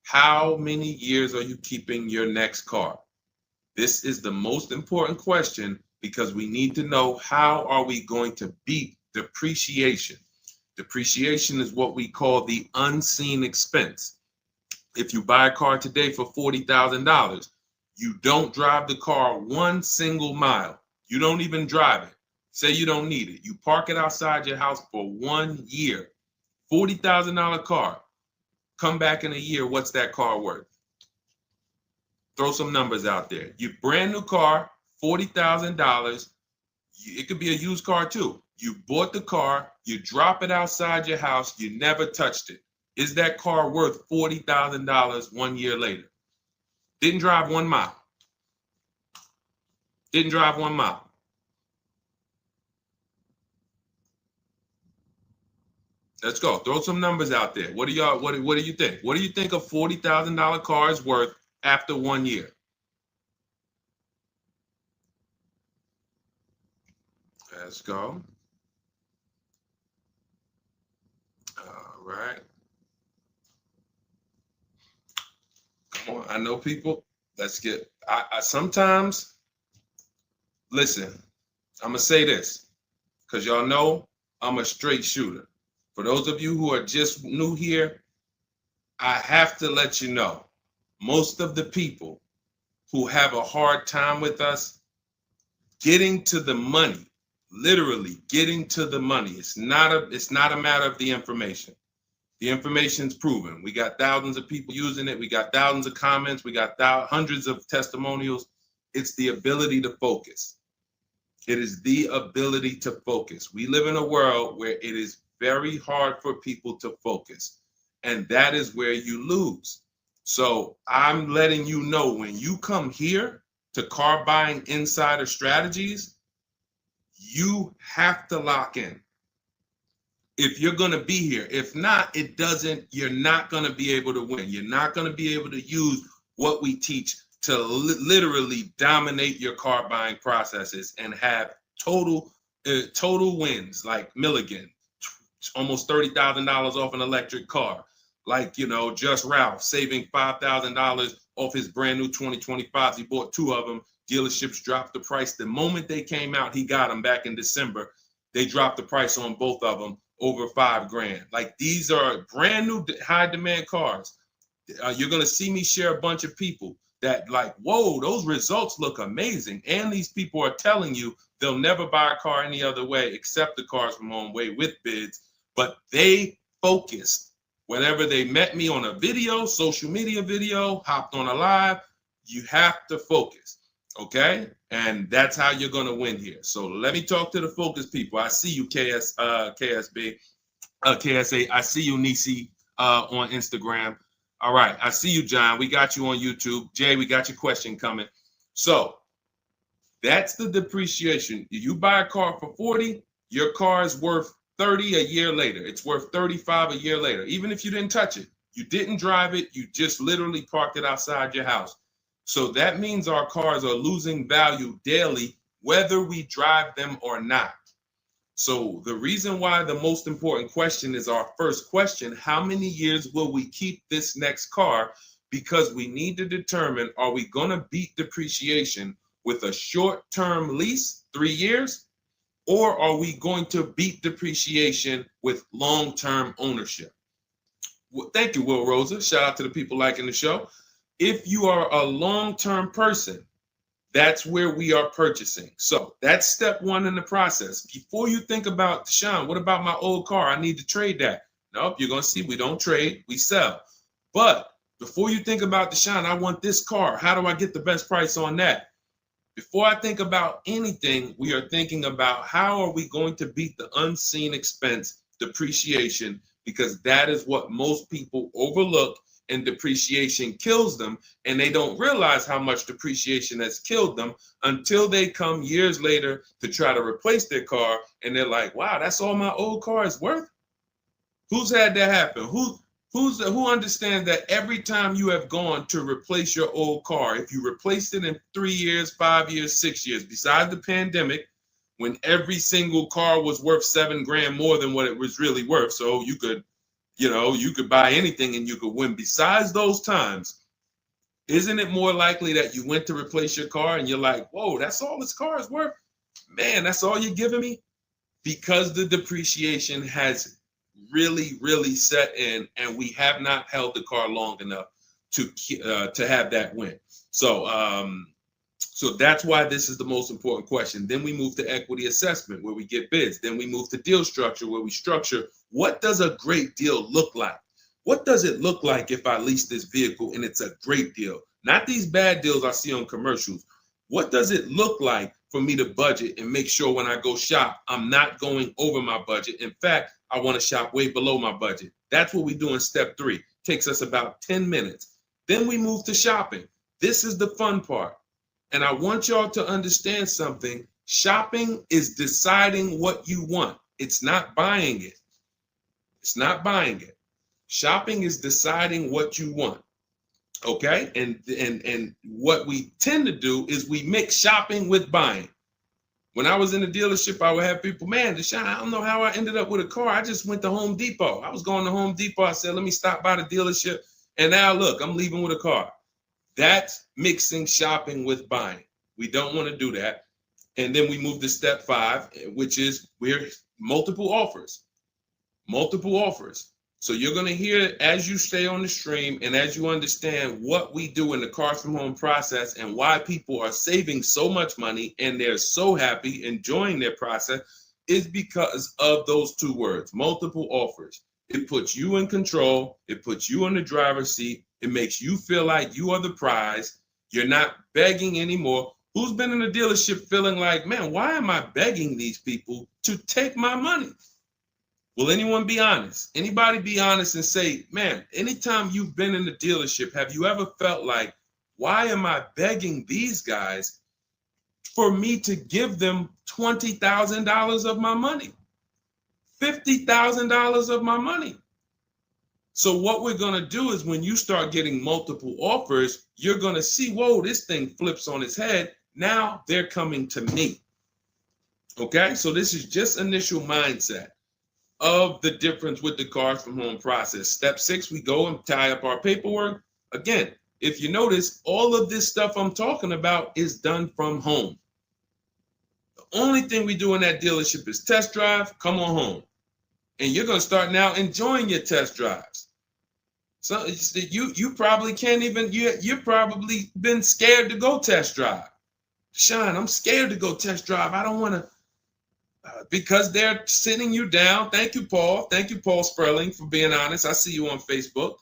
How many years are you keeping your next car? This is the most important question because we need to know how are we going to beat depreciation. Depreciation is what we call the unseen expense. If you buy a car today for $40,000, you don't drive the car one single mile. You don't even drive it. Say you don't need it. You park it outside your house for 1 year. $40,000 car. Come back in a year, what's that car worth? Throw some numbers out there. You brand new car, $40,000. It could be a used car too. You bought the car, you drop it outside your house, you never touched it. Is that car worth $40,000 1 year later? Didn't drive 1 mile. Didn't drive 1 mile. Let's go. Throw some numbers out there. What do y'all? What do you think? What do you think a $40,000 car is worth after 1 year? Let's go. All right. Come on. I know people. Let's get. I sometimes listen. I'm gonna say this because y'all know I'm a straight shooter. For those of you who are just new here, I have to let you know, most of the people who have a hard time with us getting to the money, literally getting to the money. It's not a matter of the information. The information's proven. We got thousands of people using it. We got thousands of comments. We got hundreds of testimonials. It's the ability to focus. It is the ability to focus. We live in a world where it is very hard for people to focus. And that is where you lose. So I'm letting you know when you come here to Car Buying Insider Strategies, you have to lock in. If you're going to be here, if not, you're not going to be able to win. You're not going to be able to use what we teach to literally dominate your car buying processes and have total wins like Milligan. Almost $30,000 off an electric car. Like, Just Ralph saving $5,000 off his brand new 2025s. He bought 2 of them. Dealerships dropped the price. The moment they came out, he got them back in December. They dropped the price on both of them over $5,000. Like, these are brand new high demand cars. You're going to see me share a bunch of people that like, whoa, those results look amazing. And these people are telling you they'll never buy a car any other way except the Cars from Home way with bids. But they focused. Whenever they met me on a video, social media video, hopped on a live, you have to focus, okay? And that's how you're going to win here. So let me talk to the focus people. I see you, KSA. I see you, Nisi, on Instagram. All right, I see you, John. We got you on YouTube. Jay, we got your question coming. So that's the depreciation. If you buy a car for 40, your car is worth 30 a year later. It's worth 35 a year later. Even if you didn't touch it, you didn't drive it, you just literally parked it outside your house. So that means our cars are losing value daily, whether we drive them or not. So the reason why the most important question is our first question, how many years will we keep this next car? Because we need to determine, are we going to beat depreciation with a short-term lease, 3 years? Or are we going to beat depreciation with long-term ownership? Well, thank you, Will Rosa. Shout out to the people liking the show. If you are a long-term person, that's where we are purchasing. So that's step 1 in the process. Before you think about, Deshaun, what about my old car? I need to trade that. Nope, you're going to see we don't trade, we sell. But before you think about, Deshaun, I want this car. How do I get the best price on that? Before I think about anything, we are thinking about how are we going to beat the unseen expense, depreciation, because that is what most people overlook, and depreciation kills them, and they don't realize how much depreciation has killed them until they come years later to try to replace their car, and they're like, wow, that's all my old car is worth? Who's had that happen? Who understands that every time you have gone to replace your old car, if you replaced it in 3 years, 5 years, 6 years, besides the pandemic, when every single car was worth $7,000 more than what it was really worth, so you could You know, you could buy anything and you could win. Besides those times, isn't it more likely that you went to replace your car and you're like, whoa, that's all this car is worth? Man, that's all you're giving me? Because the depreciation has really, really set in, and we have not held the car long enough to have that win. So that's why this is the most important question. Then we move to equity assessment, where we get bids. Then we move to deal structure, where we structure what does a great deal look like? What does it look like if I lease this vehicle and it's a great deal? Not these bad deals I see on commercials. What does it look like for me to budget and make sure when I go shop, I'm not going over my budget? In fact, I want to shop way below my budget. That's what we do in step 3. Takes us about 10 minutes. Then we move to shopping. This is the fun part. And I want y'all to understand something. Shopping is deciding what you want. It's not buying it. It's not buying it. Shopping is deciding what you want. Okay? And what we tend to do is we mix shopping with buying. When I was in the dealership, I would have people, man, Deshone, I don't know how I ended up with a car. I just went to Home Depot. I was going to Home Depot. I said, let me stop by the dealership. And now look, I'm leaving with a car. That's mixing shopping with buying. We don't want to do that. And then we move to step 5, which is we're multiple offers. Multiple offers. So you're going to hear as you stay on the stream and as you understand what we do in the Cars from Home process and why people are saving so much money and they're so happy enjoying their process is because of those 2 words, multiple offers. It puts you in control. It puts you in the driver's seat. It makes you feel like you are the prize. You're not begging anymore. Who's been in a dealership feeling like, man, why am I begging these people to take my money? Will anyone be honest? Anybody be honest and say, man, anytime you've been in the dealership, have you ever felt like, why am I begging these guys for me to give them $20,000 of my money? $50,000 of my money. So what we're going to do is when you start getting multiple offers, you're going to see, whoa, this thing flips on its head. Now they're coming to me. Okay, so this is just initial mindset of the difference with the Cars from Home process. Step 6, we go and tie up our paperwork. Again, if you notice, all of this stuff I'm talking about is done from home. The only thing we do in that dealership is test drive, come on home. And you're going to start now enjoying your test drives. So you probably can't even, you've probably been scared to go test drive. Deshone, I'm scared to go test drive. I don't want to, because they're sitting you down. Thank you, Paul. Thank you, Paul Sperling, for being honest. I see you on Facebook.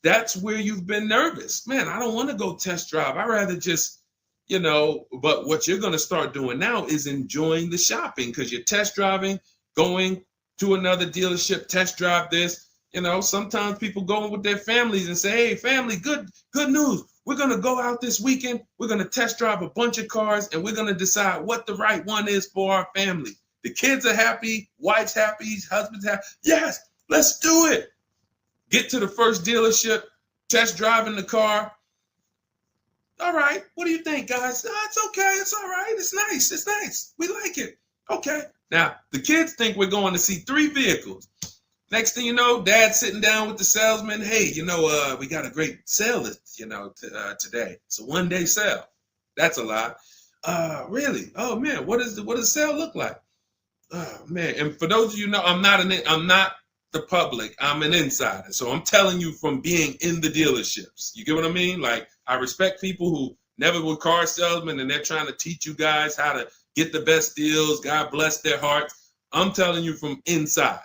That's where you've been nervous. Man, I don't want to go test drive. I'd rather just, but what you're going to start doing now is enjoying the shopping because you're test driving, going to another dealership, test drive this. Sometimes people go with their families and say, hey, family, good news. We're going to go out this weekend. We're going to test drive a bunch of cars and we're going to decide what the right one is for our family. The kids are happy, wife's happy, husband's happy. Yes, let's do it. Get to the first dealership, test driving the car. All right, what do you think, guys? Oh, it's okay, it's all right, it's nice, we like it. Okay, now the kids think we're going to see 3 vehicles. Next thing you know, Dad's sitting down with the salesman. Hey, we got a great sale, today. It's a 1-day sale. That's a lie. Really? Oh man, what does the sale look like? Oh man, and for those of you know, I'm not the public. I'm an insider, so I'm telling you from being in the dealerships. You get what I mean? Like I respect people who never were car salesmen and they're trying to teach you guys how to get the best deals. God bless their hearts. I'm telling you from inside.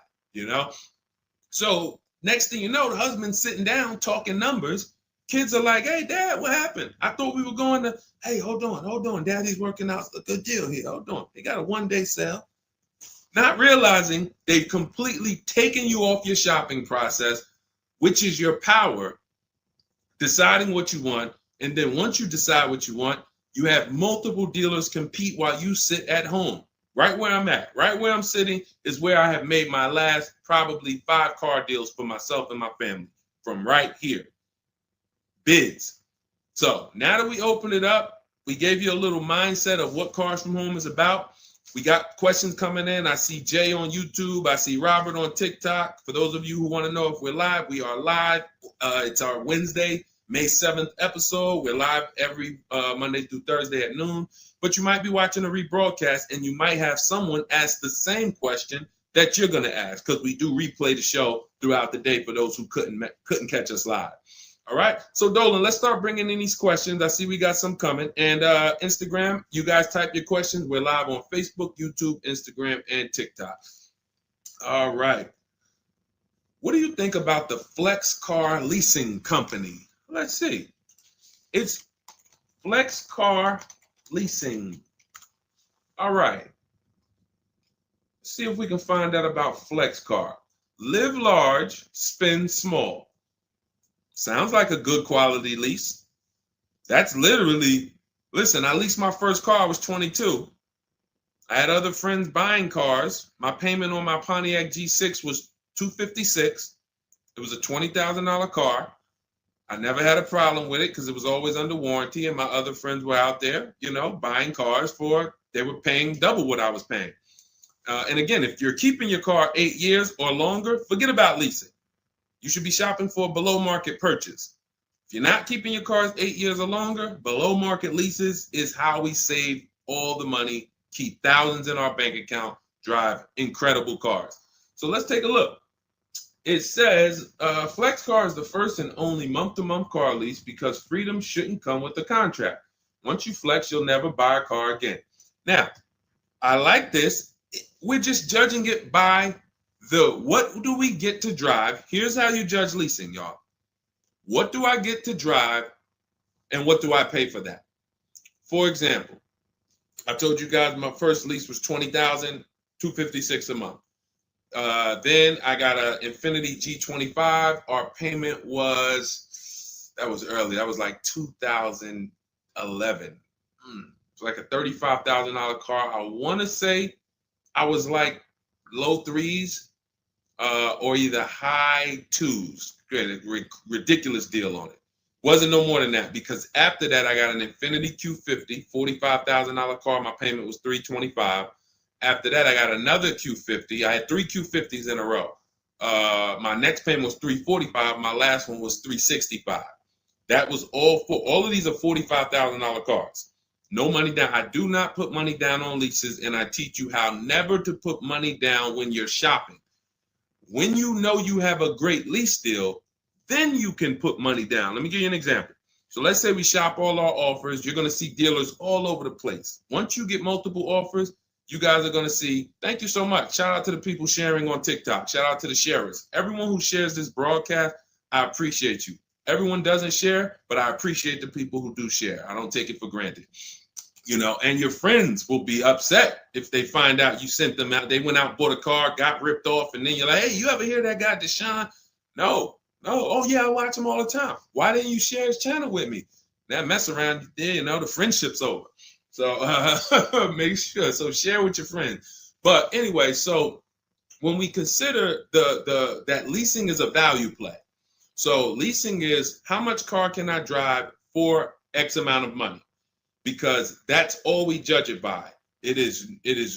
So next thing you know, the husband's sitting down talking numbers. Kids are like, hey, Dad, what happened? I thought we were going to, hey, hold on. Daddy's working out a good deal here. Hold on. They got a 1-day sale. Not realizing they've completely taken you off your shopping process, which is your power, deciding what you want. And then once you decide what you want, you have multiple dealers compete while you sit at home. Right where I'm at, right where I'm sitting is where I have made my last probably 5 car deals for myself and my family from right here. Bids. So now that we open it up, we gave you a little mindset of what Cars from Home is about. We got questions coming in. I see Jay on YouTube. I see Robert on TikTok. For those of you who want to know if we're live, we are live. It's our Wednesday, May 7th episode. We're live every Monday through Thursday at noon. But you might be watching a rebroadcast, and you might have someone ask the same question that you're going to ask, because we do replay the show throughout the day for those who couldn't catch us live. All right, so Dolan, let's start bringing in these questions. I see we got some coming. And Instagram, you guys type your questions. We're live on Facebook, YouTube, Instagram, and TikTok. All right. What do you think about the Flex Car Leasing Company? Let's see. It's Flex Car Leasing. All right. Let's see if we can find out about Flex Car. Live large, spend small. Sounds like a good quality lease. That's literally, listen, I leased my first car, I was 22. I had other friends buying cars. My payment on my Pontiac G6 was $256. It was a $20,000 car. I never had a problem with it because it was always under warranty, and my other friends were out there, buying cars they were paying double what I was paying. And again, if you're keeping your car 8 years or longer, forget about leasing. You should be shopping for a below market purchase. If you're not keeping your cars 8 years or longer, below market leases is how we save all the money, keep thousands in our bank account, drive incredible cars. So let's take a look. It says Flex Car is the first and only month-to-month car lease because freedom shouldn't come with the contract. Once you flex, you'll never buy a car again. Now, I like this. We're just judging it by what do we get to drive? Here's how you judge leasing, y'all. What do I get to drive, and what do I pay for that? For example, I told you guys my first lease was $20,000, $256 a month. Then I got an Infiniti G25. Our payment was early. That was like 2011. It's like a $35,000 car. I want to say I was like low threes. Or either high twos. Ridiculous deal on it. Wasn't no more than that, because after that I got an Infiniti Q50, $45,000 car. My payment was $325. After that I got another Q50. I had 3 Q50s in a row. My next payment was $345. My last one was $365. That was all of these are $45,000 cars. No money down. I do not put money down on leases, and I teach you how never to put money down when you're shopping. When you know you have a great lease deal, then you can put money down. Let me give you an example. So let's say we shop all our offers. You're going to see dealers all over the place. Once you get multiple offers, you guys are going to see, thank you so much. Shout out to the people sharing on TikTok. Shout out to the sharers. Everyone who shares this broadcast, I appreciate you. Everyone doesn't share, but I appreciate the people who do share. I don't take it for granted. And your friends will be upset if they find out you sent them out. They went out, bought a car, got ripped off, and then you're like, hey, you ever hear that guy, Deshone? No. Oh, yeah, I watch him all the time. Why didn't you share his channel with me? That mess around, the friendship's over. So make sure. So share with your friends. But anyway, so when we consider that leasing is a value play. So leasing is how much car can I drive for X amount of money? Because that's all we judge it by. It is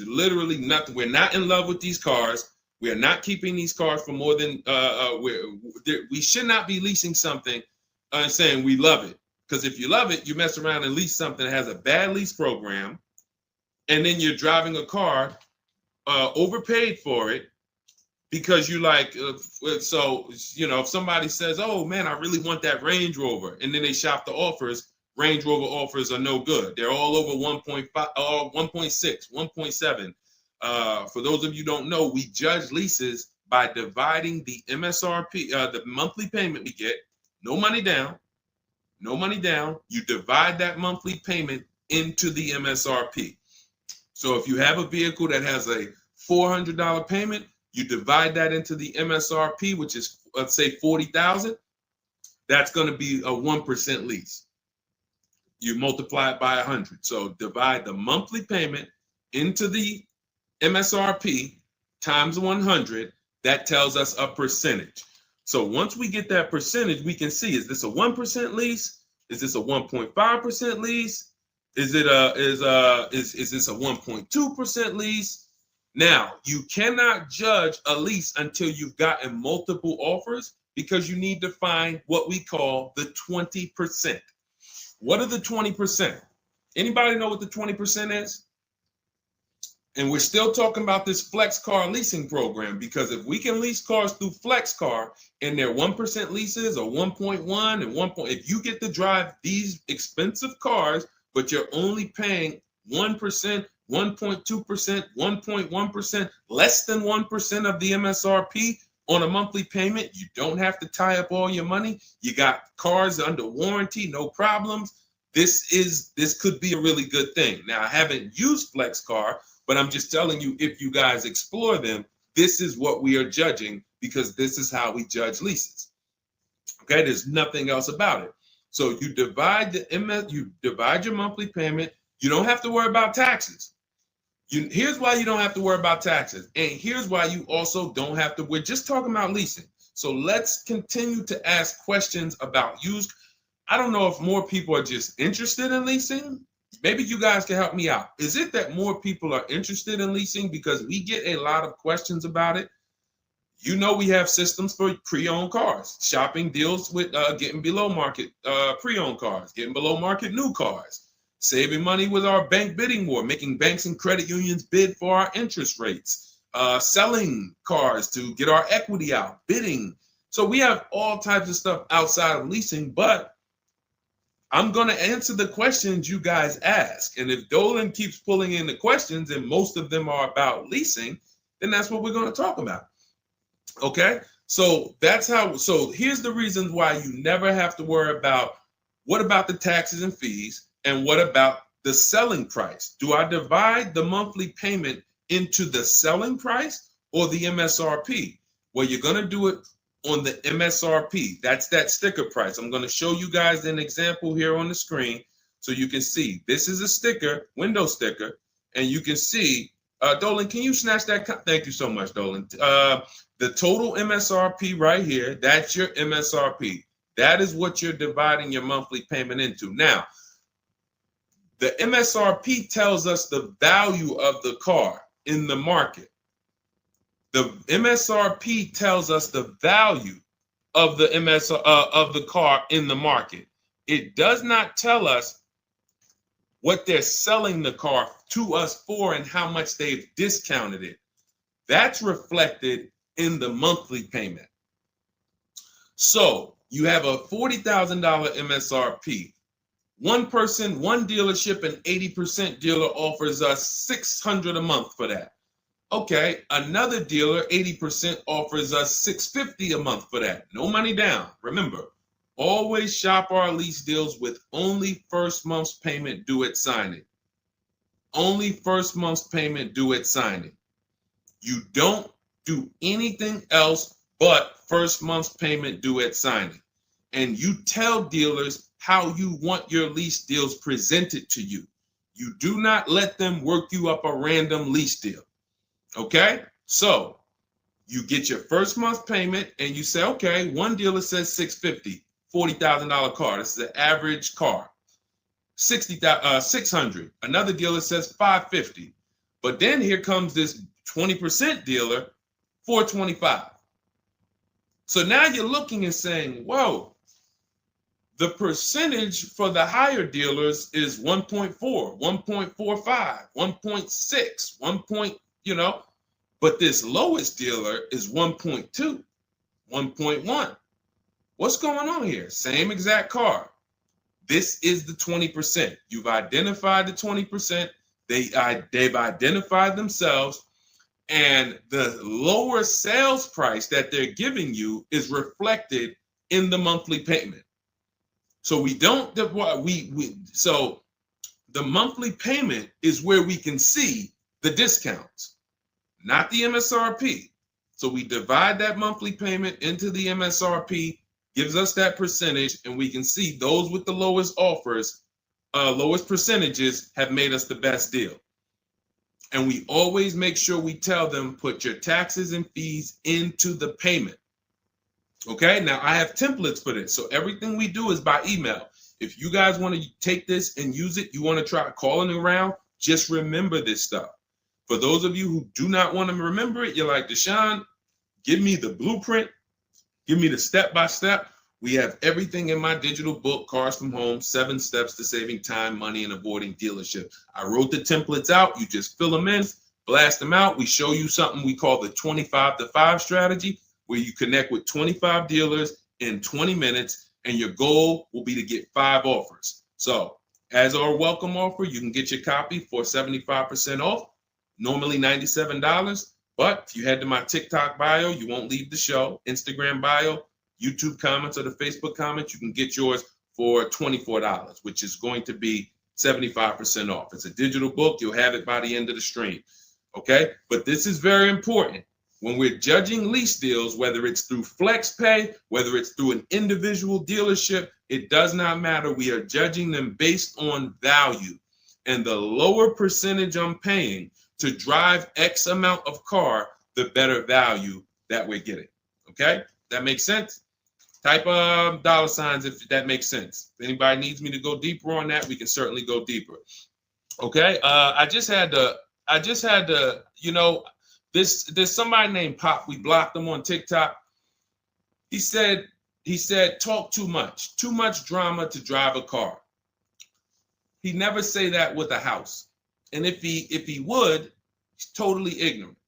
literally nothing. We're not in love with these cars. We are not keeping these cars for more than we should not be leasing something and saying we love it. Because if you love it, you mess around and lease something that has a bad lease program, and then you're driving a car overpaid for it because you like. So if somebody says, "Oh man, I really want that Range Rover," and then they shop the offers. Range Rover offers are no good. They're all over 1.5, 1.6, 1.7. For those of you who don't know, we judge leases by dividing the MSRP, the monthly payment we get, no money down. You divide that monthly payment into the MSRP. So if you have a vehicle that has a $400 payment, you divide that into the MSRP, which is, let's say, $40,000. That's going to be a 1% lease. You multiply it by 100. So divide the monthly payment into the MSRP times 100. That tells us a percentage. So once we get that percentage, we can see, is this a 1% lease? Is this a 1.5% lease? Is this a 1.2% lease? Now, you cannot judge a lease until you've gotten multiple offers, because you need to find what we call the 20%. What are the 20%? Anybody know what the 20% is? And we're still talking about this flex car leasing program, because if we can lease cars through flex car and they're 1% leases or 1.1 and 1. If you get to drive these expensive cars, but you're only paying 1%, 1.2%, 1.1%, less than 1% of the MSRP on a monthly payment, you don't have to tie up all your money. You got cars under warranty, no problems. This could be a really good thing. Now, I haven't used flex car, but I'm just telling you, if you guys explore them, this is what we are judging, because this is how we judge leases. Okay, there's nothing else about it. So you divide your monthly payment. You don't have to worry about taxes. Here's why you don't have to worry about taxes, and here's why you also don't have to. We're just talking about leasing. So let's continue to ask questions about used. I don't know if more people are just interested in leasing. Maybe you guys can help me out. Is it that more people are interested in leasing? Because we get a lot of questions about it. You know, we have systems for pre-owned cars, shopping deals with getting below market pre-owned cars, getting below market new cars, saving money with our bank bidding war, making banks and credit unions bid for our interest rates, selling cars to get our equity out, bidding. So we have all types of stuff outside of leasing, but I'm going to answer the questions you guys ask. And if Dolan keeps pulling in the questions, and most of them are about leasing, then that's what we're going to talk about. Okay? So so here's the reasons why you never have to worry about what about the taxes and fees, and what about the selling price? Do I divide the monthly payment into the selling price or the MSRP? Well, you're going to do it on the MSRP. That's that sticker price. I'm going to show you guys an example here on the screen so you can see. This is a sticker, window sticker, and you can see, Dolan, can you snatch that? Thank you so much, Dolan. The total MSRP right here, that's your MSRP. That is what you're dividing your monthly payment into. Now, the MSRP tells us the value of the car in the market. The MSRP tells us the value of the of the car in the market. It does not tell us what they're selling the car to us for and how much they've discounted it. That's reflected in the monthly payment. So you have a $40,000 MSRP. One person, one dealership, an 80% dealer offers us $600 a month for that. Okay, another dealer, 80%, offers us $650 a month for that. No money down. Remember, always shop our lease deals with only first month's payment due at signing. Only first month's payment due at signing. You don't do anything else but first month's payment due at signing. And you tell dealers how you want your lease deals presented to you. You do not let them work you up a random lease deal. Okay, so you get your first month payment and you say, okay, one dealer says $650, $40,000 car. This is an average car. $600. Another dealer says $550. But then here comes this 20% dealer, $425. So now you're looking and saying, whoa, the percentage for the higher dealers is 1.4, 1.45, 1.6, but this lowest dealer is 1.2, 1.1. What's going on here? Same exact car. This is the 20%. You've identified the 20%. They've identified themselves, and the lower sales price that they're giving you is reflected in the monthly payment. So so the monthly payment is where we can see the discounts, not the MSRP. So we divide that monthly payment into the MSRP, gives us that percentage, and we can see those with the lowest offers, lowest percentages have made us the best deal. And we always make sure we tell them, put your taxes and fees into the payment. Okay, now I have templates for this. So everything we do is by email. If you guys want to take this and use it, you want to try calling around, just remember this stuff. For those of you who do not want to remember it, you're like, Deshone, give me the blueprint, give me the step-by-step. We have everything in my digital book, Cars from Home, 7 Steps to Saving Time, Money, and Avoiding Dealership. I wrote the templates out. You just fill them in, blast them out. We show you something we call the 25-to-5 strategy, where you connect with 25 dealers in 20 minutes, and your goal will be to get 5 offers. So as our welcome offer, you can get your copy for 75% off, normally $97. But if you head to my TikTok bio, you won't leave the show, Instagram bio, YouTube comments, or the Facebook comments, you can get yours for $24, which is going to be 75% off. It's a digital book. You'll have it by the end of the stream. Okay? But this is very important. When we're judging lease deals, whether it's through flex pay, whether it's through an individual dealership, it does not matter. We are judging them based on value. And the lower percentage I'm paying to drive X amount of car, the better value that we're getting. Okay? That makes sense? Type dollar signs if that makes sense. If anybody needs me to go deeper on that, we can certainly go deeper. Okay? I just had to, you know, there's somebody named Pop. We blocked him on TikTok. He said, talk too much drama to drive a car. He never say that with a house. And if he would, he's totally ignorant.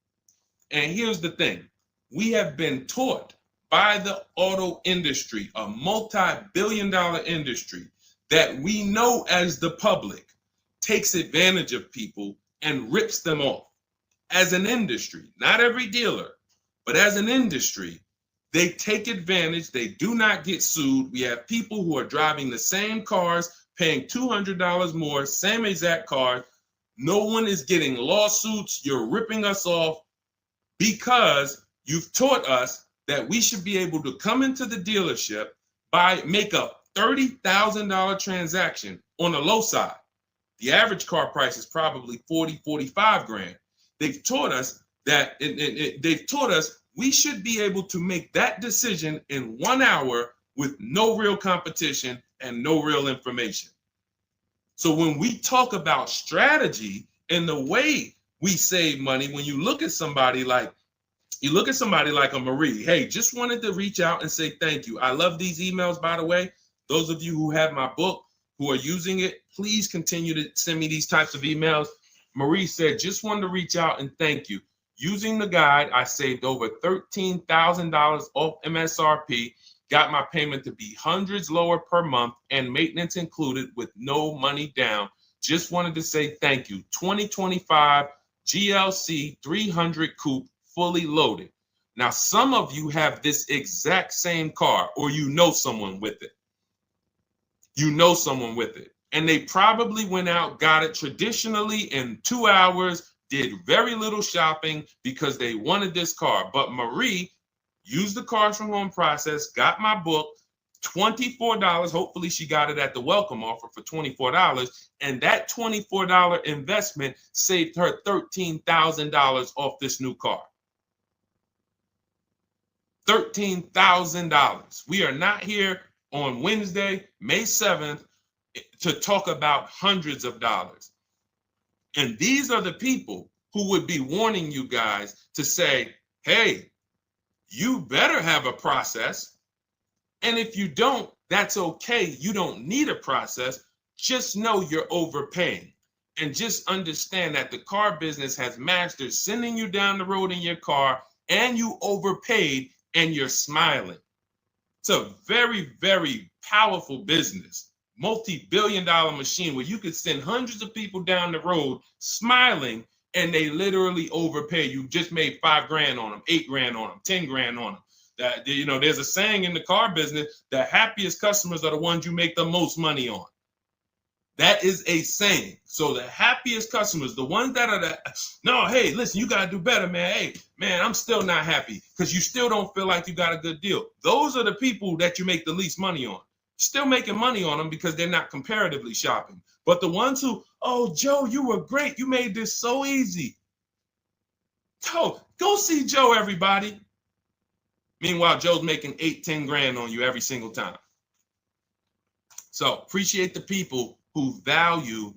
And here's the thing. We have been taught by the auto industry, a multi-billion-dollar industry, that we know as the public takes advantage of people and rips them off. As an industry, not every dealer, but as an industry, they take advantage. They do not get sued. We have people who are driving the same cars, paying $200 more, same exact car. No one is getting lawsuits. You're ripping us off because you've taught us that we should be able to come into the dealership, make a $30,000 transaction on the low side. The average car price is probably 40, 45 grand. They've taught us that they've taught us we should be able to make that decision in 1 hour with no real competition and no real information. So when we talk about strategy and the way we save money, when you look at somebody like a Marie, hey, just wanted to reach out and say thank you. I love these emails, by the way. Those of you who have my book, who are using it, please continue to send me these types of emails. Marie said, just wanted to reach out and thank you. Using the guide, I saved over $13,000 off MSRP, got my payment to be hundreds lower per month and maintenance included with no money down. Just wanted to say thank you. 2025 GLC 300 coupe fully loaded. Now, some of you have this exact same car or you know someone with it. You know someone with it. And they probably went out, got it traditionally in 2 hours, did very little shopping because they wanted this car. But Marie used the Cars from Home process, got my book, $24. Hopefully she got it at the welcome offer for $24. And that $24 investment saved her $13,000 off this new car. $13,000. We are not here on Wednesday, May 7th, to talk about hundreds of dollars. And these are the people who would be warning you guys to say, hey, you better have a process. And if you don't, that's okay. You don't need a process. Just know you're overpaying. And just understand that the car business has mastered sending you down the road in your car and you overpaid and you're smiling. It's a very, very powerful business, multi-billion-dollar machine where you could send hundreds of people down the road smiling and they literally overpay. You just made $5 grand on them, $8 grand on them, 10 grand on them. That, you know, there's a saying in the car business, the happiest customers are the ones you make the most money on. That is a saying. So the happiest customers, the ones that are no, hey, listen, you got to do better, man. Hey, man, I'm still not happy because you still don't feel like you got a good deal. Those are the people that you make the least money on. Still making money on them because they're not comparatively shopping. But the ones who, oh, Joe, you were great. You made this so easy. Go see Joe, everybody. Meanwhile, Joe's making 8, 10 grand on you every single time. So appreciate the people who value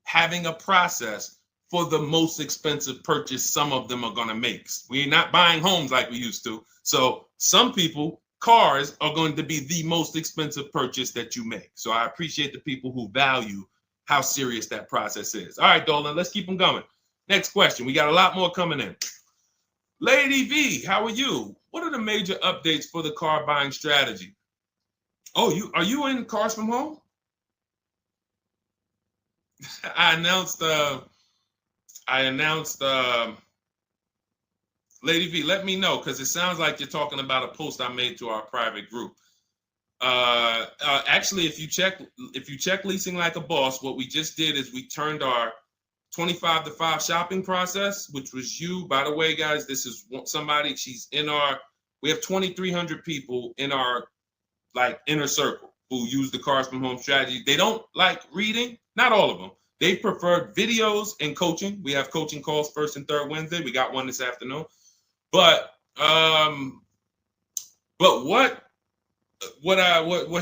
having a process for the most expensive purchase some of them are going to make. We're not buying homes like we used to. So some people, cars are going to be the most expensive purchase that you make. So I appreciate the people who value how serious that process is. All right, Dolan, let's keep them going. Next question. We got a lot more coming in. Lady V, how are you? What are the major updates for the car buying strategy? Oh, are you in Cars from Home? I announced Lady V, let me know, because it sounds like you're talking about a post I made to our private group. Actually, if you check Leasing Like a Boss, what we just did is we turned our 25 to 5 shopping process, which was you. By the way, guys, this is somebody, we have 2,300 people in our inner circle who use the Cars from Home strategy. They don't like reading, not all of them. They prefer videos and coaching. We have coaching calls first and third Wednesday. We got one this afternoon. But what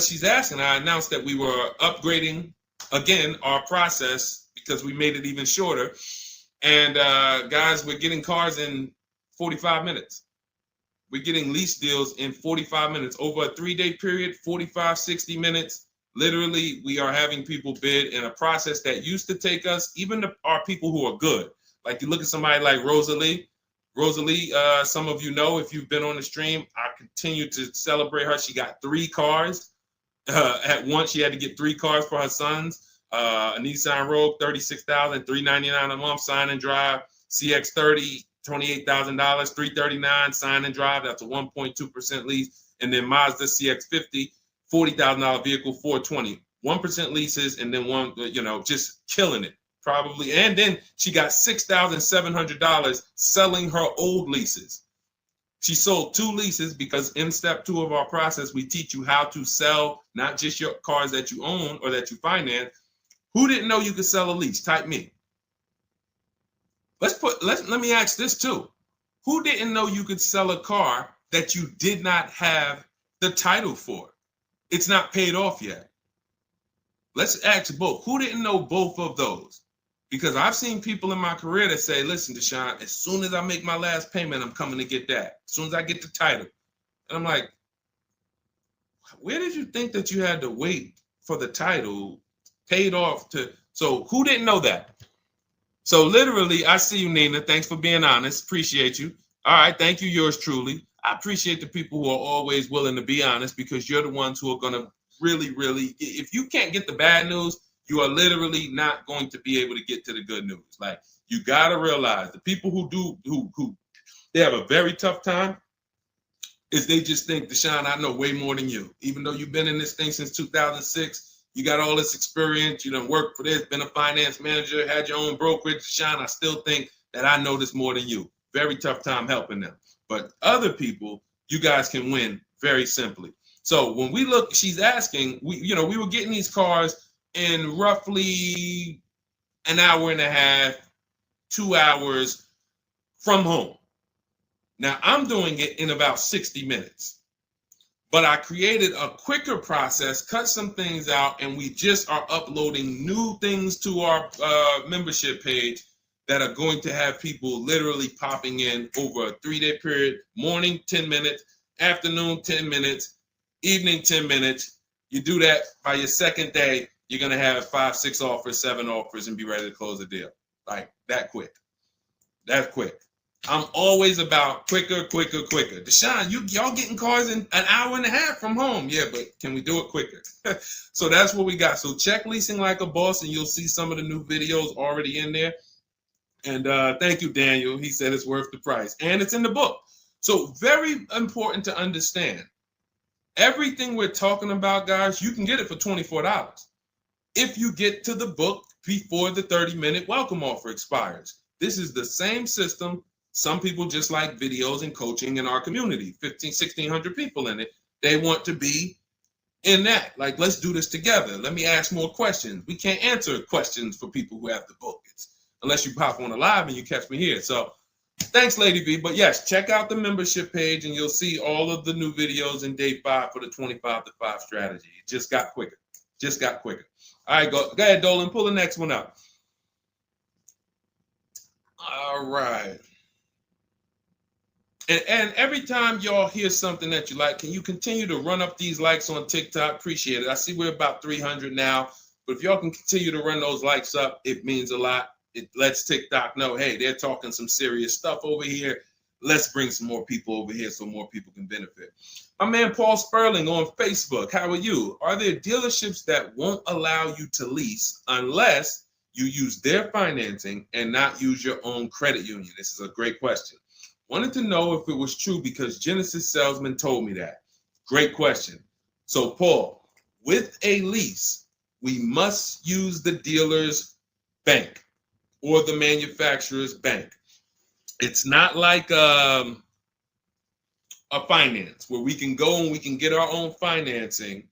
she's asking, I announced that we were upgrading again our process because we made it even shorter. And guys, we're getting cars in 45 minutes. We're getting lease deals in 45 minutes over a 3-day period, 45, 60 minutes. Literally, we are having people bid in a process that used to take us, even our people who are good. Like you look at somebody like Rosalie. Rosalie, some of you know if you've been on the stream, I continue to celebrate her. She got 3 cars. At once, she had to get 3 cars for her sons. A Nissan Rogue, $36,000, $399 a month, sign and drive. CX-30, $28,000, $339 sign and drive. That's a 1.2% lease. And then Mazda CX-50, $40,000 vehicle, $420. 1% leases, and then one, just killing it. Probably. And then she got $6,700 selling her old leases. She sold 2 leases because in step 2 of our process, we teach you how to sell not just your cars that you own or that you finance. Who didn't know you could sell a lease? Type me. Let me ask this too. Who didn't know you could sell a car that you did not have the title for? It's not paid off yet. Let's ask both. Who didn't know both of those? Because I've seen people in my career that say, listen, Deshone, as soon as I make my last payment, I'm coming to get that. As soon as I get the title. And I'm like, where did you think that you had to wait for the title paid off to? So who didn't know that? So literally, I see you, Nina. Thanks for being honest. Appreciate you. All right. Thank you, yours truly. I appreciate the people who are always willing to be honest, because you're the ones who are going to really, if you can't get the bad news, you are literally not going to be able to get to the good news. Like, you got to realize the people who they have a very tough time is they just think, Deshone, I know way more than you. Even though you've been in this thing since 2006, you got all this experience, you done worked for this, been a finance manager, had your own brokerage. Deshone, I still think that I know this more than you. Very tough time helping them. But other people, you guys can win very simply. So when we look, she's asking, we were getting these cars in roughly an hour and a half, 2 hours from home. Now I'm doing it in about 60 minutes, but I created a quicker process, cut some things out, and we just are uploading new things to our membership page that are going to have people literally popping in over a 3-day period. Morning, 10 minutes, afternoon, 10 minutes, evening, 10 minutes. You do that by your second day, you're going to have 5, 6 offers, 7 offers, and be ready to close the deal. Like that quick. That quick. I'm always about quicker. Deshone, y'all getting cars in an hour and a half from home. Yeah, but can we do it quicker? So that's what we got. So check Leasing Like a Boss, and you'll see some of the new videos already in there. And thank you, Daniel. He said it's worth the price. And it's in the book. So very important to understand. Everything we're talking about, guys, you can get it for $24 if you get to the book before the 30-minute welcome offer expires. This is the same system. Some people just like videos and coaching in our community, 1,600 people in it. They want to be in that. Like, let's do this together. Let me ask more questions. We can't answer questions for people who have the book. Unless you pop on a live and you catch me here. So thanks, Lady V. But yes, check out the membership page and you'll see all of the new videos in day 5 for the 25 to 5 strategy. It just got quicker. Just got quicker. All right, go ahead, Dolan. Pull the next one up. All right. And every time y'all hear something that you like, can you continue to run up these likes on TikTok? Appreciate it. I see we're about 300 now, but if y'all can continue to run those likes up, it means a lot. It lets TikTok know, hey, they're talking some serious stuff over here. Let's bring some more people over here so more people can benefit. My man Paul Sperling on Facebook, how are you? Are there dealerships that won't allow you to lease unless you use their financing and not use your own credit union? This is a great question. Wanted to know if it was true because Genesis salesman told me that. Great question. So, Paul, with a lease, we must use the dealer's bank or the manufacturer's bank. It's not like a finance where we can go and we can get our own financing.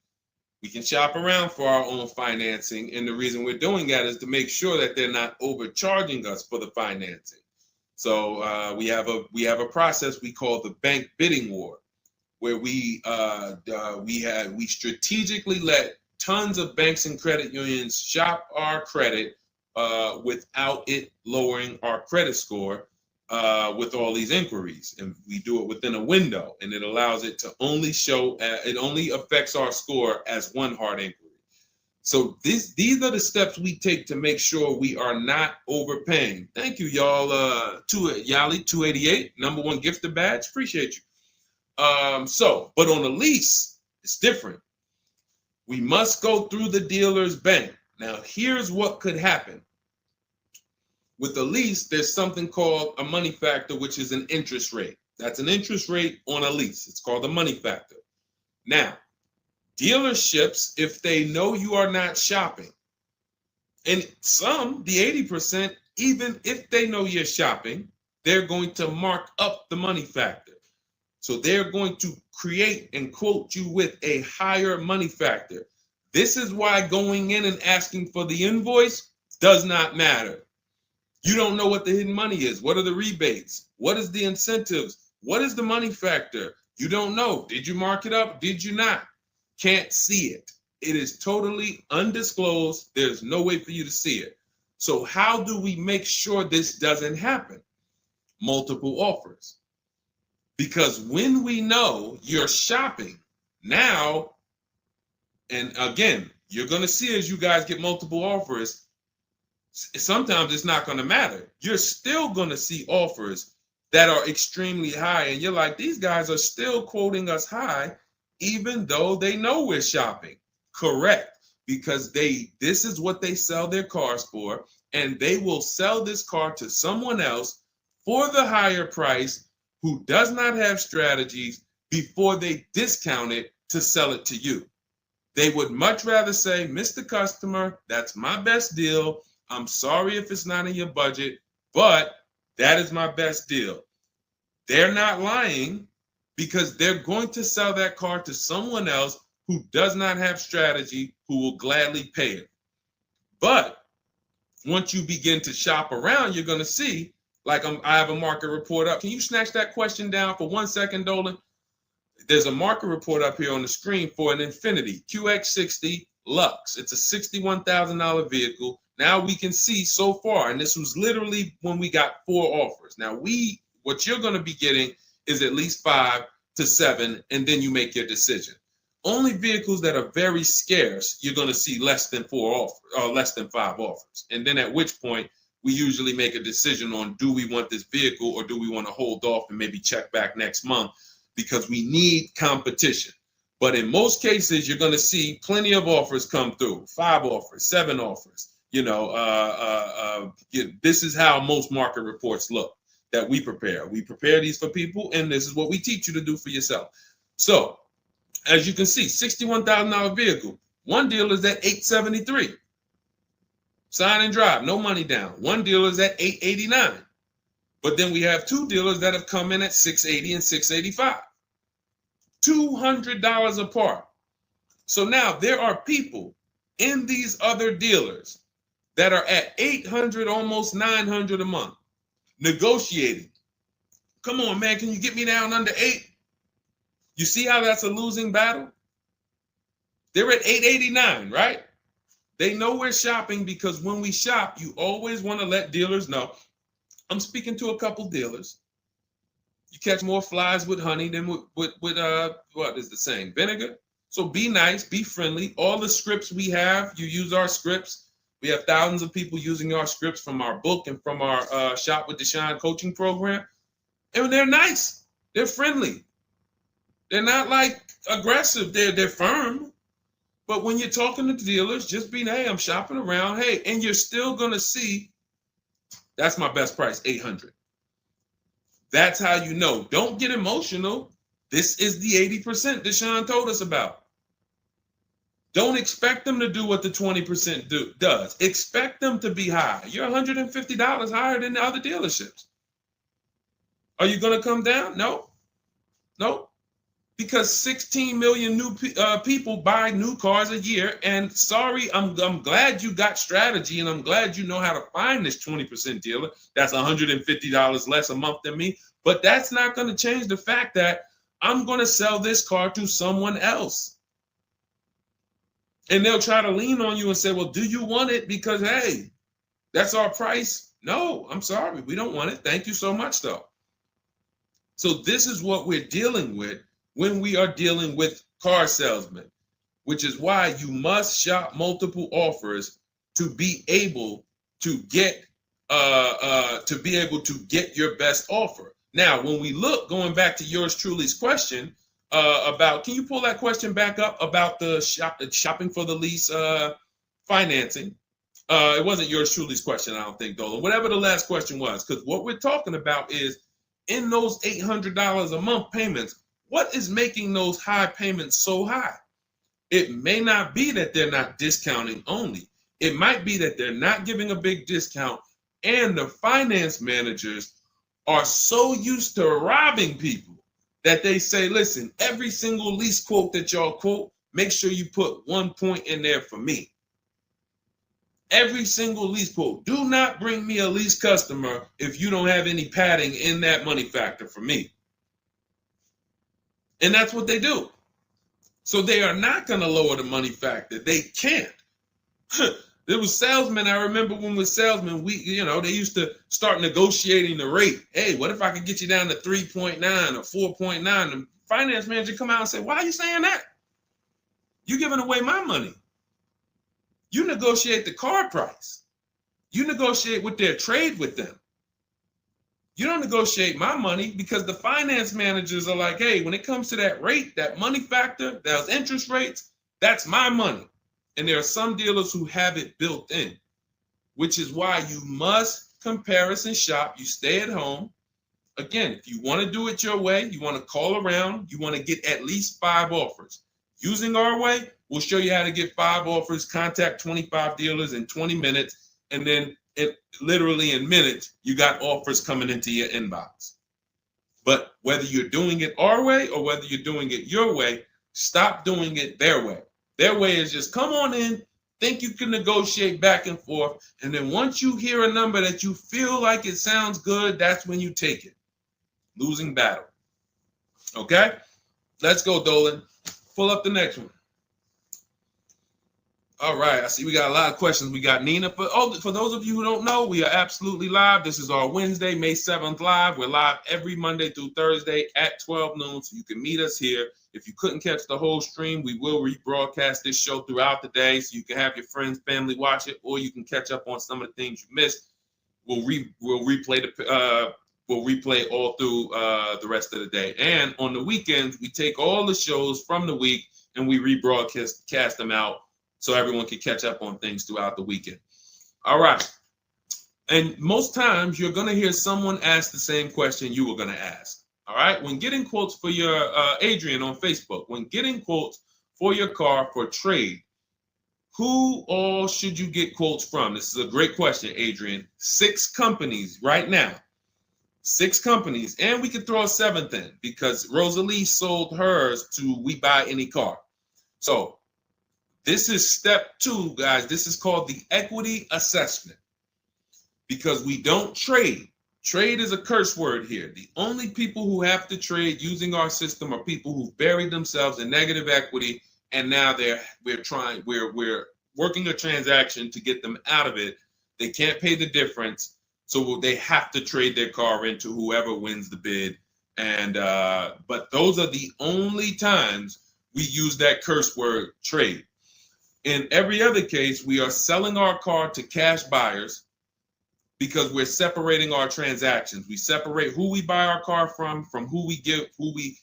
We can shop around for our own financing. And the reason we're doing that is to make sure that they're not overcharging us for the financing. So we have a process we call the bank bidding war, where we strategically let tons of banks and credit unions shop our credit without it lowering our credit score with all these inquiries, and we do it within a window, and it allows it to only show. It only affects our score as one hard inquiry. So these are the steps we take to make sure we are not overpaying. Thank you, y'all. Yali 288, #1 gifted badge. Appreciate you. But on a lease, it's different. We must go through the dealer's bank. Now, here's what could happen. With a lease, there's something called a money factor, which is an interest rate. That's an interest rate on a lease. It's called a money factor. Now, dealerships, if they know you are not shopping, and some, the 80%, even if they know you're shopping, they're going to mark up the money factor. So they're going to create and quote you with a higher money factor. This is why going in and asking for the invoice does not matter. You don't know what the hidden money is. What are the rebates? What is the incentives? What is the money factor? You don't know. Did you mark it up? Did you not? Can't see it. It is totally undisclosed. There's no way for you to see it. So how do we make sure this doesn't happen? Multiple offers. Because when we know you're shopping now, and again, you're going to see as you guys get multiple offers, sometimes it's not going to matter. You're still going to see offers that are extremely high. And you're like, these guys are still quoting us high, even though they know we're shopping. Correct. Because this is what they sell their cars for. And they will sell this car to someone else for the higher price who does not have strategies before they discount it to sell it to you. They would much rather say, Mr. Customer, that's my best deal. I'm sorry if it's not in your budget, but that is my best deal. They're not lying because they're going to sell that car to someone else who does not have strategy, who will gladly pay it. But once you begin to shop around, you're going to see, like I have a market report up. Can you snatch that question down for 1 second, Dolan? There's a market report up here on the screen for an Infiniti QX60 Lux. It's a $61,000 vehicle. Now we can see so far, and this was literally when we got 4 offers. Now what you're going to be getting is at least 5 to 7, and then you make your decision. Only vehicles that are very scarce, you're going to see less than 4 offers, or less than 5 offers. And then at which point, we usually make a decision on, do we want this vehicle or do we want to hold off and maybe check back next month, because we need competition. But in most cases, you're going to see plenty of offers come through, 5 offers, 7 offers. This is how most market reports look that we prepare. We prepare these for people, and this is what we teach you to do for yourself. So, as you can see, $61,000 vehicle. One dealer is at $873. Sign and drive, no money down. One dealer is at $889. But then we have 2 dealers that have come in at $680 and $685. $200 apart. So now there are people in these other dealers that are at $800, almost $900 a month, negotiating. Come on, man, can you get me down under 8? You see how that's a losing battle? They're at $889, right? They know we're shopping because when we shop, you always want to let dealers know. I'm speaking to a couple dealers. You catch more flies with honey than with what is the saying? Vinegar. So be nice, be friendly. All the scripts we have, you use our scripts. We have thousands of people using our scripts from our book and from our Shop with Deshone coaching program. And they're nice. They're friendly. They're not like aggressive. They're firm. But when you're talking to dealers, just be, hey, I'm shopping around. Hey, and you're still going to see, that's my best price, $800. That's how you know. Don't get emotional. This is the 80% Deshone told us about. Don't expect them to do what the 20% does. Expect them to be high. You're $150 higher than the other dealerships. Are you going to come down? No. No. Because 16 million new people buy new cars a year. And sorry, I'm glad you got strategy, and I'm glad you know how to find this 20% dealer. That's $150 less a month than me. But that's not going to change the fact that I'm going to sell this car to someone else. And they'll try to lean on you and say, well, do you want it? Because, hey, that's our price. No, I'm sorry. We don't want it. Thank you so much, though. So this is what we're dealing with when we are dealing with car salesmen, which is why you must shop multiple offers to be able to get your best offer. Now, when we look, going back to yours truly's question about, can you pull that question back up about the shopping for the lease financing? It wasn't yours truly's question, I don't think, Dolan. Whatever the last question was, because what we're talking about is in those $800 a month payments, what is making those high payments so high? It may not be that they're not discounting only. It might be that they're not giving a big discount, and the finance managers are so used to robbing people that they say, listen, every single lease quote that y'all quote, make sure you put 1 point in there for me. Every single lease quote. Do not bring me a lease customer if you don't have any padding in that money factor for me. And that's what they do. So they are not going to lower the money factor. They can't. There was salesmen. I remember when we were salesmen, they used to start negotiating the rate. Hey, what if I could get you down to 3.9 or 4.9? The finance manager come out and say, why are you saying that? You're giving away my money. You negotiate the car price. You negotiate with their trade with them. You don't negotiate my money, because the finance managers are like, hey, when it comes to that rate, that money factor, those interest rates, that's my money. And there are some dealers who have it built in, which is why you must comparison shop. You stay at home. Again, if you want to do it your way, you want to call around, you want to get at least 5 offers. Using our way, we'll show you how to get 5 offers, contact 25 dealers in 20 minutes, and then literally in minutes, you got offers coming into your inbox. But whether you're doing it our way or whether you're doing it your way, stop doing it their way. Their way is just come on in, think you can negotiate back and forth, and then once you hear a number that you feel like it sounds good, that's when you take it. Losing battle. Okay? Let's go, Dolan. Pull up the next one. All right, I see we got a lot of questions. We got Nina. For those of you who don't know, we are absolutely live. This is our Wednesday, May 7th live. We're live every Monday through Thursday at 12 noon, so you can meet us here. If you couldn't catch the whole stream, we will rebroadcast this show throughout the day, so you can have your friends, family watch it, or you can catch up on some of the things you missed. We'll replay all through the rest of the day. And on the weekends, we take all the shows from the week and we rebroadcast them out, so everyone can catch up on things throughout the weekend. All right. And most times you're going to hear someone ask the same question you were going to ask. All right. When getting quotes for your Adrian on Facebook, when getting quotes for your car for trade, who all should you get quotes from? This is a great question, Adrian. 6 companies right now. 6 companies. And we could throw a 7th in because Rosalie sold hers to We Buy Any Car. So this is step 2, guys. This is called the equity assessment, because we don't trade. Trade is a curse word here. The only people who have to trade using our system are people who've buried themselves in negative equity and now we're working a transaction to get them out of it. They can't pay the difference, so they have to trade their car into whoever wins the bid. And but those are the only times we use that curse word trade. In every other case, we are selling our car to cash buyers because we're separating our transactions. We separate who we buy our car from who we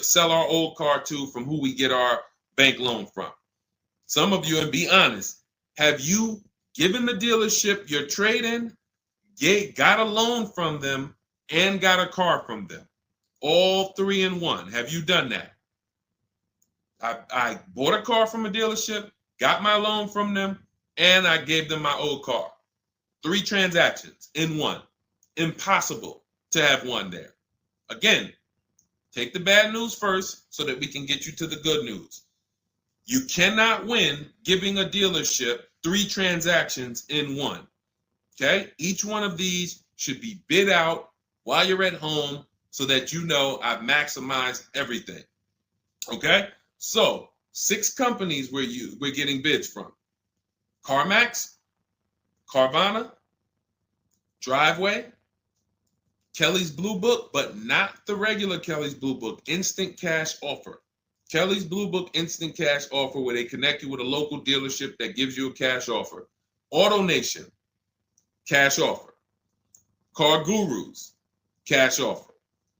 sell our old car to, from who we get our bank loan from. Some of you, and be honest, have you given the dealership your trade-in, got a loan from them, and got a car from them? All three in one. Have you done that? I bought a car from a dealership, got my loan from them, and I gave them my old car. 3 transactions in one. Impossible to have one there. Again, take the bad news first so that we can get you to the good news. You cannot win giving a dealership 3 transactions in one. Okay? Each one of these should be bid out while you're at home so that you know I've maximized everything. Okay? So 6 companies we're getting bids from: CarMax, Carvana, Driveway, Kelly's Blue Book, but not the regular Kelly's Blue Book, Instant Cash Offer. Kelly's Blue Book Instant Cash Offer, where they connect you with a local dealership that gives you a cash offer. AutoNation, cash offer. Car Gurus, cash offer.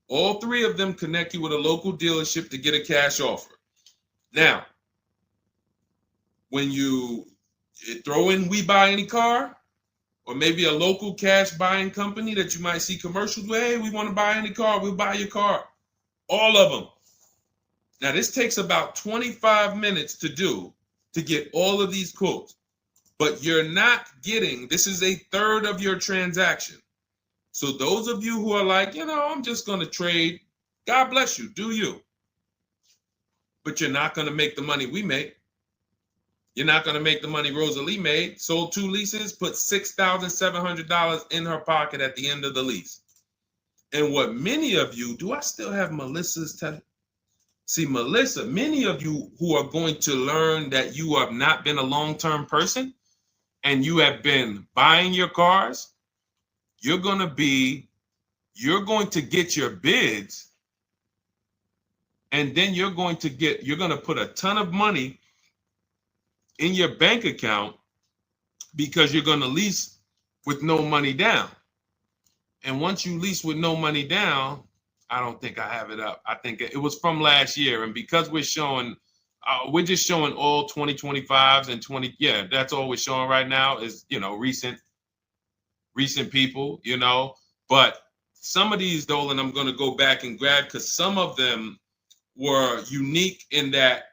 All 3 of them connect you with a local dealership to get a cash offer. Now, when you throw in We Buy Any Car, or maybe a local cash buying company that you might see commercials with, hey, we want to buy any car, we'll buy your car. All of them. Now, this takes about 25 minutes to do to get all of these quotes, but you're not getting, this is a third of your transaction. So those of you who are like, I'm just going to trade, God bless you, do you. But you're not going to make the money we make. You're not going to make the money Rosalie made. Sold 2 leases, put $6,700 in her pocket at the end of the lease. And what many of you, do I still have Melissa's See, Melissa, many of you who are going to learn that you have not been a long-term person and you have been buying your cars, you're going to get your bids, and then you're going to put a ton of money in your bank account because you're going to lease with no money down. And once you lease with no money down, I don't think I have it up. I think it was from last year. And because we're just showing all 2025s and 20. Yeah, that's all we're showing right now is, recent people, But some of these, Dolan, I'm going to go back and grab because some of them were unique in that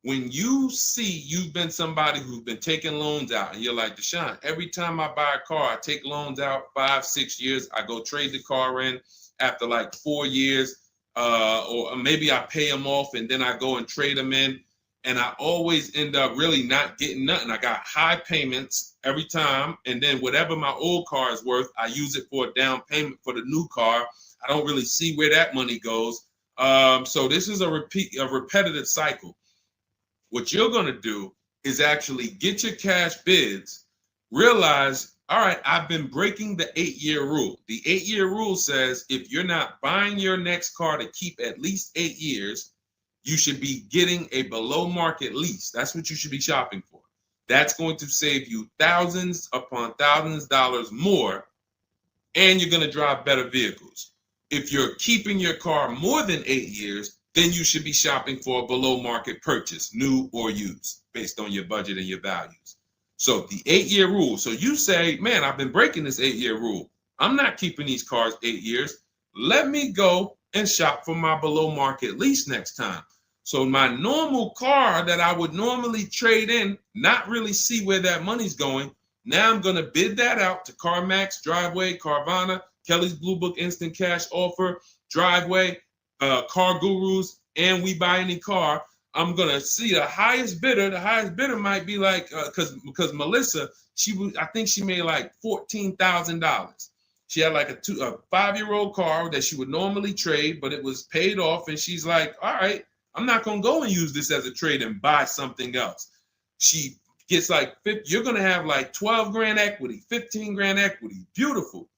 when you see you've been somebody who's been taking loans out and you're like, Deshone, every time I buy a car, I take loans out 5-6 years. I go trade the car in after like 4 years, or maybe I pay them off and then I go and trade them in. And I always end up really not getting nothing. I got high payments every time. And then whatever my old car is worth, I use it for a down payment for the new car. I don't really see where that money goes. So this is a repetitive cycle. What you're going to do is actually get your cash bids, realize, all right, I've been breaking the 8-year rule. The 8-year rule says if you're not buying your next car to keep at least 8 years, you should be getting a below market lease. That's what you should be shopping for. That's going to save you thousands upon thousands of dollars more, and you're going to drive better vehicles. If you're keeping your car more than 8 years, then you should be shopping for a below market purchase, new or used, based on your budget and your values. So the 8-year rule. So you say, man, I've been breaking this 8-year rule. I'm not keeping these cars 8 years. Let me go and shop for my below market lease next time. So my normal car that I would normally trade in, not really see where that money's going. Now I'm going to bid that out to CarMax, Driveway, Carvana, Kelly's Blue Book Instant Cash Offer, Driveway, Car Gurus, and We Buy Any Car. I'm going to see the highest bidder. The highest bidder might be like, because Melissa, I think she made like $14,000. She had like a 5-year-old car that she would normally trade, but it was paid off. And she's like, all right, I'm not going to go and use this as a trade and buy something else. She gets like, you're going to have like 12 grand equity, 15 grand equity. Beautiful.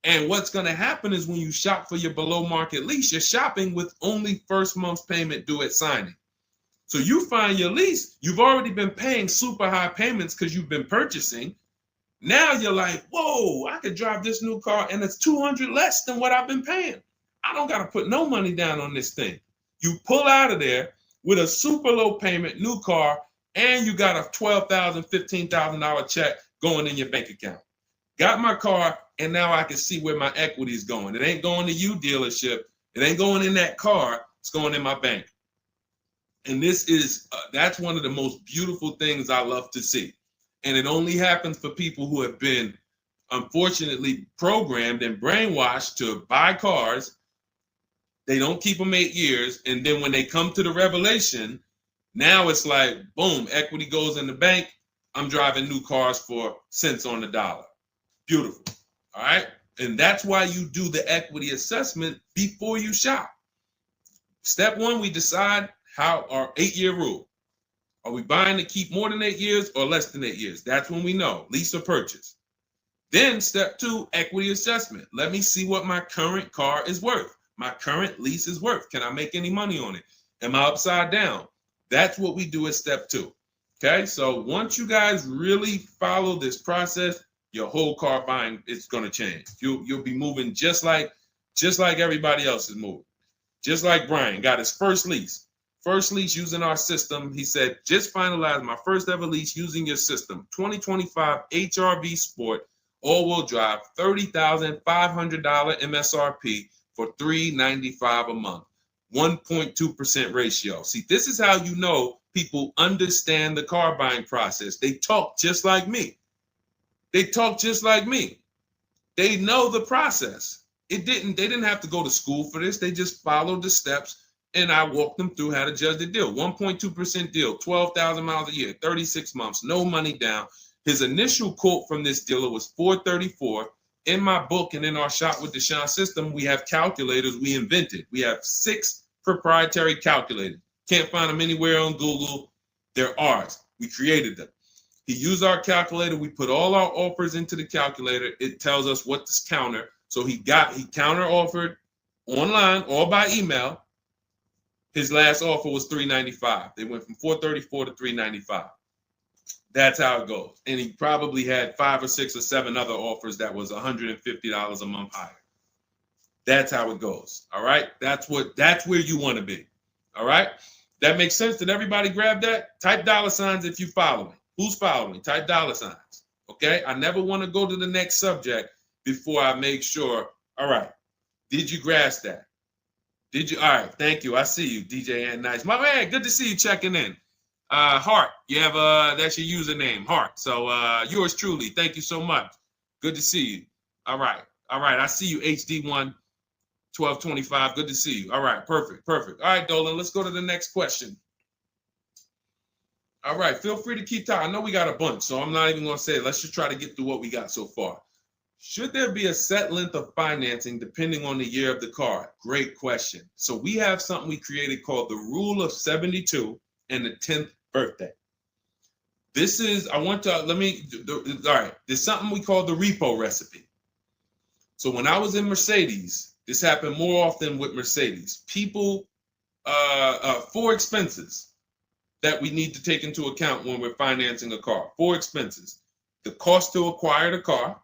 And what's going to happen is when you shop for your below market lease, you're shopping with only first month's payment due at signing. So you find your lease, you've already been paying super high payments because you've been purchasing. Now you're like, whoa, I could drive this new car and it's 200 less than what I've been paying. I don't got to put no money down on this thing. You pull out of there with a super low payment, new car, and you got a $12,000, $15,000 check going in your bank account. Got my car, and now I can see where my equity is going. It ain't going to you, dealership. It ain't going in that car. It's going in my bank. And this is, that's one of the most beautiful things I love to see. And it only happens for people who have been, unfortunately, programmed and brainwashed to buy cars. They don't keep them 8 years. And then when they come to the revelation, now it's like, boom, equity goes in the bank. I'm driving new cars for cents on the dollar. Beautiful. All right. And that's why you do the equity assessment before you shop. Step one, we decide how our 8-year rule. Are we buying to keep more than 8 years or less than 8 years? That's when we know, lease or purchase. Then step two, equity assessment. Let me see what my current car is worth. My current lease is worth. Can I make any money on it? Am I upside down? That's what we do at step two. Okay, so once you guys really follow this process, your whole car buying is going to change. You'll be moving just like everybody else is moving. Just like Brian got his first lease. First lease using our system. He said, just finalized my first ever lease using your system. 2025 HRV Sport, all-wheel drive, $30,500 MSRP for $395 a month. 1.2% ratio. See, this is how you know people understand the car buying process. They talk just like me. They talk just like me. They know the process. They didn't have to go to school for this. They just followed the steps, and I walked them through how to judge the deal. 1.2% deal, 12,000 miles a year, 36 months, no money down. His initial quote from this dealer was $434. In my book and in our Shop with Deshone system, we have calculators we invented. We have 6 proprietary calculators. Can't find them anywhere on Google. They're ours. We created them. He used our calculator. We put all our offers into the calculator. It tells us what to counter. So he counter offered online or by email. His last offer was $395. They went from $434 to $395. That's how it goes. And he probably had 5 or 6 or 7 other offers that was $150 a month higher. That's how it goes. All right. That's where you want to be. All right. That makes sense. Did everybody grab that? Type $ if you follow me. Who's following? Type $. Okay. I never want to go to the next subject before I make sure. All right. Did you grasp that? Did you? All right. Thank you. I see you, DJ and Nice. My man, good to see you checking in. Hart, you have that's your username, Hart. So yours truly. Thank you so much. Good to see you. All right. I see you, HD1 1225. Good to see you. All right, perfect. All right, Dolan, let's go to the next question. All right, feel free to keep talking. I know we got a bunch, so I'm not even gonna say it. Let's just try to get through what we got so far. Should there be a set length of financing depending on the year of the car? Great question. So we have something we created called the Rule of 72 and the 10th birthday. This is, all right, there's something we call the repo recipe. So when I was in Mercedes, this happened more often with Mercedes. People, 4 expenses that we need to take into account when we're financing a car. 4 expenses. The cost to acquire the car,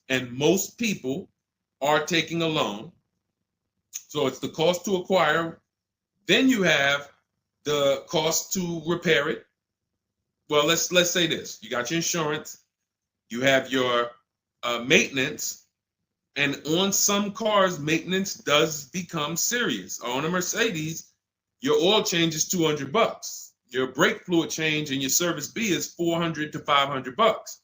and most people are taking a loan. So it's the cost to acquire. Then you have the cost to repair it. Well, let's say this. You got your insurance. You have your maintenance. And on some cars, maintenance does become serious. On a Mercedes, your oil change is $200. Your brake fluid change and your service B is $400 to $500.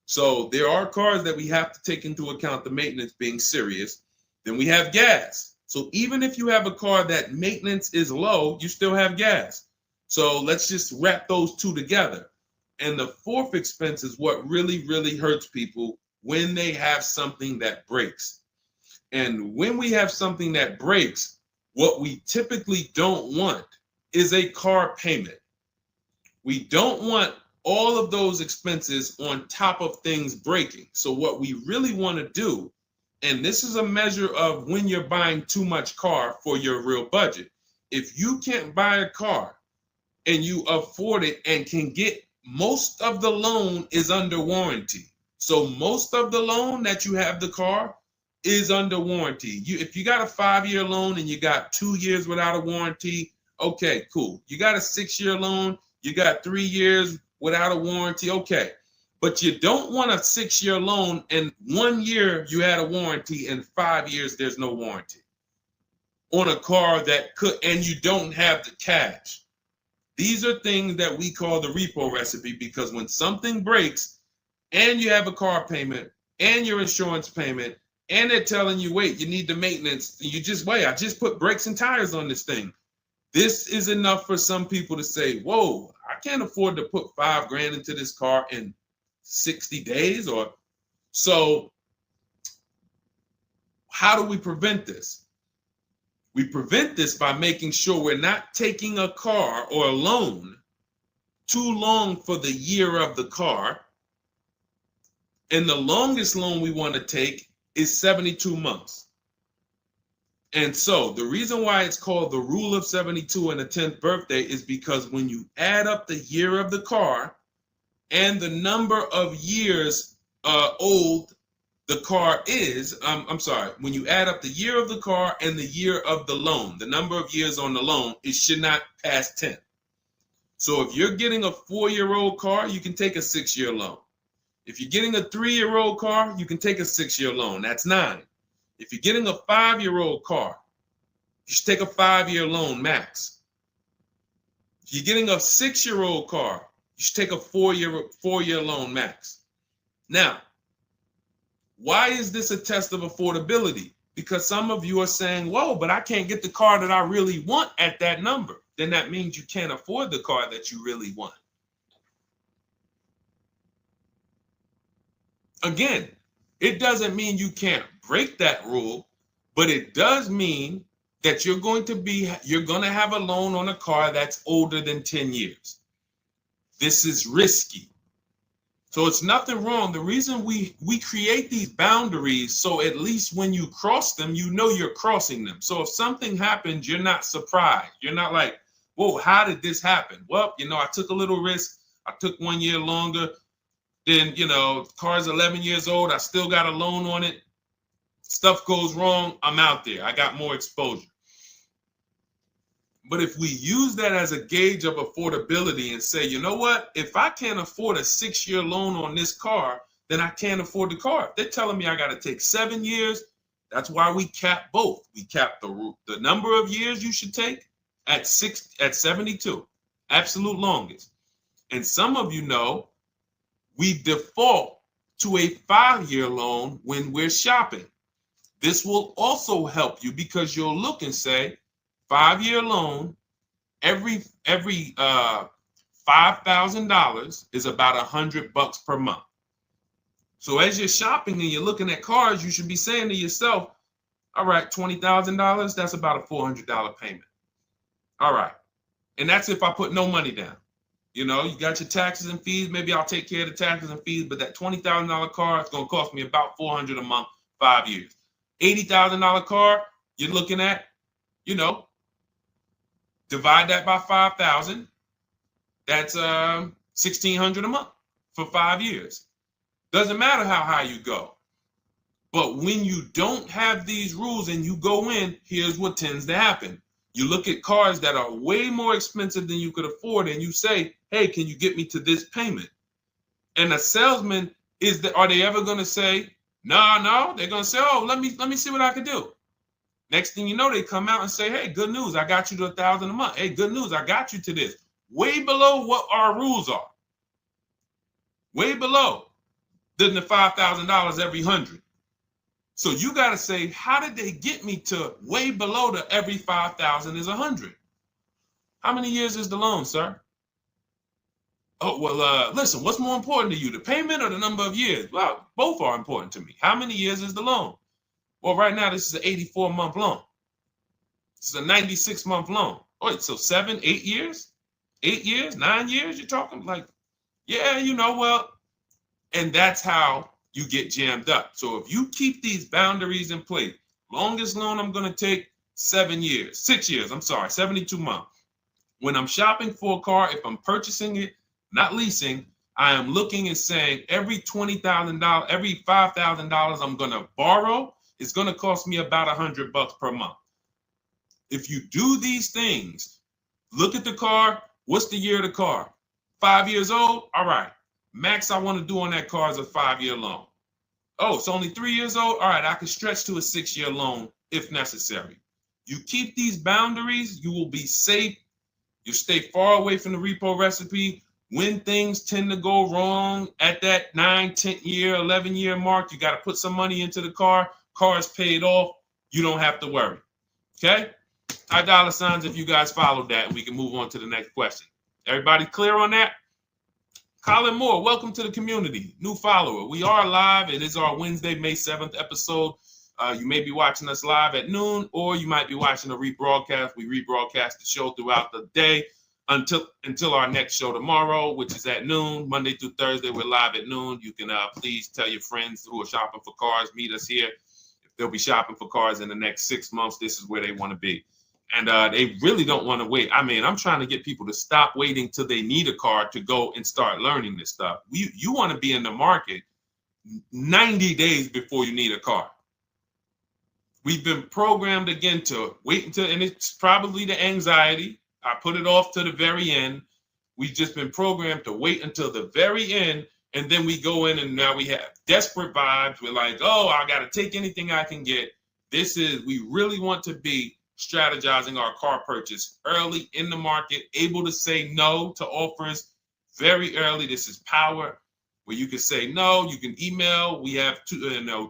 So there are cars that we have to take into account the maintenance being serious. Then we have gas. So even if you have a car that maintenance is low, you still have gas. So let's just wrap those 2 together. And the 4th expense is what really, really hurts people when they have something that breaks. And when we have something that breaks, what we typically don't want is a car payment. We don't want all of those expenses on top of things breaking. So what we really want to do, and this is a measure of when you're buying too much car for your real budget. If you can't buy a car and you afford it and can get, most of the loan is under warranty. So most of the loan that you have the car is under warranty. If you got a 5-year loan and you got 2 years without a warranty, okay, cool. You got a 6-year loan, you got 3 years without a warranty, okay. But you don't want a 6-year loan and 1 year you had a warranty and 5 years there's no warranty on a car that could, and you don't have the cash. These are things that we call the repo recipe, because when something breaks and you have a car payment and your insurance payment and they're telling you, wait, you need the maintenance, you just wait, I just put brakes and tires on this thing. This is enough for some people to say, whoa, I can't afford to put $5,000 into this car in 60 days. Or so how do we prevent this? We prevent this by making sure we're not taking a car or a loan too long for the year of the car. And the longest loan we want to take is 72 months. And so the reason why it's called the rule of 72 and the 10th birthday is because when you add up the year of the car and the number of years old the car is, when you add up the year of the car and the year of the loan, the number of years on the loan, it should not pass 10. So if you're getting a 4-year-old car, you can take a 6-year loan. If you're getting a 3-year-old car, you can take a 6-year loan. That's 9. If you're getting a 5-year-old car, you should take a 5-year loan max. If you're getting a 6-year-old car, you should take a 4-year loan max. Now, why is this a test of affordability? Because some of you are saying, whoa, but I can't get the car that I really want at that number. Then that means you can't afford the car that you really want. Again, it doesn't mean you can't break that rule, but it does mean that you're going to have a loan on a car that's older than 10 years. This is risky. So it's nothing wrong. The reason we create these boundaries, so at least when you cross them, you know you're crossing them. So if something happens, you're not surprised. You're not like, whoa, how did this happen? Well, I took a little risk. I took 1 year longer. Then, the car's 11 years old. I still got a loan on it. Stuff goes wrong. I'm out there. I got more exposure. But if we use that as a gauge of affordability and say, you know what, if I can't afford a 6-year loan on this car, then I can't afford the car. If they're telling me I got to take 7 years, that's why we cap both. We cap the number of years you should take at 72, absolute longest. And some of you know we default to a 5-year loan when we're shopping. This will also help you because you'll look and say, 5-year loan, every $5,000 is about $100 per month. So as you're shopping and you're looking at cars, you should be saying to yourself, all right, $20,000, that's about a $400 payment. All right. And that's if I put no money down. You got your taxes and fees. Maybe I'll take care of the taxes and fees, but that $20,000 car is going to cost me about $400 a month, 5 years. $80,000 car, you're looking at, divide that by 5,000. That's $1,600 a month for 5 years. Doesn't matter how high you go. But when you don't have these rules and you go in, here's what tends to happen. You look at cars that are way more expensive than you could afford, and you say, hey, can you get me to this payment? And a salesman, are they ever going to say, no? They're going to say, oh, let me see what I can do. Next thing you know, they come out and say, hey, good news, I got you to $1,000 a month. Hey, good news, I got you to this. Way below what our rules are. Way below than the $5,000 every 100. So you got to say, how did they get me to way below the every 5,000 is 100? How many years is the loan, sir? Oh, well, listen, what's more important to you, the payment or the number of years? Well, both are important to me. How many years is the loan? Well, right now, this is an 84-month loan. This is a 96-month loan. Oh, so 7, 8 years, 8 years, 9 years. You're talking like, yeah, well, and that's how you get jammed up. So if you keep these boundaries in place, longest loan I'm going to take 7 years, 6 years. I'm sorry, 72 months. When I'm shopping for a car, if I'm purchasing it, not leasing, I am looking and saying every $20,000, every $5,000 I'm going to borrow is going to cost me about $100 per month. If you do these things, look at the car. What's the year of the car? 5 years old? All right. Max I want to do on that car is a 5-year loan. Oh, it's only 3 years old? All right, I can stretch to a 6-year loan if necessary. You keep these boundaries, you will be safe. You stay far away from the repo recipe. When things tend to go wrong at that 9, 10 year, 11 year mark, you got to put some money into the car. Car is paid off. You don't have to worry. Okay? High dollar signs if you guys followed that, and we can move on to the next question. Everybody clear on that? Colin Moore, welcome to the community. New follower. We are live. It is our Wednesday, May 7th episode. You may be watching us live at noon, or you might be watching a rebroadcast. We rebroadcast the show throughout the day until our next show tomorrow, which is at noon. Monday through Thursday, we're live at noon. You can please tell your friends who are shopping for cars, meet us here. If they'll be shopping for cars in the next 6 months, this is where they want to be. And they really don't want to wait. I mean, I'm trying to get people to stop waiting till they need a car to go and start learning this stuff. You want to be in the market 90 days before you need a car. We've been programmed again to wait until, and it's probably the anxiety. I put it off to the very end. We've just been programmed to wait until the very end, and then we go in and now we have desperate vibes. We're like, oh, I got to take anything I can get. We really want to be strategizing our car purchase early in the market, able to say no to offers very early. This is power, where you can say no. You can email. We have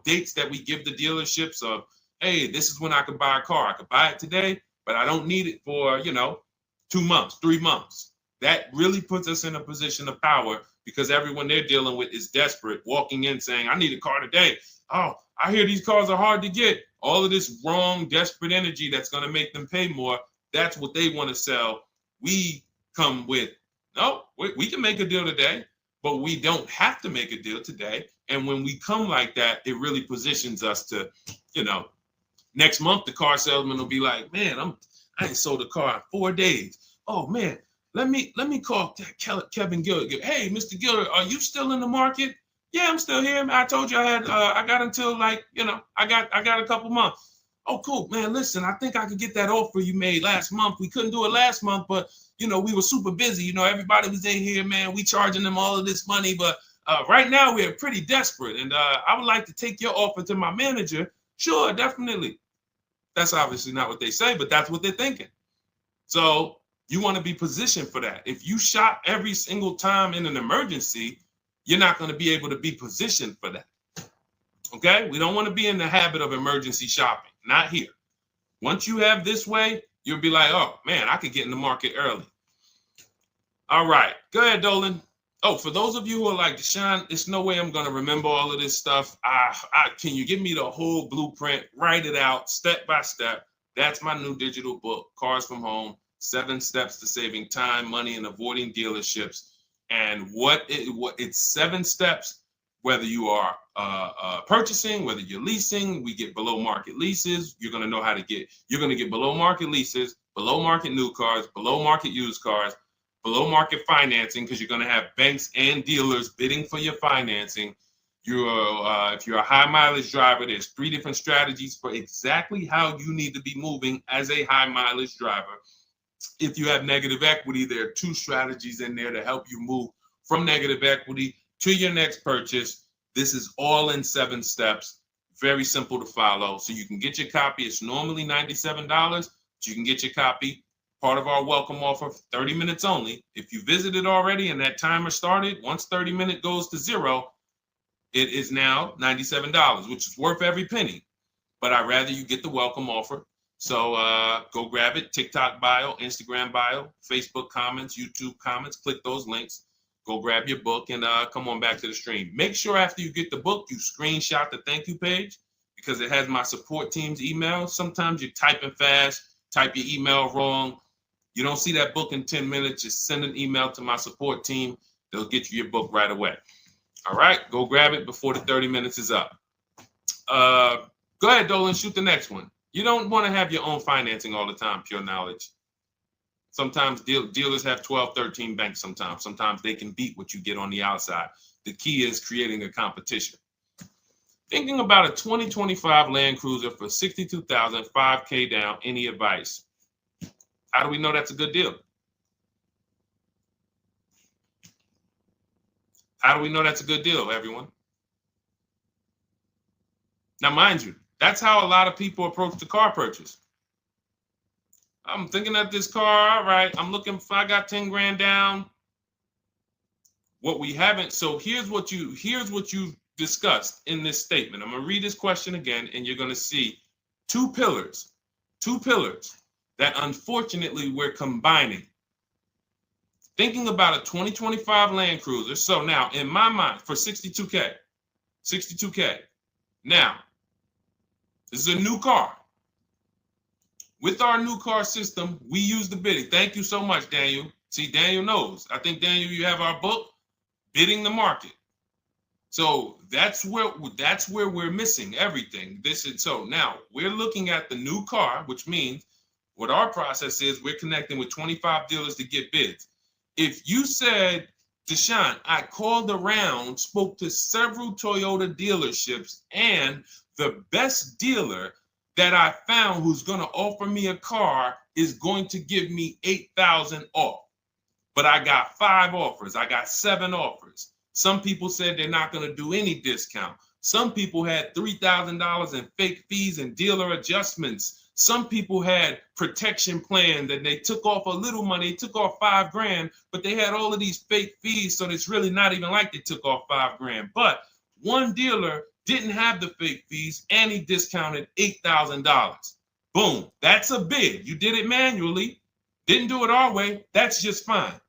dates that we give the dealerships of, hey, this is when I could buy a car. I could buy it today, but I don't need it for 2 months, 3 months. That really puts us in a position of power, because everyone they're dealing with is desperate, walking in saying, I need a car today. Oh, I hear these cars are hard to get. All of this wrong, desperate energy that's going to make them pay more. That's what they want to sell. We come with, no, we can make a deal today, but we don't have to make a deal today. And when we come like that, it really positions us to, next month, the car salesman will be like, man, I ain't sold a car in 4 days. Oh man, let me call Kevin Gilder. Hey, Mr. Gilder, are you still in the market? Yeah, I'm still here. I told you I got until I got a couple months. Oh, cool, man. Listen, I think I could get that offer you made last month. We couldn't do it last month, but we were super busy. Everybody was in here, man. We charging them all of this money, but right now we're pretty desperate, and I would like to take your offer to my manager. Sure, definitely. That's obviously not what they say, but that's what they're thinking. So you want to be positioned for that. If you shop every single time in an emergency, you're not going to be able to be positioned for that. Okay? We don't want to be in the habit of emergency shopping. Not here. Once you have this way, you'll be like, oh, man, I could get in the market early. All right. Go ahead, Dolan. Oh, for those of you who are like, Deshone, there's no way I'm going to remember all of this stuff. Can you give me the whole blueprint? Write it out step by step. That's my new digital book, Cars from Home, 7 Steps to Saving Time, Money, and Avoiding Dealerships. And it's 7 steps, whether you are purchasing, whether you're leasing. We get below market leases. You're going to get below market leases, below market new cars, below market used cars, below market financing, because you're going to have banks and dealers bidding for your financing. If you're a high mileage driver, there's 3 different strategies for exactly how you need to be moving as a high mileage driver. If you have negative equity, there are 2 strategies in there to help you move from negative equity to your next purchase. This is all in 7 steps. Very simple to follow. So you can get your copy. It's normally $97, but you can get your copy. Part of our welcome offer, 30 minutes only. If you visited already and that timer started, once 30 minutes goes to 0, it is now $97, which is worth every penny. But I'd rather you get the welcome offer. So go grab it. TikTok bio, Instagram bio, Facebook comments, YouTube comments. Click those links. Go grab your book and come on back to the stream. Make sure after you get the book, you screenshot the thank you page, because it has my support team's email. Sometimes you're typing fast, type your email wrong. You don't see that book in 10 minutes, just send an email to my support team. They'll get you your book right away. All right, go grab it before the 30 minutes is up. Go ahead, Dolan, shoot the next one. You don't want to have your own financing all the time, pure knowledge. Sometimes dealers have 12, 13 banks sometimes. Sometimes they can beat what you get on the outside. The key is creating a competition. Thinking about a 2025 Land Cruiser for $62,000, 5K down, any advice? How do we know that's a good deal? How do we know that's a good deal, everyone? Now, mind you, that's how a lot of people approach the car purchase. I'm thinking of this car, all right, I'm looking for, I got 10 grand down. What we haven't, so here's what you discussed in this statement. I'm gonna read this question again, and you're gonna see two pillars that unfortunately we're combining. Thinking about a 2025 Land Cruiser. So now in my mind, for 62K. Now, this is a new car. With our new car system, we use the bidding. Thank you so much, Daniel. See, Daniel knows. I think, Daniel, you have our book, Bidding the Market. So that's where we're missing everything. So now we're looking at the new car, which means what our process is, we're connecting with 25 dealers to get bids. If you said, Deshone, I called around, spoke to several Toyota dealerships, and the best dealer that I found who's going to offer me a car is going to give me $8,000 off. But I got 5 offers. I got 7 offers. Some people said they're not going to do any discount. Some people had $3,000 in fake fees and dealer adjustments. Some people had protection plans and they took off a little money, took off 5 grand, but they had all of these fake fees. So it's really not even like they took off 5 grand. But one dealer didn't have the fake fees and he discounted $8,000. Boom. That's a bid. You did it manually. Didn't do it our way. That's just fine.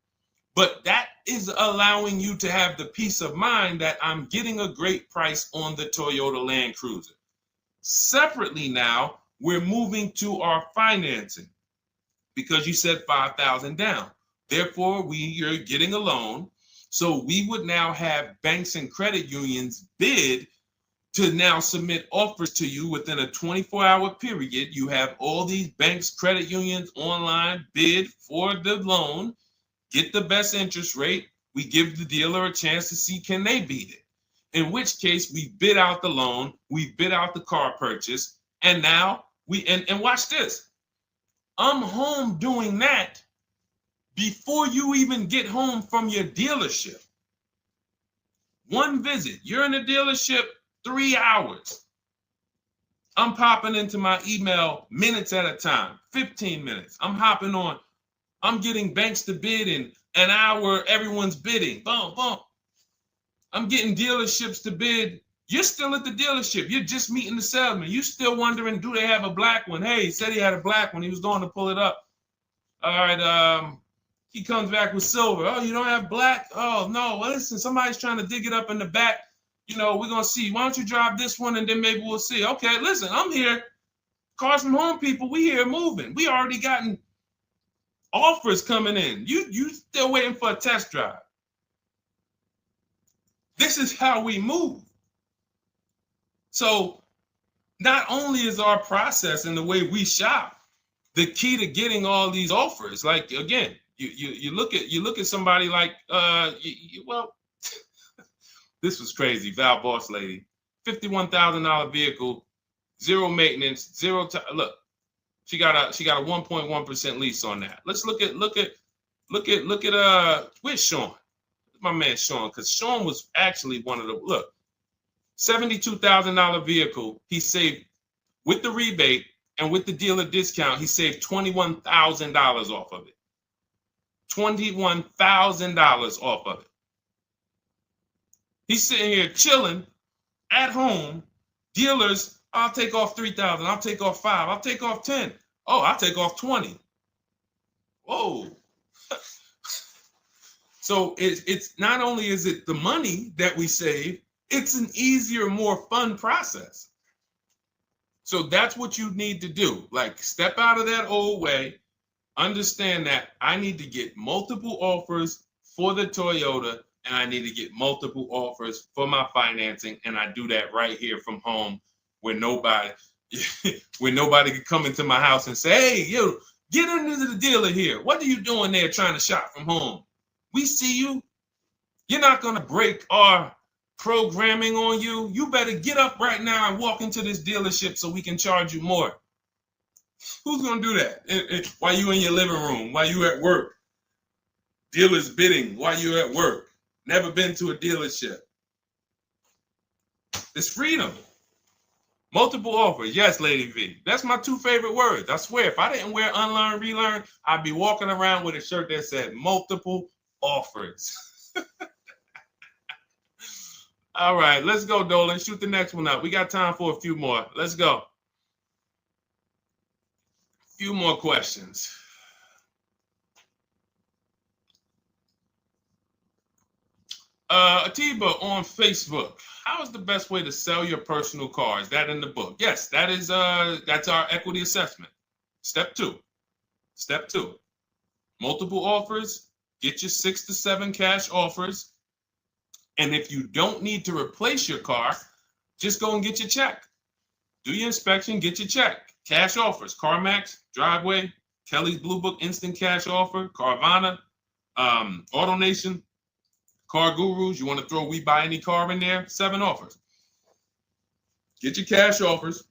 But that is allowing you to have the peace of mind that I'm getting a great price on the Toyota Land Cruiser. Separately now, we're moving to our financing because you said $5,000 down. Therefore, you're getting a loan. So we would now have banks and credit unions bid to now submit offers to you within a 24-hour period. You have all these banks, credit unions online bid for the loan, get the best interest rate. We give the dealer a chance to see can they beat it. In which case we bid out the loan, we bid out the car purchase, and now and watch this. I'm home doing that before you even get home from your dealership. One visit, you're in the dealership 3 hours. I'm popping into my email minutes at a time, 15 minutes. I'm hopping on. I'm getting banks to bid in an hour. Everyone's bidding. Boom, boom. I'm getting dealerships to bid. You're still at the dealership. You're just meeting the salesman. You're still wondering, do they have a black one? Hey, he said he had a black one. He was going to pull it up. All right. He comes back with silver. Oh, you don't have black? Oh, no. Well, listen, somebody's trying to dig it up in the back. You know, we're going to see. Why don't you drive this one and then maybe we'll see. Okay, listen, I'm here. Cars from home people, we here moving. We already gotten offers coming in. You still waiting for a test drive. This is how we move. So not only is our process and the way we shop the key to getting all these offers, like again, you look at somebody like this was crazy. Val Boss lady, $51,000 vehicle, zero maintenance, look. She got a 1.1% lease on that. Let's look at where's Sean? My man Sean, because Sean was actually one of the $72,000 vehicle. He saved with the rebate and with the dealer discount. He saved $21,000 off of it. $21,000 off of it. He's sitting here chilling at home. Dealers, I'll take off 3,000. I'll take off 5. I'll take off 10. Oh, I'll take off 20. Whoa. So it's not only is it the money that we save, it's an easier, more fun process. So that's what you need to do. Like step out of that old way, understand that I need to get multiple offers for the Toyota, and I need to get multiple offers for my financing, and I do that right here from home, where nobody can come into my house and say, hey, you get into the dealer here. What are you doing there trying to shop from home? We see you. You're not going to break our programming on you. You better get up right now and walk into this dealership so we can charge you more. Who's going to do that? While you in your living room, while you at work? Dealers bidding while you at work. Never been to a dealership. It's freedom. Multiple offers. Yes, Lady V. That's my two favorite words. I swear, if I didn't wear unlearn, relearn, I'd be walking around with a shirt that said multiple offers. All right, let's go, Dolan. Shoot the next one up. We got time for a few more. Let's go. Few more questions. Atiba on Facebook. How is the best way to sell your personal car? Is that in the book? Yes, that is. That's our equity assessment. Step 2. Step 2. Multiple offers. Get your 6 to 7 cash offers. And if you don't need to replace your car, just go and get your check. Do your inspection, get your check. Cash offers, CarMax, Driveway, Kelly's Blue Book Instant Cash Offer, Carvana, AutoNation, Car Gurus. You want to throw We Buy Any Car in there? 7 offers. Get your cash offers.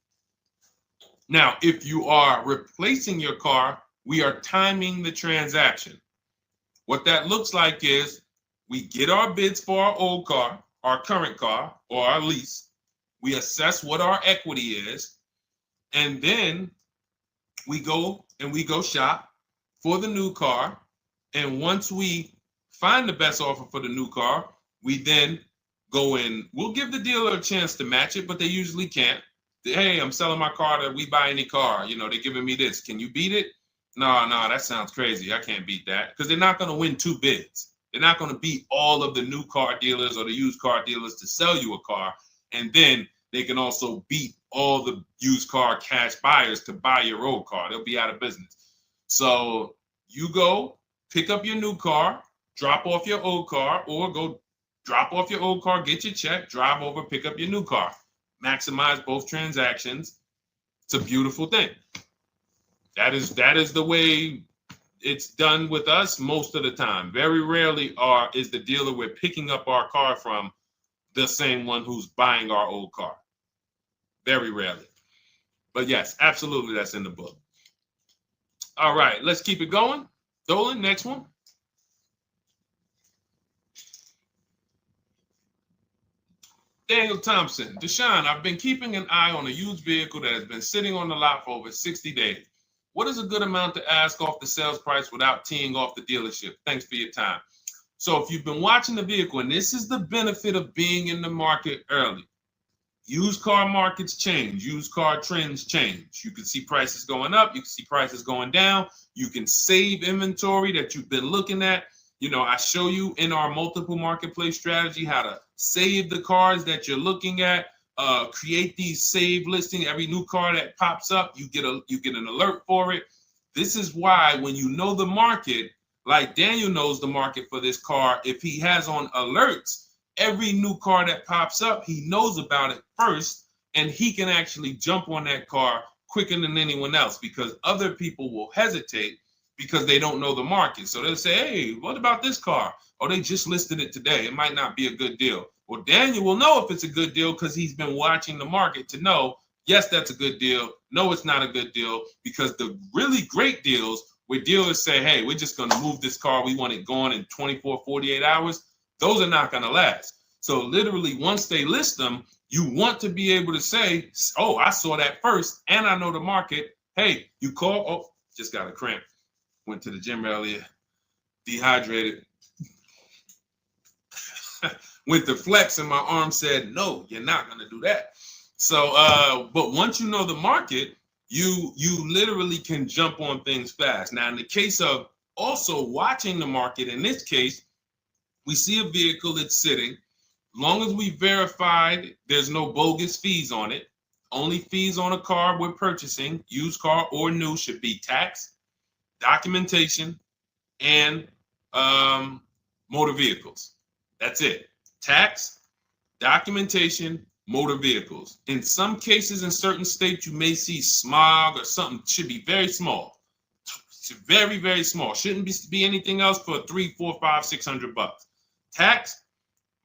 Now, if you are replacing your car, we are timing the transaction. What that looks like is we get our bids for our old car, our current car, or our lease. We assess what our equity is, and then we go shop for the new car. And once we find the best offer for the new car, we then go in. We'll give the dealer a chance to match it, but they usually can't. Hey, I'm selling my car to We Buy Any Car. You know, they're giving me this. Can you beat it? No, that sounds crazy. I can't beat that, because they're not going to win 2 bids. They're not going to beat all of the new car dealers or the used car dealers to sell you a car. And then they can also beat all the used car cash buyers to buy your old car. They'll be out of business. So you go pick up your new car, drop off your old car, or go drop off your old car, get your check, drive over, pick up your new car. Maximize both transactions. It's a beautiful thing. That is the way it's done with us most of the time. Very rarely is the dealer we're picking up our car from the same one who's buying our old car. Very rarely. But yes, absolutely, that's in the book. All right, let's keep it going. Dolan, next one. Daniel Thompson. Deshone, I've been keeping an eye on a used vehicle that has been sitting on the lot for over 60 days. What is a good amount to ask off the sales price without teeing off the dealership? Thanks for your time. So if you've been watching the vehicle, and this is the benefit of being in the market early, used car markets change, used car trends change. You can see prices going up, you can see prices going down, you can save inventory that you've been looking at. You know, I show you in our multiple marketplace strategy how to save the cars that you're looking at. Create these save listings. Every new car that pops up, you get an alert for it. This is why when you know the market, like Daniel knows the market for this car, if he has on alerts, every new car that pops up, he knows about it first, and he can actually jump on that car quicker than anyone else, because other people will hesitate because they don't know the market. So they'll say, hey, what about this car? Oh, they just listed it today. It might not be a good deal. Well, Daniel will know if it's a good deal because he's been watching the market to know, yes, that's a good deal. No, it's not a good deal, because the really great deals where dealers say, hey, we're just going to move this car. We want it gone in 24, 48 hours. Those are not going to last. So literally, once they list them, you want to be able to say, oh, I saw that first and I know the market. Hey, you call. Oh, just got a cramp. Went to the gym earlier. Dehydrated. Went to flex and my arm said, no, you're not going to do that. So, but once you know the market, you literally can jump on things fast. Now, in the case of also watching the market, in this case, we see a vehicle that's sitting. Long as we verified there's no bogus fees on it, only fees on a car we're purchasing, used car or new, should be tax, documentation, and motor vehicles. That's it. Tax, documentation, motor vehicles. In some cases, in certain states, you may see smog or something. Should be very small. Very, very small. Shouldn't be anything else for $300, $400, $500, $600. Tax,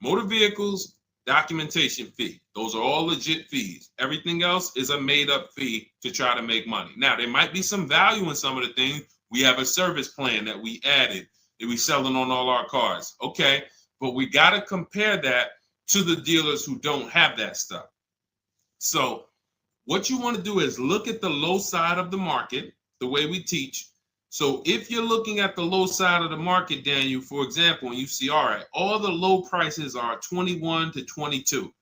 motor vehicles, documentation fee. Those are all legit fees. Everything else is a made-up fee to try to make money. Now, there might be some value in some of the things. We have a service plan that we added that we selling on all our cars. Okay, but we got to compare that to the dealers who don't have that stuff. So what you want to do is look at the low side of the market, the way we teach. So if you're looking at the low side of the market, Daniel, for example, and you see, all right, all the low prices are 21 to 22.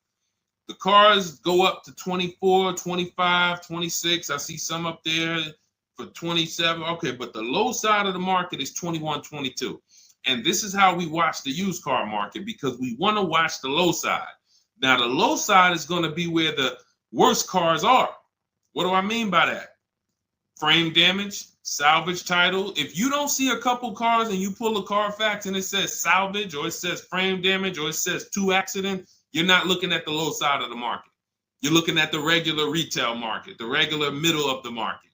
The cars go up to 24, 25, 26. I see some up there for 27. Okay, but the low side of the market is 21, 22. And this is how we watch the used car market, because we want to watch the low side. Now, the low side is going to be where the worst cars are. What do I mean by that? Frame damage, salvage title. If you don't see a couple cars and you pull a Carfax and it says salvage, or it says frame damage, or it says 2 accidents, you're not looking at the low side of the market. You're looking at the regular retail market, the regular middle of the market,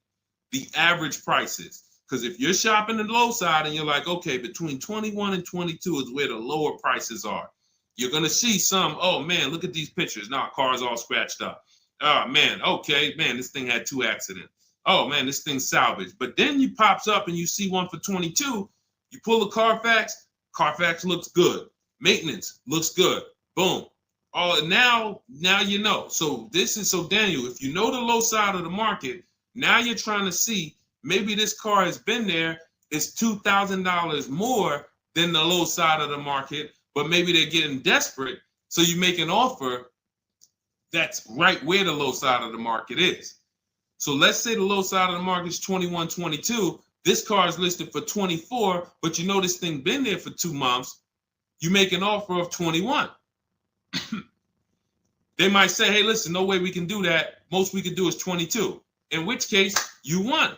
the average prices. Because if you're shopping the low side and you're like, okay, between 21 and 22 is where the lower prices are, you're going to see some, oh man, look at these pictures. Now, car's all scratched up. Oh man, okay, man, this thing had 2 accidents. Oh man, this thing's salvaged. But then you pops up and you see one for 22. You pull a Carfax. Carfax looks good. Maintenance looks good. Boom. Oh, now you know. So Daniel, if you know the low side of the market, now you're trying to see maybe this car has been there. It's $2,000 more than the low side of the market, but maybe they're getting desperate. So you make an offer that's right where the low side of the market is. So let's say the low side of the market is 21, 22. This car is listed for 24, but you know this thing been there for 2 months. You make an offer of 21. They might say, hey, listen, no way we can do that. Most we can do is 22. In which case, you won.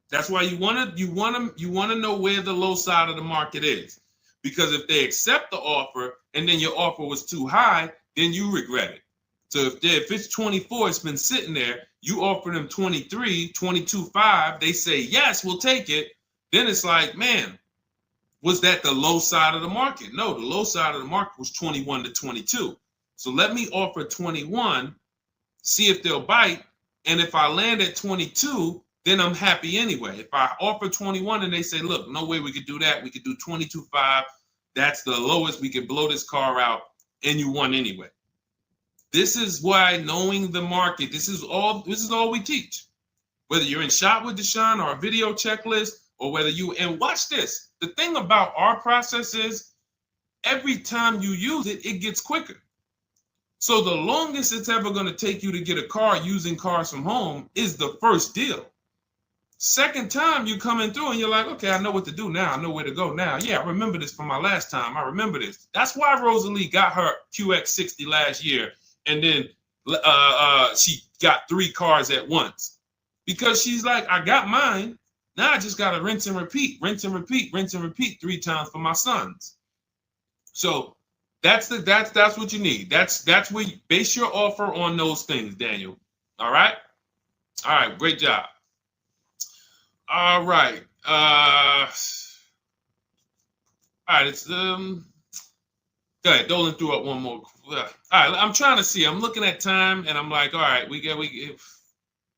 That's why you want to know where the low side of the market is. Because if they accept the offer and then your offer was too high, then you regret it. So if it's 24, it's been sitting there, you offer them 23, 22.5, they say, yes, we'll take it. Then it's like, man, was that the low side of the market? No, the low side of the market was 21 to 22. So let me offer 21, see if they'll bite. And if I land at 22, then I'm happy anyway. If I offer 21 and they say, look, no way we could do that. We could do 22.5. That's the lowest. We can blow this car out, and you won anyway. This is why knowing the market, this is all we teach. Whether you're in Shop with Deshone or a video checklist, or whether and watch this. The thing about our process is every time you use it, it gets quicker. So the longest it's ever going to take you to get a car using Cars from Home is the first deal. Second time you coming through and you're like, okay, I know what to do now. I know where to go now. Yeah, I remember this from my last time. I remember this. That's why Rosalie got her QX60 last year. And then she got 3 cars at once. Because she's like, I got mine. Now I just got to rinse and repeat 3 times for my sons. So that's what you need. That's where you base your offer on those things, Daniel. All right? All right, great job. All right. All right, it's go ahead, Dolan threw up one more. All right, I'm trying to see. I'm looking at time and I'm like, all right,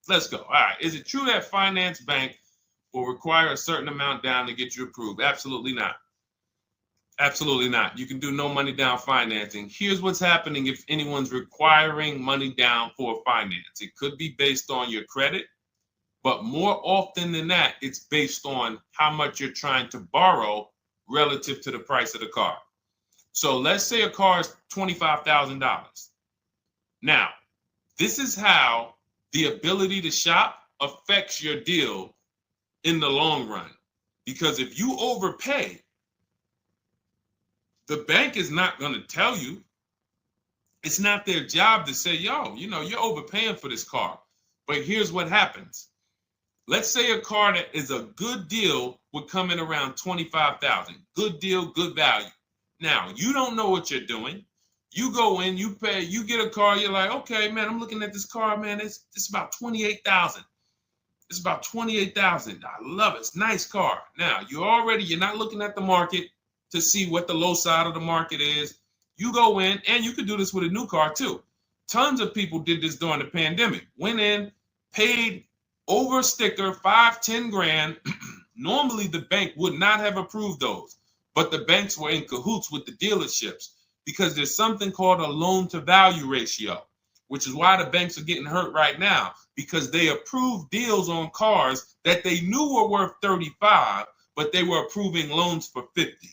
let's go. All right. Is it true that finance bank will require a certain amount down to get you approved? Absolutely not. Absolutely not. You can do no money down financing. Here's what's happening if anyone's requiring money down for finance. It could be based on your credit, but more often than that, it's based on how much you're trying to borrow relative to the price of the car. So let's say a car is $25,000. Now, this is how the ability to shop affects your deal in the long run. Because if you overpay, the bank is not going to tell you. It's not their job to say, yo, you're overpaying for this car. But here's what happens. Let's say a car that is a good deal would come in around $25,000. Good deal, good value. Now, you don't know what you're doing. You go in, you pay, you get a car, you're like, okay, man, I'm looking at this car, man, it's about $28,000. It's about $28,000. I love it. It's a nice car. Now, you're not looking at the market to see what the low side of the market is. You go in, and you could do this with a new car too. Tons of people did this during the pandemic. Went in, paid over sticker, 5, 10 grand. Normally, the bank would not have approved those, but the banks were in cahoots with the dealerships because there's something called a loan to value ratio, which is why the banks are getting hurt right now, because they approved deals on cars that they knew were worth 35, but they were approving loans for 50.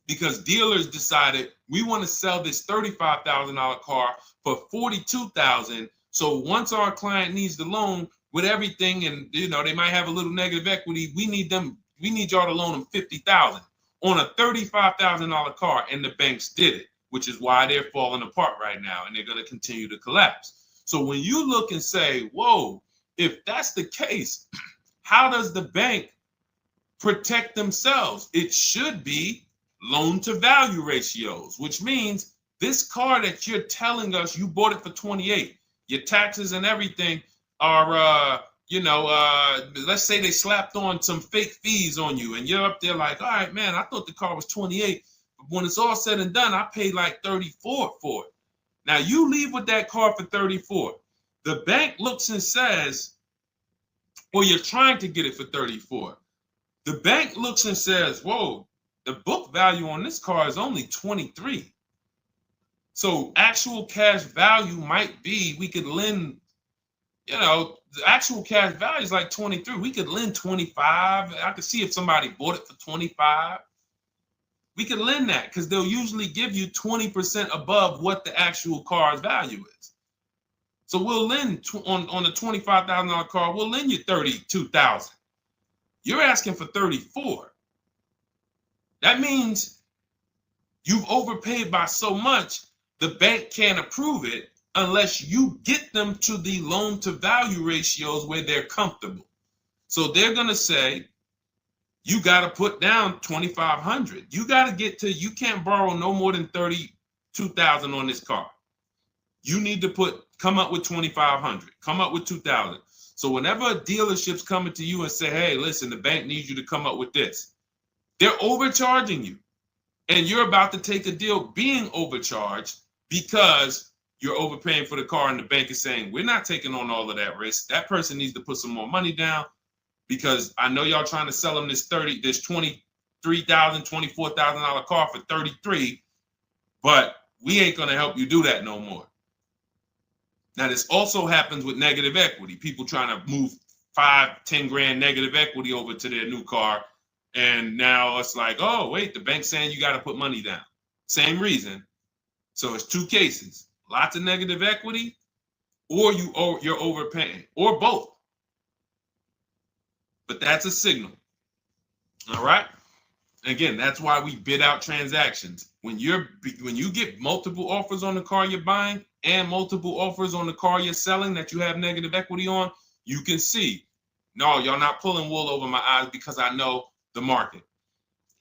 Because dealers decided, we want to sell this $35,000 car for $42,000. So once our client needs the loan with everything, and they might have a little negative equity, we need y'all to loan them $50,000 on a $35,000 car, and the banks did it, which is why they're falling apart right now, and they're going to continue to collapse. So when you look and say, whoa, if that's the case, how does the bank protect themselves? It should be loan to value ratios, which means this car that you're telling us you bought it for 28, your taxes and everything are, let's say they slapped on some fake fees on you, and you're up there like, all right, man, I thought the car was 28, but when it's all said and done, I paid like 34 for it. Now you leave with that car for 34. The bank looks and says, well, you're trying to get it for 34. The bank looks and says, whoa, the book value on this car is only 23. So actual cash value might be, we could lend, the actual cash value is like 23. We could lend 25. I could see if somebody bought it for 25. We could lend that because they'll usually give you 20% above what the actual car's value is. So we'll lend on a $25,000 car, we'll lend you $32,000. You're asking for 34. That means you've overpaid by so much, the bank can't approve it unless you get them to the loan to value ratios where they're comfortable. So they're going to say, you got to put down $2,500. You can't borrow no more than $32,000 on this car. You need to come up with $2,500, come up with $2,000. So whenever a dealership's coming to you and say, hey, listen, the bank needs you to come up with this, they're overcharging you. And you're about to take a deal being overcharged because you're overpaying for the car, and the bank is saying, we're not taking on all of that risk. That person needs to put some more money down because I know y'all trying to sell them this $23,000, $24,000 car for 33, but we ain't going to help you do that no more. Now, this also happens with negative equity. People trying to move 5, 10 grand negative equity over to their new car. And now it's like, oh, wait, the bank's saying you got to put money down. Same reason. So it's two cases, lots of negative equity, or you're overpaying, or both. But that's a signal. All right. Again, that's why we bid out transactions. When you get multiple offers on the car you're buying and multiple offers on the car you're selling that you have negative equity on, you can see, no, y'all not pulling wool over my eyes because I know the market.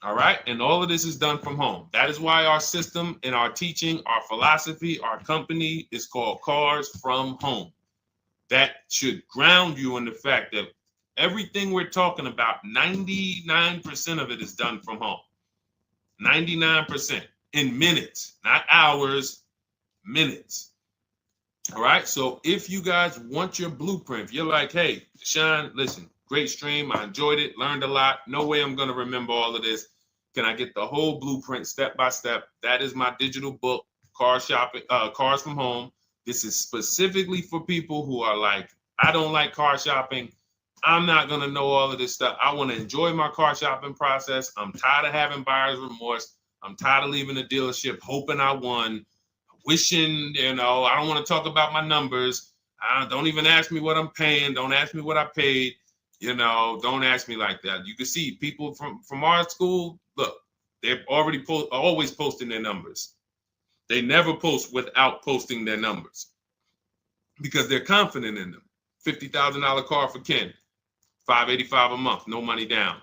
All right. And all of this is done from home. That is why our system and our teaching, our philosophy, our company is called Cars from Home. That should ground you in the fact that everything we're talking about, 99% of it is done from home. 99% in minutes, not hours, minutes. All right. So if you guys want your blueprint, if you're like, hey, Deshone, listen, great stream. I enjoyed it, learned a lot. No way I'm going to remember all of this. Can I get the whole blueprint step by step? That is my digital book, Cars from Home. This is specifically for people who are like, I don't like car shopping. I'm not going to know all of this stuff. I want to enjoy my car shopping process. I'm tired of having buyer's remorse. I'm tired of leaving the dealership hoping I won, wishing, I don't want to talk about my numbers. Don't even ask me what I'm paying. Don't ask me what I paid. Don't ask me like that. You can see people from our school, look, they're already always posting their numbers. They never post without posting their numbers because they're confident in them. $50,000 car for Ken. $585 a month, no money down.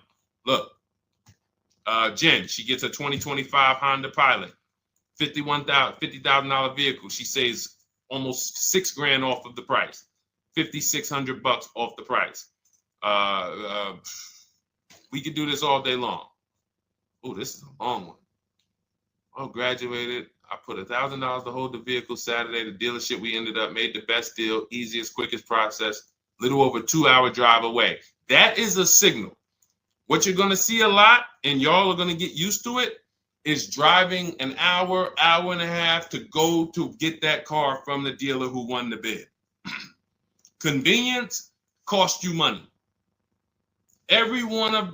Look, Jen, she gets a 2025 Honda Pilot, $50,000 vehicle. She saves almost $6,000 off of the price, $5,600 off the price. We could do this all day long. Oh, this is a long one. Oh, graduated. I put $1,000 to hold the vehicle Saturday. The dealership we ended up made the best deal, easiest, quickest process, little over 2-hour drive away. That is a signal. What you're going to see a lot, and y'all are going to get used to it, is driving an hour, hour and a half to go to get that car from the dealer who won the bid. Convenience costs you money. Every one of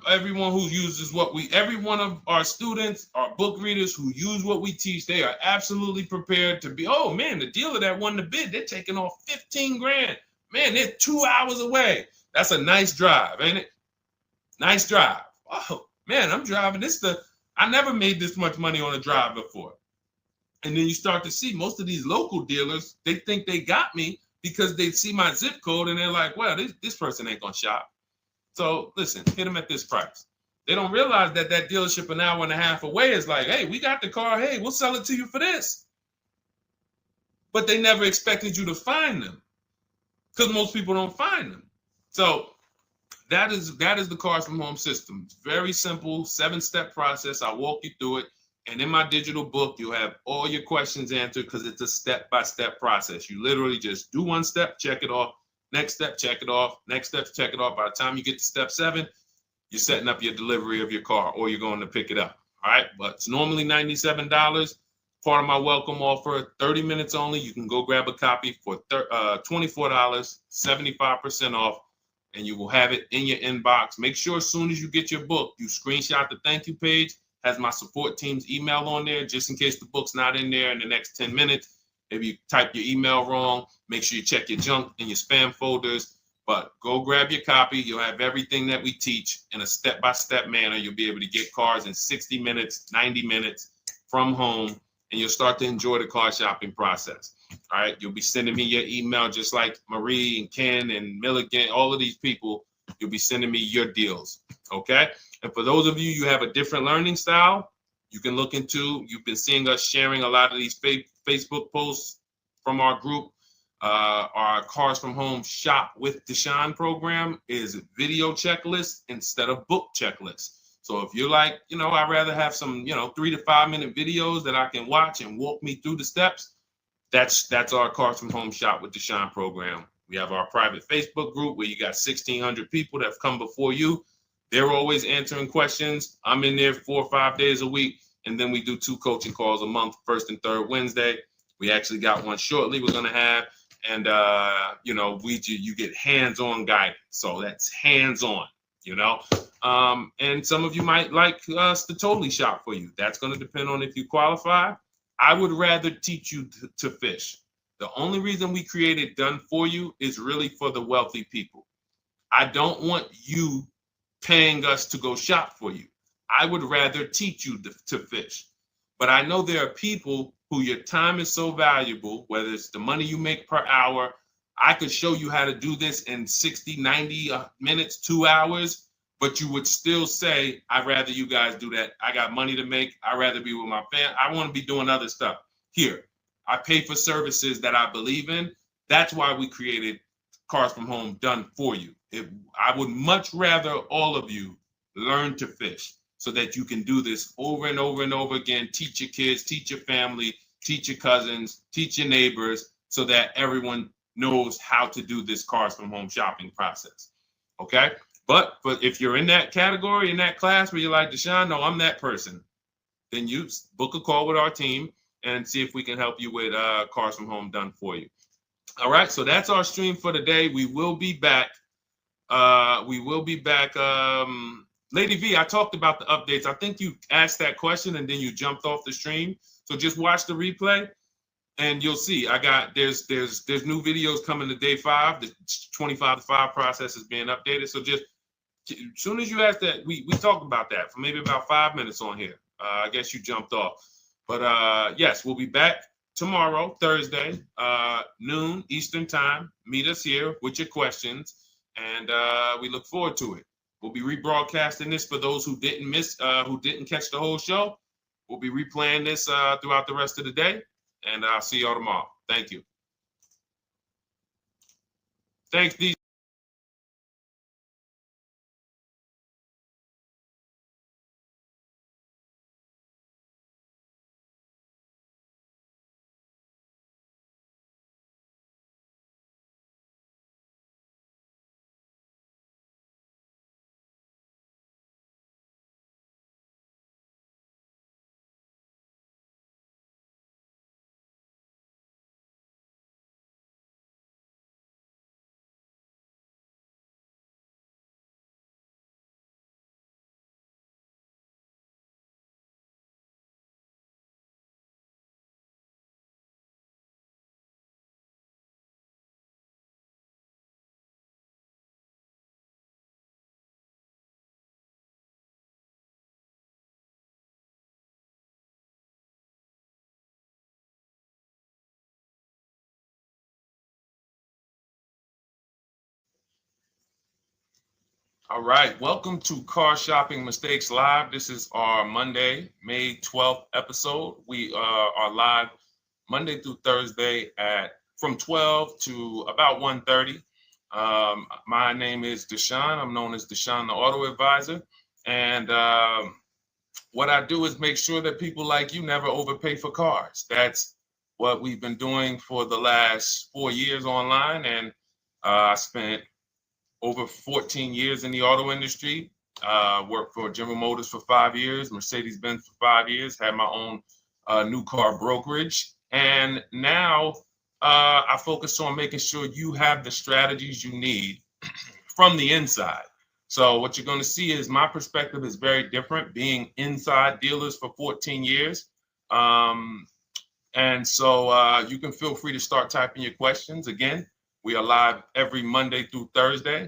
our students, our book readers who use what we teach, they are absolutely prepared to be, oh man, the dealer that won the bid, they're taking off $15,000. Man, they're 2 hours away. That's a nice drive, ain't it? Nice drive. Oh man, I'm driving I never made this much money on a drive before. And then you start to see most of these local dealers, they think they got me because they see my zip code and they're like, well, this person ain't gonna shop. So listen, hit them at this price. They don't realize that dealership an hour and a half away is like, hey, we got the car. Hey, we'll sell it to you for this. But they never expected you to find them because most people don't find them. So that is the Cars from Home system. It's very simple, 7-step process. I'll walk you through it. And in my digital book, you'll have all your questions answered because it's a step-by-step process. You literally just do one step, check it off. Next step, check it off. Next step, check it off. By the time you get to step 7, you're setting up your delivery of your car or you're going to pick it up. All right. But it's normally $97. Part of my welcome offer, 30 minutes only. You can go grab a copy for $24, 75% off, and you will have it in your inbox. Make sure as soon as you get your book, you screenshot the thank you page, has my support team's email on there, just in case the book's not in there in the next 10 minutes. If you type your email wrong, make sure you check your junk and your spam folders. But go grab your copy. You'll have everything that we teach in a step-by-step manner. You'll be able to get cars in 60 minutes, 90 minutes from home, and you'll start to enjoy the car shopping process. All right. You'll be sending me your email just like Marie and Ken and Milligan, all of these people. You'll be sending me your deals. Okay. And for those of you, you have a different learning style, you can look into, you've been seeing us sharing a lot of these Facebook posts from our group. Our Cars from Home Shop with Deshone program is video checklist instead of book checklist. So if you're like, I'd rather have some, 3 to 5 minute videos that I can watch and walk me through the steps, that's our Cars from Home Shop with Deshone program. We have our private Facebook group where you got 1,600 people that have come before you. They're always answering questions. I'm in there 4 or 5 days a week. And then we do 2 coaching calls a month, first and third Wednesday. We actually got one shortly we're going to have. And, you get hands-on guidance. So that's hands-on, and some of you might like us to totally shop for you. That's going to depend on if you qualify. I would rather teach you to fish. The only reason we created Done For You is really for the wealthy people. I don't want you paying us to go shop for you. I would rather teach you to fish. But I know there are people who your time is so valuable, whether it's the money you make per hour. I could show you how to do this in 60, 90 minutes, 2 hours, but you would still say, I'd rather you guys do that. I got money to make. I'd rather be with my family. I want to be doing other stuff. Here, I pay for services that I believe in. That's why we created Cars from Home Done For You. I would much rather all of you learn to fish so that you can do this over and over and over again. Teach your kids, teach your family, teach your cousins, teach your neighbors, so that everyone knows how to do this Cars from Home shopping process. Okay? But if you're in that category, in that class where you're like, Deshone, no, I'm that person, then you book a call with our team and see if we can help you with Cars from Home Done For You. All right, so that's our stream for today. We will be back. Lady V, I talked about the updates. I think you asked that question and then you jumped off the stream. So just watch the replay and you'll see there's new videos coming to day 5. The 25 to 5 process is being updated. So just as soon as you asked that, we talked about that for maybe about 5 minutes on here. I guess you jumped off. But yes, we'll be back tomorrow, Thursday, noon Eastern time. Meet us here with your questions. and we look forward to it. We'll be rebroadcasting this for those who didn't catch the whole show. We'll be replaying this throughout the rest of the day, and I'll see y'all tomorrow. Thank you. Thanks, D. All right, welcome to Car Shopping Mistakes Live. This is our Monday, May 12th episode. We are live Monday through Thursday from 12 to about 1:30. My name is Deshone. I'm known as Deshone the Auto Advisor. And what I do is make sure that people like you never overpay for cars. That's what we've been doing for the last 4 years online. And I spent over 14 years in the auto industry. Worked for General Motors for 5 years, Mercedes-Benz for 5 years, had my own new car brokerage. And now I focus on making sure you have the strategies you need from the inside. So what you're going to see is my perspective is very different, being inside dealers for 14 years. And so you can feel free to start typing your questions. Again, we are live every Monday through Thursday.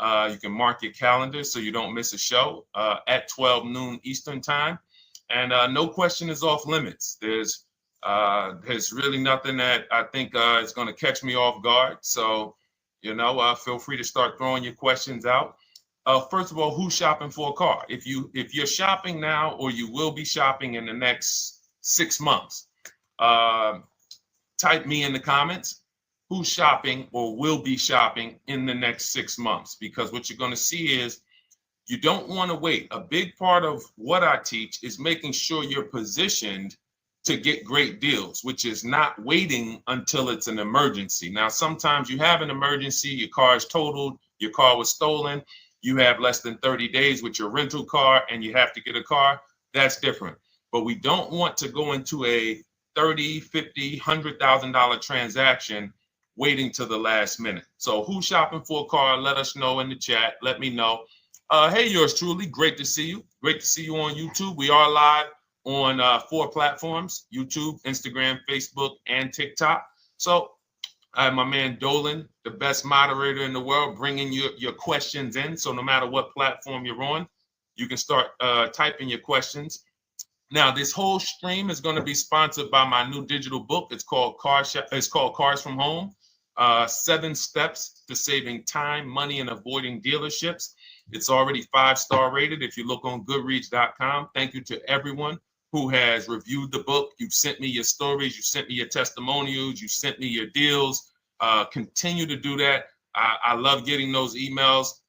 You can mark your calendar so you don't miss a show at 12 noon Eastern time. And no question is off limits. There's really nothing that I think is going to catch me off guard. So, feel free to start throwing your questions out. First of all, who's shopping for a car? If you're shopping now, or you will be shopping in the next 6 months, type me in the comments. Who's shopping or will be shopping in the next 6 months? Because what you're going to see is you don't want to wait. A big part of what I teach is making sure you're positioned to get great deals, which is not waiting until it's an emergency. Now, sometimes you have an emergency, your car is totaled, your car was stolen, you have less than 30 days with your rental car and you have to get a car. That's different. But we don't want to go into a $30,000, $50,000, $100,000 transaction waiting to the last minute. So who's shopping for a car? Let us know in the chat. Let me know. Hey, yours truly. Great to see you. Great to see you on YouTube. We are live on 4 platforms: YouTube, Instagram, Facebook, and TikTok. So I have my man Dolan, the best moderator in the world, bringing your questions in. So no matter what platform you're on, you can start typing your questions. Now, this whole stream is going to be sponsored by my new digital book. It's called Cars from Home. 7 steps to saving time, money, and avoiding dealerships. It's already 5-star rated. If you look on goodreads.com, thank you to everyone who has reviewed the book. You've sent me your stories. You sent me your testimonials. You sent me your deals. Continue to do that. I love getting those emails.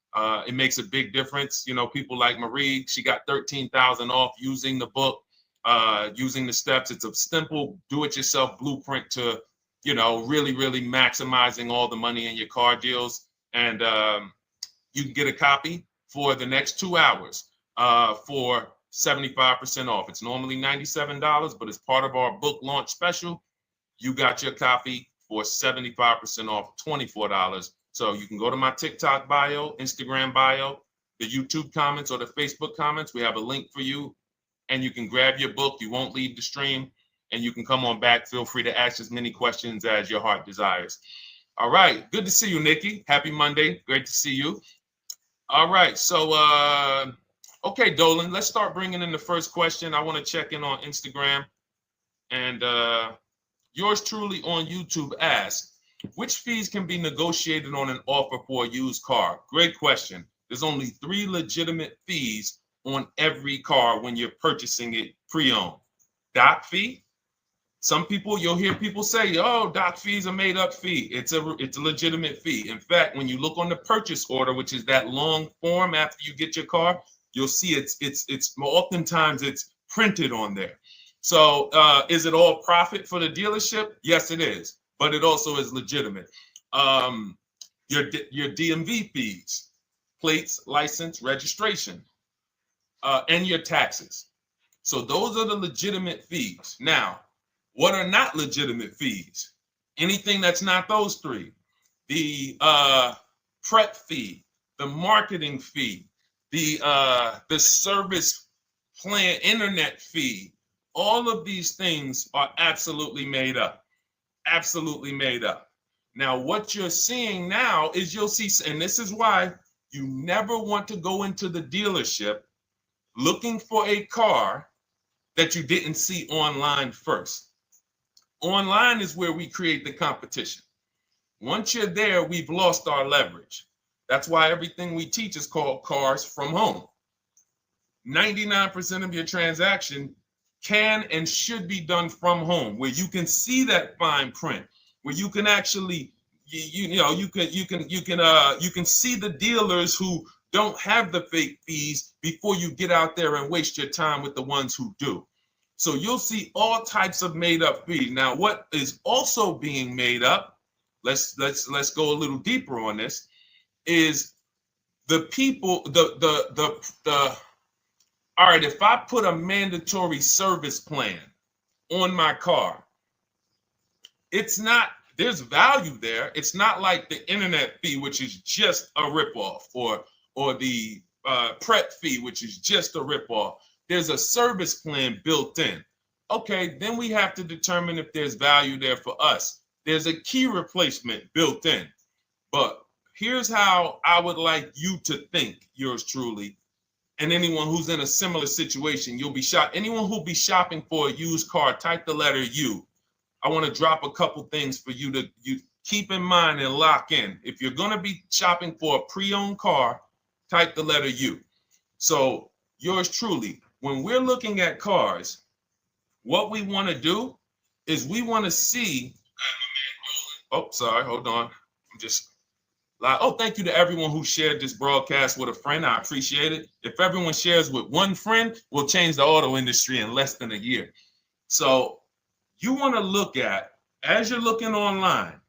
It makes a big difference. People like Marie, she got 13,000 off using the book, using the steps. It's a simple do-it-yourself blueprint to really, really maximizing all the money in your car deals. And you can get a copy for the next 2 hours for 75% off. It's normally $97, but as part of our book launch special, you got your copy for 75% off, $24. So you can go to my TikTok bio, Instagram bio, the YouTube comments, or the Facebook comments. We have a link for you, and you can grab your book. You won't leave the stream. And you can come on back. Feel free to ask as many questions as your heart desires. All right. Good to see you, Nikki. Happy Monday. Great to see you. All right. So, okay, Dolan, let's start bringing in the first question. I want to check in on Instagram. And yours truly on YouTube asked, Which fees can be negotiated on an offer for a used car? Great question. There's only 3 legitimate fees on every car when you're purchasing it pre-owned. Doc fee. Some people, you'll hear people say, oh, doc fees are made up fee. It's a legitimate fee. In fact, when you look on the purchase order, which is that long form after you get your car, you'll see it's oftentimes it's printed on there. So is it all profit for the dealership? Yes, it is, but it also is legitimate. Your DMV fees, plates, license, registration, and your taxes. So those are the legitimate fees. Now, what are not legitimate fees? Anything that's not those 3. The prep fee, the marketing fee, the service plan, internet fee. All of these things are absolutely made up. Absolutely made up. Now, what you're seeing now is you'll see, and this is why you never want to go into the dealership looking for a car that you didn't see online first. Online is where we create the competition. Once you're there, we've lost our leverage. That's why everything we teach is called cars from home. 99% of your transaction can and should be done from home, where you can see that fine print, where you can actually, you can see the dealers who don't have the fake fees before you get out there and waste your time with the ones who do. So you'll see all types of made up fees. Now, what is also being made up, let's go a little deeper on this, is the people, all right, if I put a mandatory service plan on my car, it's not, there's value there. It's not like the internet fee, which is just a ripoff, or the prep fee, which is just a ripoff. There's a service plan built in. Okay, then we have to determine if there's value there for us. There's a key replacement built in. But here's how I would like you to think, yours truly, and anyone who's in a similar situation. You'll be shocked. Anyone who'll be shopping for a used car, type the letter U. I want to drop a couple things for you to keep in mind and lock in. If you're going to be shopping for a pre-owned car, type the letter U. So yours truly, when we're looking at cars, what we want to do is we want to see, oh, sorry, hold on. I'm just, oh, thank you to everyone who shared this broadcast with a friend. I appreciate it. If everyone shares with one friend, we'll change the auto industry in less than a year. So you want to look at, as you're looking online,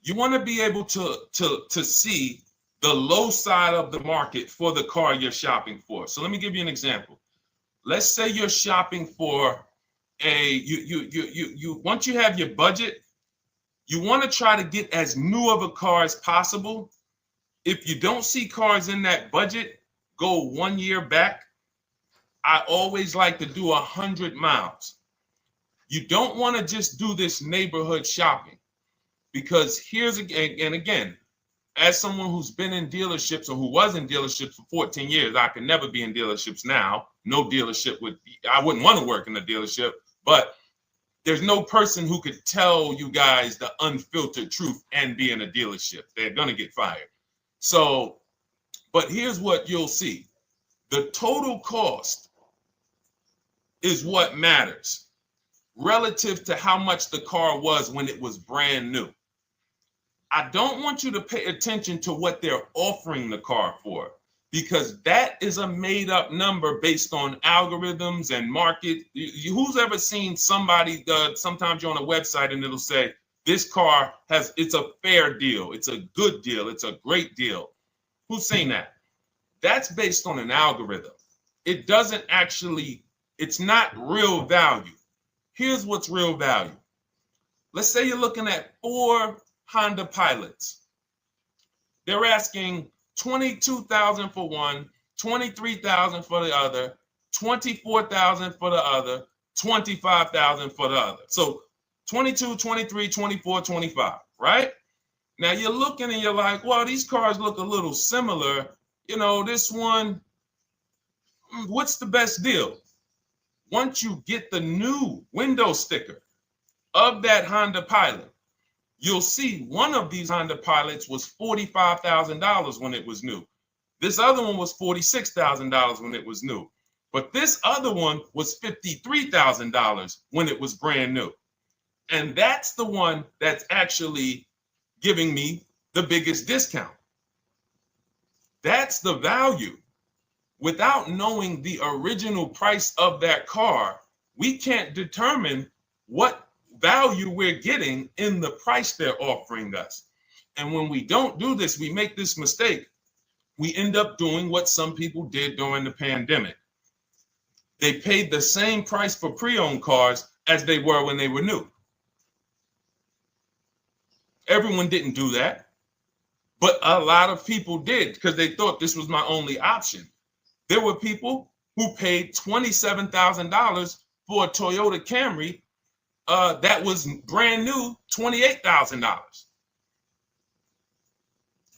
you want to be able to see the low side of the market for the car you're shopping for. So let me give you an example. Let's say you're shopping for once you have your budget, you want to try to get as new of a car as possible. If you don't see cars in that budget, go 1 year back. I always like to do 100 miles. You don't want to just do this neighborhood shopping, because here's again, as someone who's been in dealerships or who was in dealerships for 14 years, I can never be in dealerships now. No dealership I wouldn't want to work in a dealership, but there's no person who could tell you guys the unfiltered truth and be in a dealership. They're going to get fired. So, but here's what you'll see. The total cost is what matters relative to how much the car was when it was brand new. I don't want you to pay attention to what they're offering the car for, because that is a made up number based on algorithms and market. Who's ever seen somebody, sometimes you're on a website and it'll say, this car it's a fair deal. It's a good deal. It's a great deal. Who's seen that? That's based on an algorithm. It doesn't actually, it's not real value. Here's what's real value. Let's say you're looking at 4 Honda Pilots. They're asking $22,000 for one, $23,000 for the other, $24,000 for the other, $25,000 for the other. So 22, 23, 24, 25, right? Now you're looking and you're like, well, these cars look a little similar. You know, this one, what's the best deal? Once you get the new window sticker of that Honda Pilot, you'll see one of these Honda Pilots was $45,000 when it was new. This other one was $46,000 when it was new. But this other one was $53,000 when it was brand new. And that's the one that's actually giving me the biggest discount. That's the value. Without knowing the original price of that car, we can't determine what value we're getting in the price they're offering us. And when we don't do this, we make this mistake. We end up doing what some people did during the pandemic. They paid the same price for pre-owned cars as they were when they were new. Everyone didn't do that, but a lot of people did because they thought this was my only option. There were people who paid $27,000 for a Toyota Camry that was brand new, $28,000.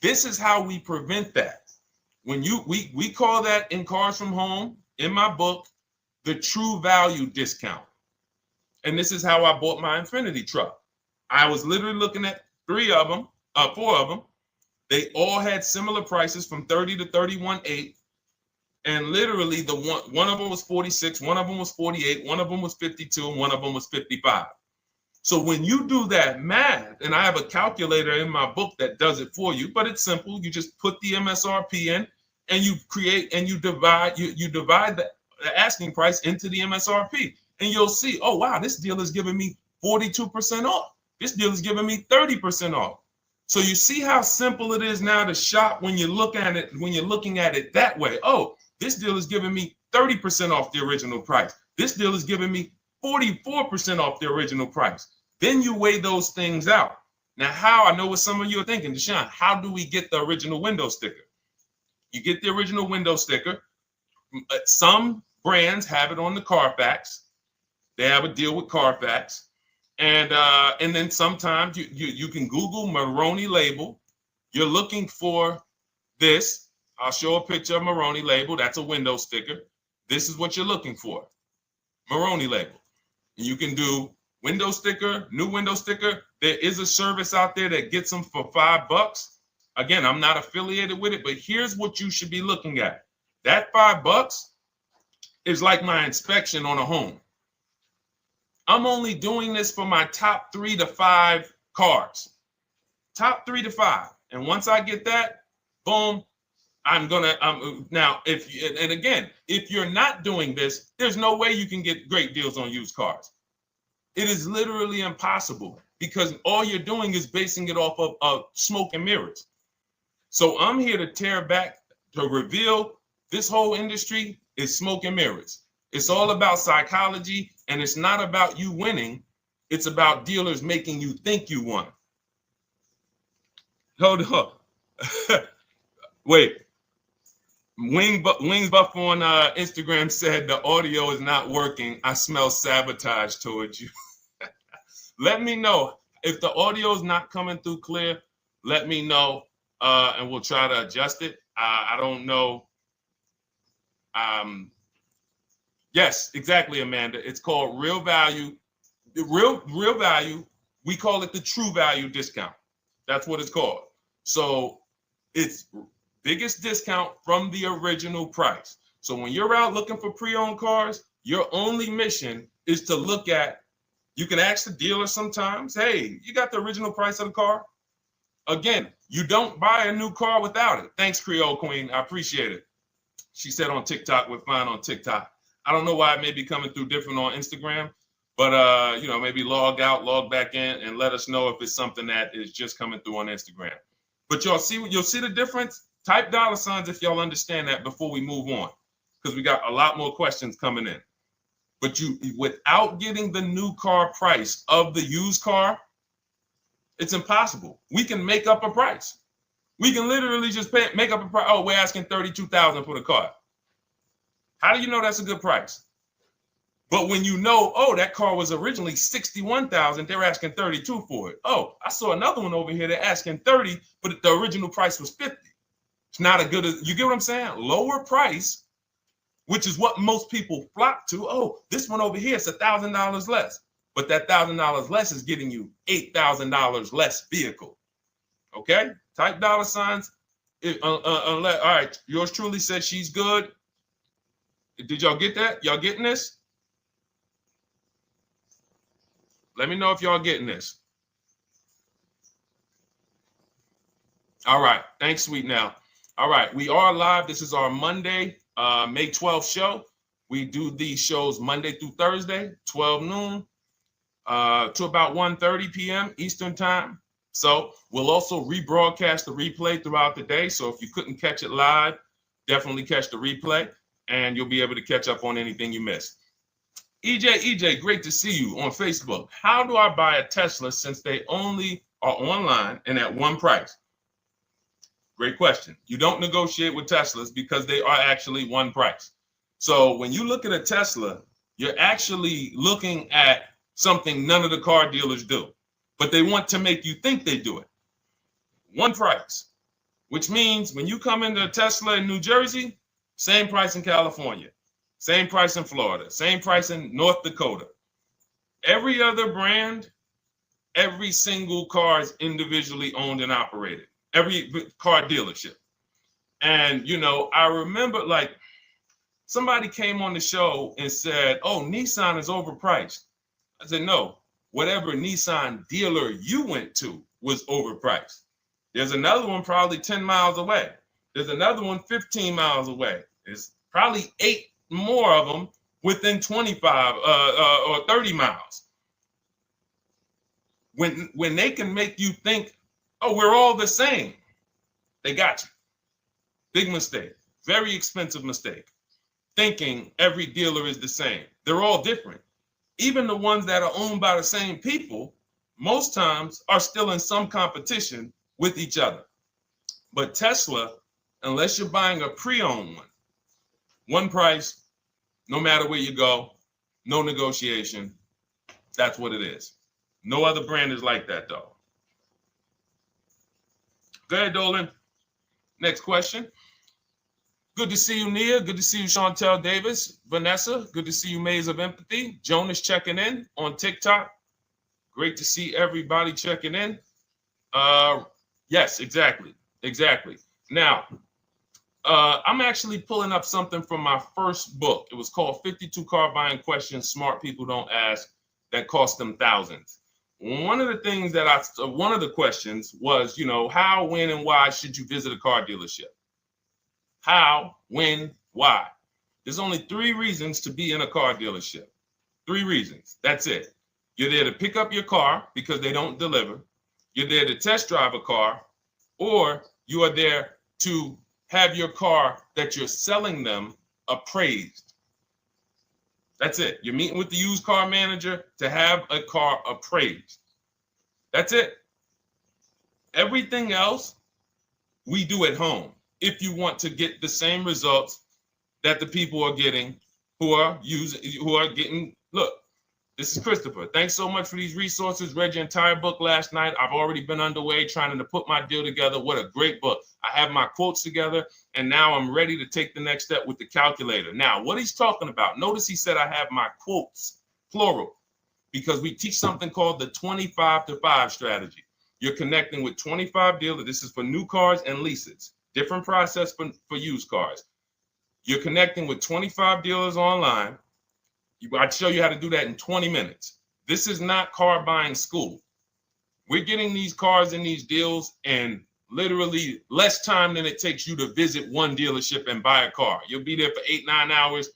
This is how we prevent that. When we call that in Cars from Home, in my book, the true value discount. And this is how I bought my Infiniti truck. I was literally looking at 4 of them. They all had similar prices from 30 to 31.8. And literally the one of them was 46, one of them was 48, one of them was 52, and one of them was 55. So when you do that math, and I have a calculator in my book that does it for you, but it's simple. You just put the MSRP in and you create and you divide the asking price into the MSRP. And you'll see, oh, wow, this deal is giving me 42% off. This deal is giving me 30% off. So you see how simple it is now to shop when you look at it, when you're looking at it that way. Oh, this deal is giving me 30% off the original price. This deal is giving me 44% off the original price. Then you weigh those things out. Now, how? I know what some of you are thinking, Deshone, how do we get the original window sticker? You get the original window sticker. Some brands have it on the Carfax. They have a deal with Carfax. And then sometimes you can Google Maroney label. You're looking for this. I'll show a picture of Maroney label. That's a window sticker. This is what you're looking for. Maroney label. And you can do window sticker, new window sticker. There is a service out there that gets them for $5. Again, I'm not affiliated with it, but here's what you should be looking at. That $5 is like my inspection on a home. I'm only doing this for my top 3 to 5 cars. Top 3 to 5. And once I get that, boom, now, if you're not doing this, there's no way you can get great deals on used cars. It is literally impossible because all you're doing is basing it off of smoke and mirrors. So I'm here to tear back, to reveal this whole industry is smoke and mirrors. It's all about psychology, and it's not about you winning. It's about dealers making you think you won. Hold up. Wait. Wings Buff on Instagram said the audio is not working. I smell sabotage towards you. Let me know if the audio is not coming through clear. Let me know, and we'll try to adjust it. I don't know. Yes, exactly, Amanda. It's called real value. Real value. We call it the true value discount. That's what it's called. So it's biggest discount from the original price. So when you're out looking for pre-owned cars, your only mission is to look at, you can ask the dealer sometimes, hey, you got the original price of the car? Again, you don't buy a new car without it. Thanks, Creole Queen. I appreciate it. She said on TikTok, we're fine on TikTok. I don't know why it may be coming through different on Instagram, but maybe log out, log back in, and let us know if it's something that is just coming through on Instagram. But you'll see the difference. Type $ if y'all understand that before we move on, because we got a lot more questions coming in. But without getting the new car price of the used car, it's impossible. We can make up a price. We can literally just make up a price. Oh, we're asking $32,000 for the car. How do you know that's a good price? But when you know, oh, that car was originally $61,000, they're asking $32,000 for it. Oh, I saw another one over here. They're asking $30,000, but the original price was $50,000. It's not a good, you get what I'm saying? Lower price, which is what most people flock to. Oh, this one over here is $1,000 less. but that $1,000 less is getting you $8,000 less vehicle. Okay, type dollar signs. All right, yours truly said she's good. Did y'all get that? Y'all getting this? Let me know if y'all getting this. All right, thanks, Sweet Now. All right, we are live. This is our Monday, May 12th show. We do these shows Monday through Thursday, 12 noon to about 1:30 p.m. Eastern time. So we'll also rebroadcast the replay throughout the day. So if you couldn't catch it live, definitely catch the replay, and you'll be able to catch up on anything you missed. EJ, great to see you on Facebook. How do I buy a Tesla since they only are online and at one price? Great question. You don't negotiate with Teslas because they are actually one price. So when you look at a Tesla, you're actually looking at something none of the car dealers do, but they want to make you think they do it. One price, which means when you come into a Tesla in New Jersey, same price in California, same price in Florida, same price in North Dakota. Every other brand, every single car is individually owned and operated, every car dealership. And, you know, I remember like somebody came on the show and said, oh, Nissan is overpriced. I said, no, whatever Nissan dealer you went to was overpriced. There's another one probably 10 miles away. There's another one 15 miles away. There's probably 8 more of them within 25 or 30 miles. When they can make you think, oh, we're all the same, they got you. Big mistake. Very expensive mistake. Thinking every dealer is the same. They're all different. Even the ones that are owned by the same people, most times are still in some competition with each other. But Tesla, unless you're buying a pre-owned one price, no matter where you go, no negotiation. That's what it is. No other brand is like that, though. Go ahead, Dolan. Next question. Good to see you, Nia. Good to see you, Chantel Davis. Vanessa, good to see you, Maze of Empathy. Jonas checking in on TikTok. Great to see everybody checking in. Yes, exactly. Now, I'm actually pulling up something from my first book. It was called 52 Car Buying Questions Smart People Don't Ask That Cost Them Thousands. One of the questions was, you know, how, when, and why should you visit a car dealership? How, when, why? There's only 3 reasons to be in a car dealership. 3 reasons. That's it. You're there to pick up your car because they don't deliver. You're there to test drive a car, or you are there to have your car that you're selling them appraised. That's it. You're meeting with the used car manager to have a car appraised. That's it. Everything else we do at home if you want to get the same results that the people are getting who are getting. Look, this is Christopher. Thanks so much for these resources. Read your entire book last night. I've already been underway trying to put my deal together. What a great book. I have my quotes together, and now I'm ready to take the next step with the calculator. Now, what he's talking about, notice he said I have my quotes, plural, because we teach something called the 25 to 5 strategy. You're connecting with 25 dealers. This is for new cars and leases. Different process for used cars. You're connecting with 25 dealers online. I'd show you how to do that in 20 minutes. This is not car buying school. We're getting these cars and these deals in literally less time than it takes you to visit one dealership and buy a car. You'll be there for 8-9 hours.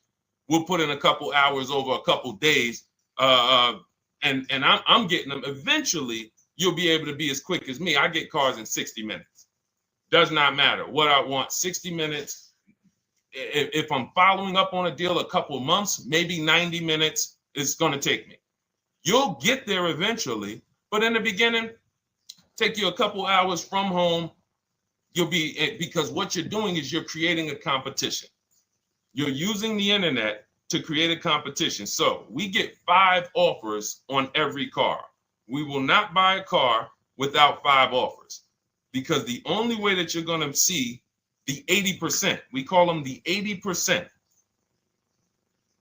We'll put in a couple hours over a couple days. And I'm getting them. Eventually, you'll be able to be as quick as me. I get cars in 60 minutes. Does not matter what I want. 60 minutes. If I'm following up on a deal a couple of months, maybe 90 minutes is going to take me. You'll get there eventually, but in the beginning, take you a couple hours from home. Because what you're doing is you're creating a competition. You're using the internet to create a competition. So we get 5 offers on every car. We will not buy a car without 5 offers, because the only way that you're going to see the 80%, we call them the 80%.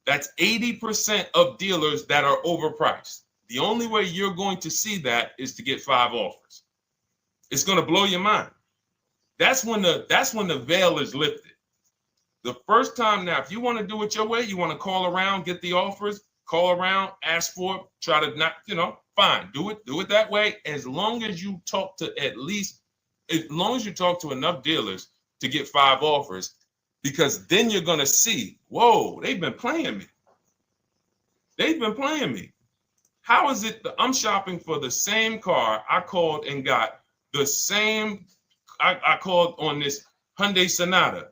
That's 80% of dealers that are overpriced. The only way you're going to see that is to get 5 offers. It's going to blow your mind. That's when the veil is lifted. The first time now, if you want to do it your way, you want to call around, get the offers, call around, ask for it, try to not, fine, do it that way. As long as you talk to enough dealers to get 5 offers, because then you're going to see, whoa, they've been playing me. How is it that I'm shopping for the same car? I called and got the same. I called on this Hyundai Sonata.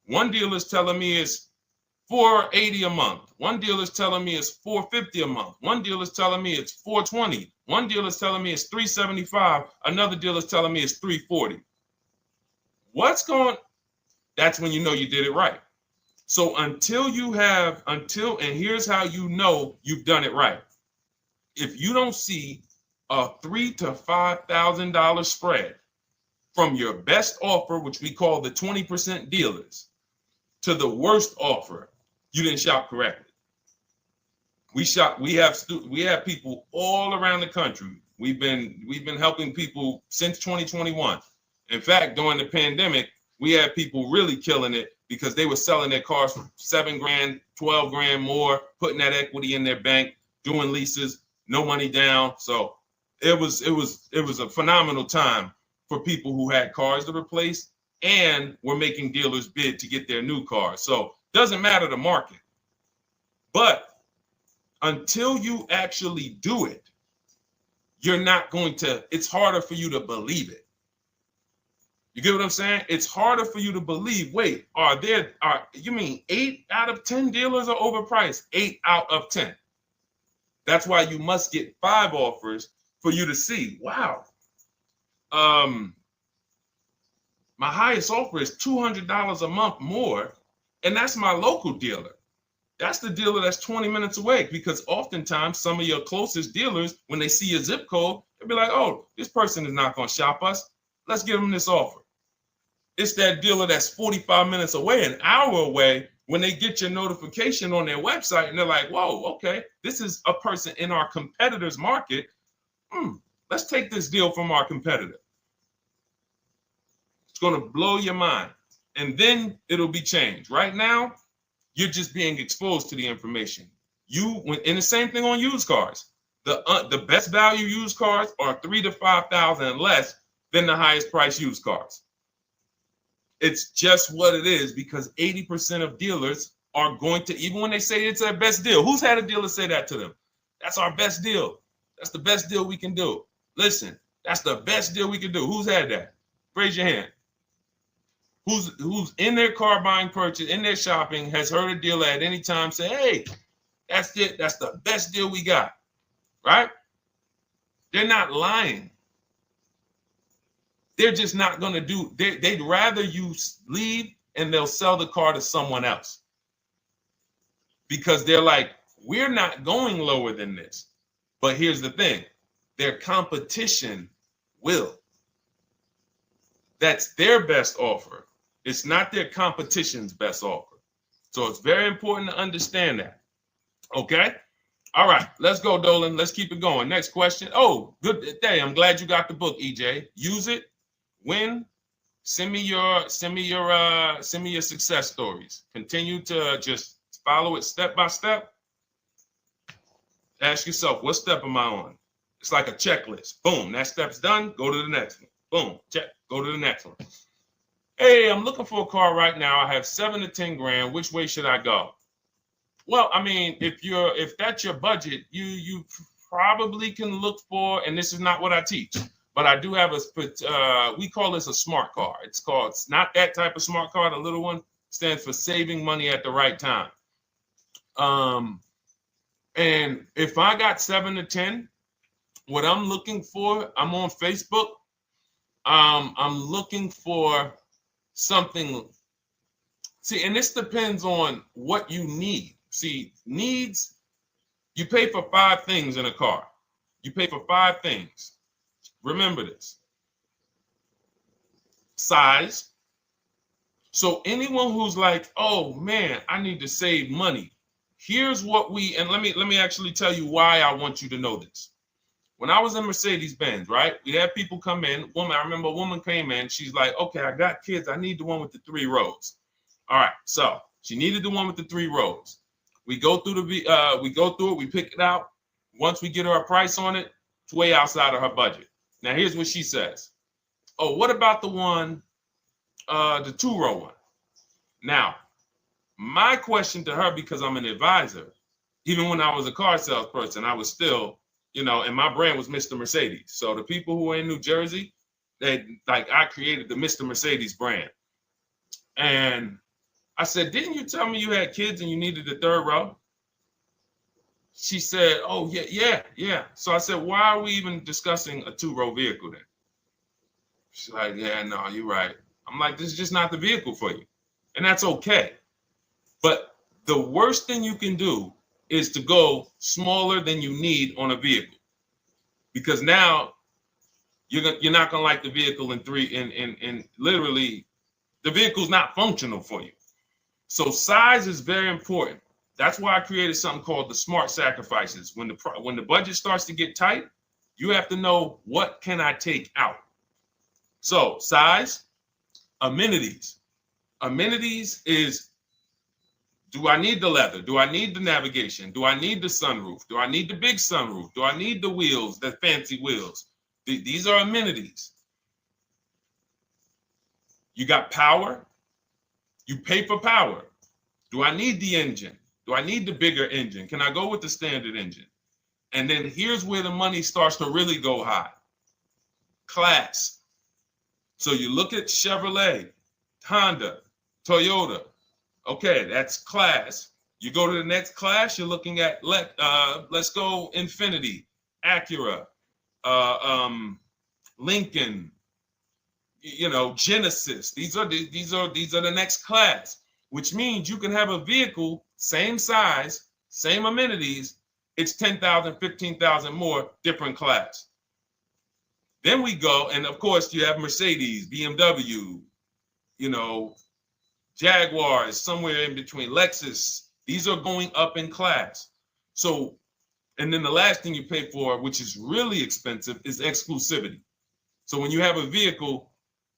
One dealer's telling me it's $480 a month. One dealer's telling me it's $450 a month. One dealer's telling me it's $420. One dealer's telling me it's $375. Another dealer's telling me it's $340. That's when you know you did it right. So and here's how you know you've done it right. If you don't see a $3,000 to $5,000 spread from your best offer, which we call the 20% dealers, to the worst offer, you didn't shop correctly. We have people all around the country. We've been helping people since 2021. In fact, during the pandemic, we had people really killing it because they were selling their cars for $7,000, $12,000 more, putting that equity in their bank, doing leases, no money down. So it was a phenomenal time for people who had cars to replace and were making dealers bid to get their new cars. So doesn't matter the market. But until you actually do it, it's harder for you to believe it. You get what I'm saying? It's harder for you to believe, wait, you mean 8 out of 10 dealers are overpriced? 8 out of 10. That's why you must get 5 offers for you to see, wow. My highest offer is $200 a month more, and that's my local dealer. That's the dealer that's 20 minutes away, because oftentimes some of your closest dealers, when they see your zip code, they'll be like, oh, this person is not going to shop us. Let's give them this offer. It's that dealer that's 45 minutes away, an hour away, when they get your notification on their website and they're like, whoa, okay, this is a person in our competitor's market. Let's take this deal from our competitor. It's going to blow your mind. And then it'll be changed. Right now, you're just being exposed to the information. And the same thing on used cars. The best value used cars are $3,000 to $5,000 less than the highest price used cars. It's just what it is, because 80% of dealers are going to, even when they say it's their best deal, who's had a dealer say that to them? That's our best deal. That's the best deal we can do. Listen, that's the best deal we can do. Who's had that? Raise your hand. Who's in their car buying purchase, in their shopping, has heard a dealer at any time say, hey, that's it. That's the best deal we got, right? They're not lying. They're just not going to do, they'd rather you leave and they'll sell the car to someone else. Because they're like, we're not going lower than this. But here's the thing, their competition will. That's their best offer. It's not their competition's best offer. So it's very important to understand that. Okay? All right, let's go, Dolan. Let's keep it going. Next question. Oh, good day. I'm glad you got the book, EJ. Use it. Win. Send me your success stories. Continue to just follow it step by step. Ask yourself, what step am I on? It's like a checklist. Boom, that step's done. Go to the next one. Boom, check. Go to the next one. Hey, I'm looking for a car right now. I have 7 to 10 grand. Which way should I go? Well, I mean, if that's your budget, you probably can look for, and this is not what I teach, but I do have we call this a smart car. It's not that type of smart car. The little one stands for saving money at the right time. And if I got 7 to 10, what I'm looking for, I'm on Facebook. I'm looking for something. See, and this depends on what you need. See, needs, you pay for 5 things in a car. You pay for 5 things. Remember this. Size. So anyone who's like, oh man, I need to save money. here's what and let me actually tell you why I want you to know this. When I was in Mercedes-Benz, right? We had people come in. I remember a woman came in. She's like, okay, I got kids. I need the one with the 3 rows. All right. So she needed the one with the 3 rows. We go through it. We pick it out. Once we get her a price on it, it's way outside of her budget. Now, here's what she says. Oh, what about the one, the 2-row one? Now, my question to her, because I'm an advisor, even when I was a car salesperson, I was still, and my brand was Mr. Mercedes. So the people who are in New Jersey, I created the Mr. Mercedes brand. And I said, didn't you tell me you had kids and you needed the 3rd row? She said, oh, yeah. So I said, why are we even discussing a 2-row vehicle then? She's like, yeah, no, you're right. I'm like, this is just not the vehicle for you. And that's okay. But the worst thing you can do is to go smaller than you need on a vehicle. Because now you're not going to like the vehicle in literally, the vehicle's not functional for you. So size is very important. That's why I created something called the smart sacrifices. When the budget starts to get tight, you have to know, what can I take out? So size, amenities. Amenities is, do I need the leather? Do I need the navigation? Do I need the sunroof? Do I need the big sunroof? Do I need the wheels, the fancy wheels? These are amenities. You got power. You pay for power. Do I need the engine? Do I need the bigger engine? Can I go with the standard engine? And then here's where the money starts to really go high. Class. So you look at Chevrolet, Honda, Toyota. Okay, that's class. You go to the next class, you're looking at, let's go Infiniti, Acura, Lincoln, Genesis. These are the next class, which means you can have a vehicle, same size, same amenities. It's 10,000, 15,000 more, different class. Then we go, and of course you have Mercedes, BMW, Jaguars, somewhere in between, Lexus. These are going up in class. So, and then the last thing you pay for, which is really expensive, is exclusivity. So when you have a vehicle,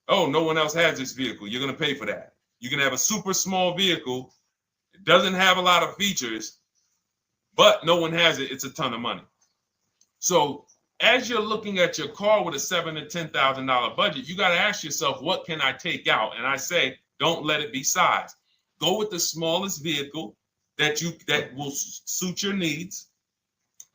oh, no one else has this vehicle, you're going to pay for that. You can have a super small vehicle. It doesn't have a lot of features, but no one has it. It's a ton of money. So as you're looking at your car with a $7,000 to $10,000 budget, you got to ask yourself, what can I take out? And I say, don't let it be size. Go with the smallest vehicle that will suit your needs,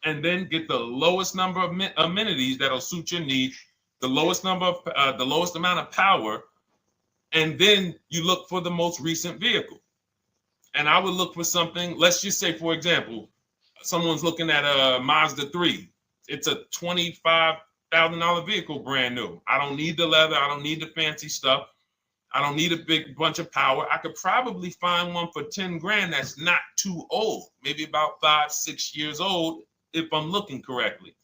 and then get the lowest number of amenities that'll suit your needs, the lowest amount of power, and then you look for the most recent vehicle. And I would look for something, let's just say, for example, someone's looking at a Mazda 3. It's a $25,000 vehicle, brand new. I don't need the leather. I don't need the fancy stuff. I don't need a big bunch of power. I could probably find one for 10 grand that's not too old, maybe about 5-6 years old, if I'm looking correctly.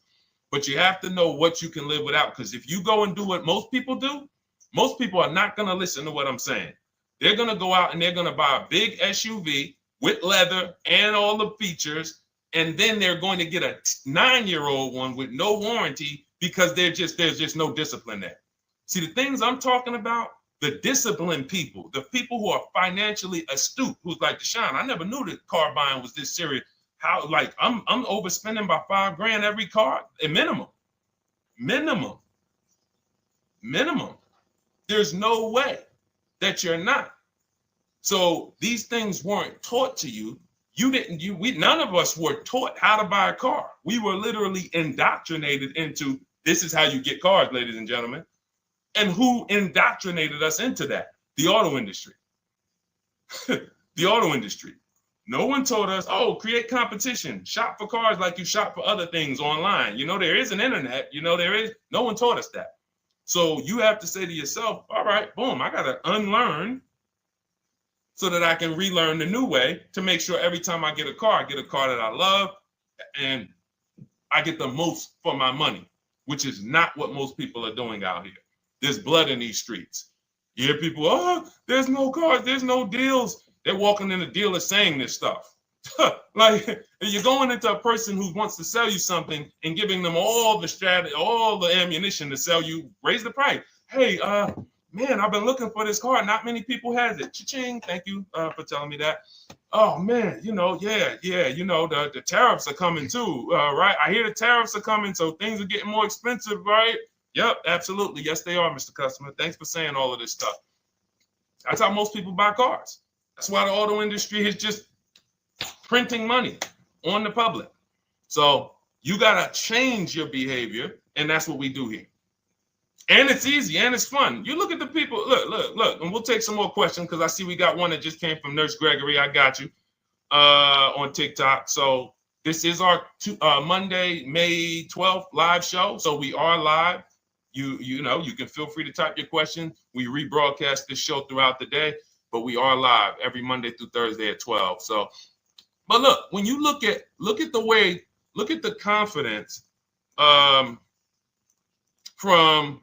But you have to know what you can live without, because if you go and do what most people do, most people are not going to listen to what I'm saying. They're going to go out and they're going to buy a big SUV with leather and all the features, and then they're going to get a 9-year-old one with no warranty because there's just no discipline there. See, the things I'm talking about, the disciplined people, the people who are financially astute, who's like, Deshone, I never knew that car buying was this serious. How, like, I'm overspending by $5 grand every car, a minimum. There's no way that you're not. So these things weren't taught to you. None of us were taught how to buy a car. We were literally indoctrinated into, this is how you get cars, ladies and gentlemen. And who indoctrinated us into that? The auto industry. The auto industry. No one told us, oh, create competition, shop for cars like you shop for other things online. There is an internet, no one taught us that. So you have to say to yourself, all right, boom, I got to unlearn so that I can relearn the new way to make sure every time I get a car that I love and I get the most for my money, which is not what most people are doing out here. There's blood in these streets. You hear people, oh, there's no cars, there's no deals. They're walking in the dealer saying this stuff. Like you're going into a person who wants to sell you something and giving them all the strategy, all the ammunition to sell you, raise the price. Hey, man, I've been looking for this car. Not many people has it. Cha-ching. Thank you for telling me that. Oh man, yeah, the tariffs are coming too, right? I hear the tariffs are coming, so things are getting more expensive, right? Yep, absolutely. Yes, they are, Mr. Customer. Thanks for saying all of this stuff. That's how most people buy cars. That's why the auto industry is just printing money on the public. So you gotta change your behavior, and that's what we do here. And it's easy and it's fun. You look at the people. Look, and we'll take some more questions because I see we got one that just came from Nurse Gregory. I got you on TikTok. So this is our Monday, May 12th live show. So we are live. You can feel free to type your question. We rebroadcast this show throughout the day, but we are live every Monday through Thursday at 12. So, but look, when you look at the confidence from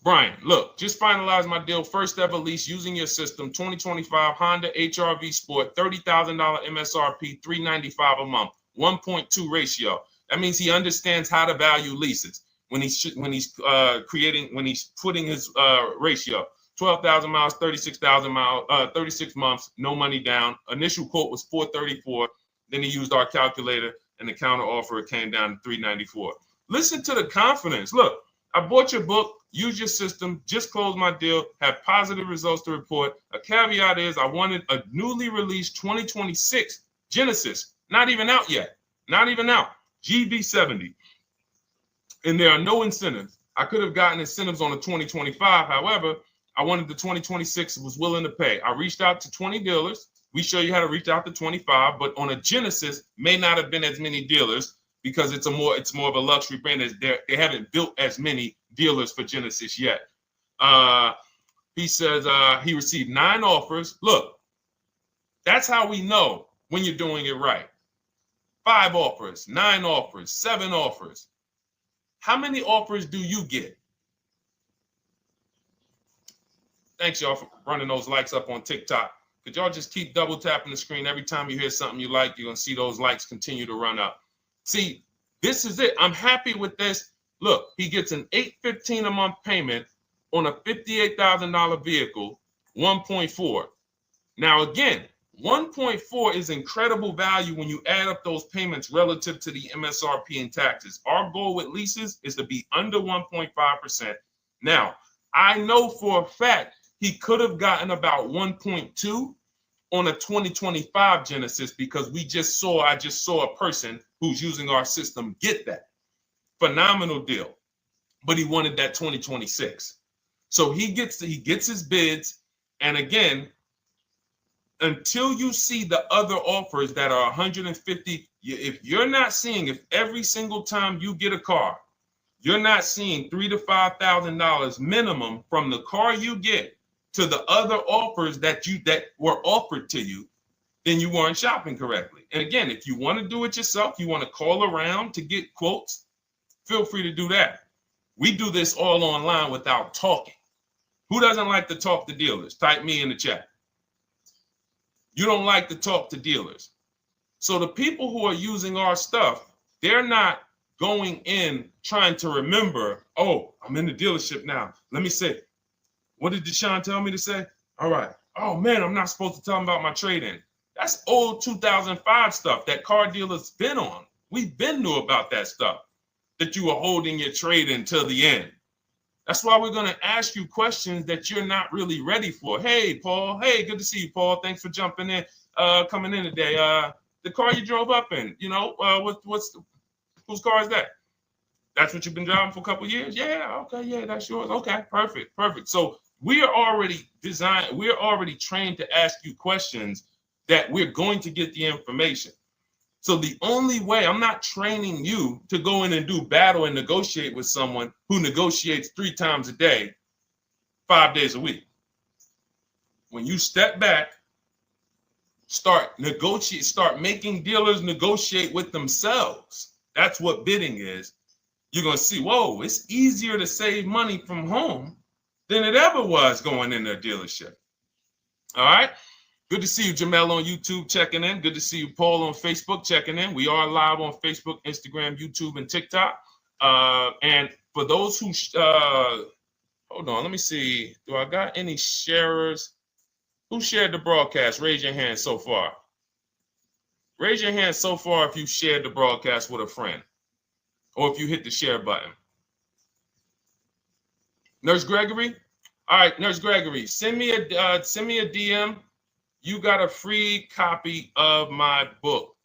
Brian, look, just finalized my deal. First ever lease using your system. 2025 Honda HR-V Sport, $30,000 MSRP, $395 a month, 1.2 ratio. That means he understands how to value leases when he's putting his ratio. 12,000 miles, 36,000 miles, 36 months, no money down. Initial quote was 434. Then he used our calculator, and the counter offer came down to 394. Listen to the confidence. Look, I bought your book. Use your system, just closed my deal, have positive results to report. A caveat is I wanted a newly released 2026 Genesis, not even out yet, GV70. And there are no incentives. I could have gotten incentives on the 2025. However, I wanted the 2026, was willing to pay. I reached out to 20 dealers. We show you how to reach out to 25, but on a Genesis, may not have been as many dealers because it's more of a luxury brand. They haven't built as many dealers for Genesis yet. He says he received 9 offers. Look, that's how we know when you're doing it right. 5 offers, 9 offers, 7 offers. How many offers do you get? Thanks, y'all, for running those likes up on TikTok. Could y'all just keep double tapping the screen every time you hear something you like? You're going to see those likes continue to run up. See, this is it. I'm happy with this. Look, he gets an $815 a month payment on a $58,000 vehicle, 1.4. Now, again, 1.4 is incredible value when you add up those payments relative to the MSRP and taxes. Our goal with leases is to be under 1.5%. Now, I know for a fact he could have gotten about 1.2 on a 2025 Genesis because I just saw a person who's using our system get that. Phenomenal deal. But he wanted that 2026. So he gets his bids. And again, until you see the other offers that are 150, if every single time you get a car, you're not seeing $3,000 to $5,000 minimum from the car you get to the other offers that were offered to you, then you weren't shopping correctly. And again, if you want to do it yourself, you want to call around to get quotes, feel free to do that. We do this all online without talking. Who doesn't like to talk to dealers? Type me in the chat. You don't like to talk to dealers. So the people who are using our stuff, they're not going in trying to remember, oh, I'm in the dealership now. Let me say, what did Deshone tell me to say? All right. Oh, man, I'm not supposed to tell them about my trade-in. That's old 2005 stuff that car dealers been on. We've been knew about that stuff, that you were holding your trade-in till the end. That's why we're going to ask you questions that you're not really ready for. Hey, Paul. Hey, good to see you, Paul. Thanks for jumping in, coming in today. The car you drove up in, whose car is that? That's what you've been driving for a couple of years? Yeah, okay, yeah, that's yours. Okay, perfect. So we are already trained to ask you questions that we're going to get the information. So the only way, I'm not training you to go in and do battle and negotiate with someone who negotiates 3 times a day, 5 days a week. When you step back, start making dealers negotiate with themselves. That's what bidding is. You're going to see, whoa, it's easier to save money from home than it ever was going in a dealership. All right. Good to see you, Jamel, on YouTube checking in. Good to see you, Paul, on Facebook checking in. We are live on Facebook, Instagram, YouTube, and TikTok. And for those who, hold on, let me see. Do I got any sharers? Who shared the broadcast? Raise your hand so far. Raise your hand so far if you shared the broadcast with a friend or if you hit the share button. Nurse Gregory? All right, Nurse Gregory, send me a DM. You got a free copy of my book.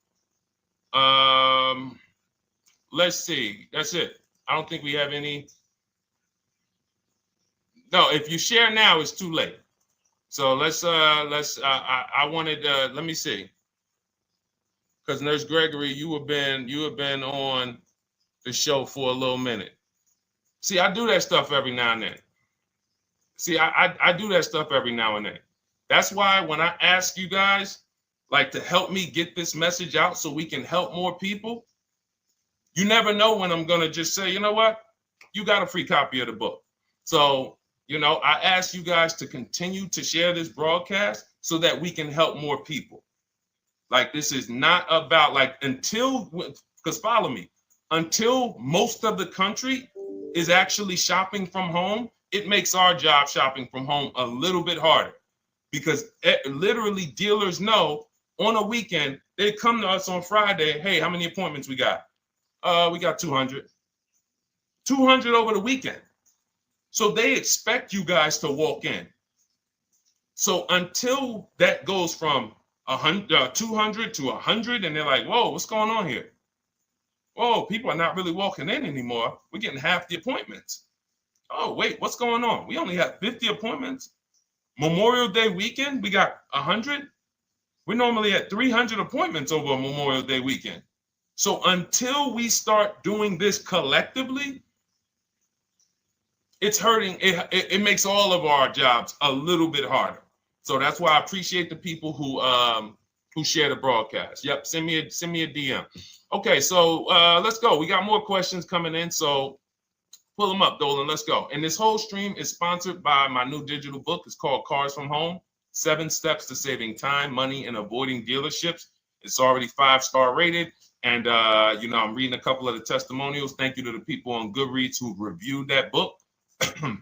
Let's see. That's it. I don't think we have any. No, if you share now, it's too late. So I wanted let me see. Because Nurse Gregory, you have been on the show for a little minute. See, I do that stuff every now and then. See, I do that stuff every now and then. That's why when I ask you guys, like, to help me get this message out so we can help more people, you never know when I'm going to just say, you know what? You got a free copy of the book. So, you know, I ask you guys to continue to share this broadcast so that we can help more people. Like, this is not about, like, because follow me, until most of the country is actually shopping from home, it makes our job shopping from home a little bit harder, because literally dealers know on a weekend, they come to us on Friday, hey, how many appointments we got? We got 200. 200 over the weekend. So they expect you guys to walk in. So until that goes from 200 to 100, and they're like, whoa, what's going on here? Whoa, people are not really walking in anymore. We're getting half the appointments. Oh, wait, what's going on? We only have 50 appointments. Memorial Day weekend, we got 100. We're normally at 300 appointments over a Memorial Day weekend. So until we start doing this collectively, it's hurting. It makes all of our jobs a little bit harder. So that's why I appreciate the people who share the broadcast. Yep, send me a DM. Okay, so let's go. We got more questions coming in, so pull them up, Dolan. Let's go. And this whole stream is sponsored by my new digital book. It's called Cars from Home: 7 Steps to Saving Time, Money, and Avoiding Dealerships. It's already 5-star rated. And, you know, I'm reading a couple of the testimonials. Thank you to the people on Goodreads who reviewed that book.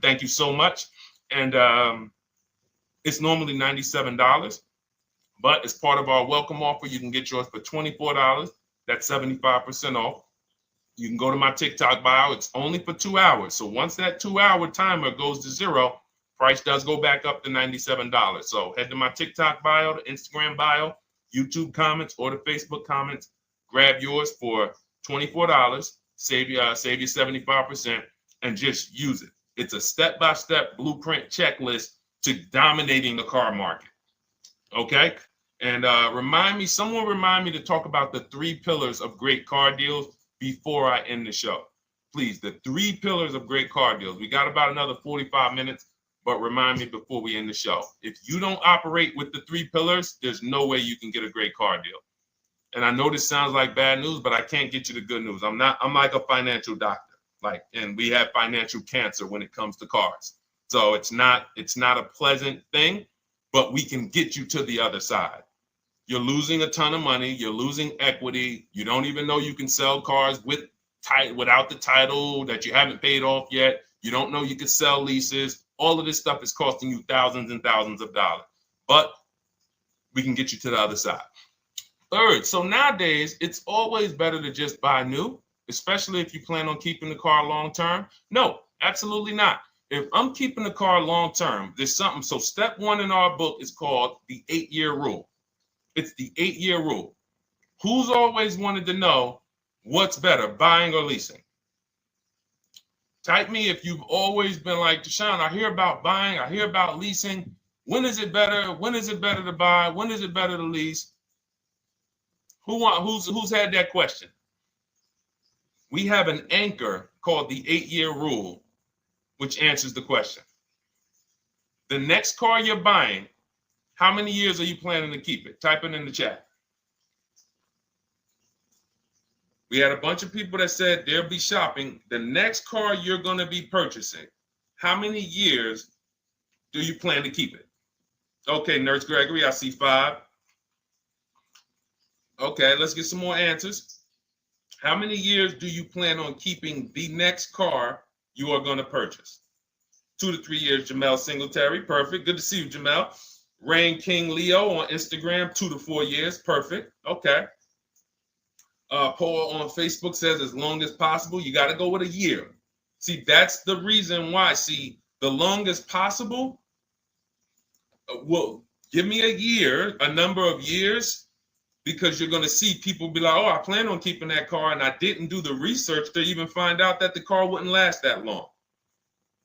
Thank you so much. And it's normally $97, but as part of our welcome offer, you can get yours for $24. That's 75% off. You can go to my TikTok bio. It's only for 2 hours. So once that 2-hour timer goes to zero, price does go back up to $97. So head to my TikTok bio, the Instagram bio, YouTube comments, or the Facebook comments. Grab yours for $24. Save you 75%, and just use it. It's a step-by-step blueprint checklist to dominating the car market. Okay? And someone remind me to talk about the 3 pillars of great car deals before I end the show. Please, the 3 pillars of great car deals. We got about another 45 minutes, but remind me before we end the show. If you don't operate with the 3 pillars, there's no way you can get a great car deal. And I know this sounds like bad news, but I can't get you the good news. I'm like a financial doctor. And we have financial cancer when it comes to cars. So it's not a pleasant thing, but we can get you to the other side. You're losing a ton of money. You're losing equity. You don't even know you can sell cars without the title that you haven't paid off yet. You don't know you can sell leases. All of this stuff is costing you thousands and thousands of dollars. But we can get you to the other side. Third, so nowadays, it's always better to just buy new, especially if you plan on keeping the car long term. No, absolutely not. If I'm keeping the car long term, there's something. So step 1 in our book is called the 8-year rule. It's the 8-year rule. Who's always wanted to know what's better, buying or leasing? Type me if you've always been like, Deshone, I hear about buying, I hear about leasing. When is it better? When is it better to buy? When is it better to lease? Who's had that question? We have an anchor called the 8-year rule, which answers the question. The next car you're buying, how many years are you planning to keep it? Type it in the chat. We had a bunch of people that said they'll be shopping. The next car you're going to be purchasing, how many years do you plan to keep it? Okay, Nurse Gregory, I see 5. Okay, let's get some more answers. How many years do you plan on keeping the next car you are going to purchase? 2 to 3 years, Jamel Singletary. Perfect. Good to see you, Jamel. Rain King Leo on Instagram, 2 to 4 years. Perfect. Okay. Paul on Facebook says as long as possible. You got to go with a year. See, that's the reason why. See, the longest possible will give me a year, a number of years, because you're going to see people be like, oh, I plan on keeping that car, and I didn't do the research to even find out that the car wouldn't last that long.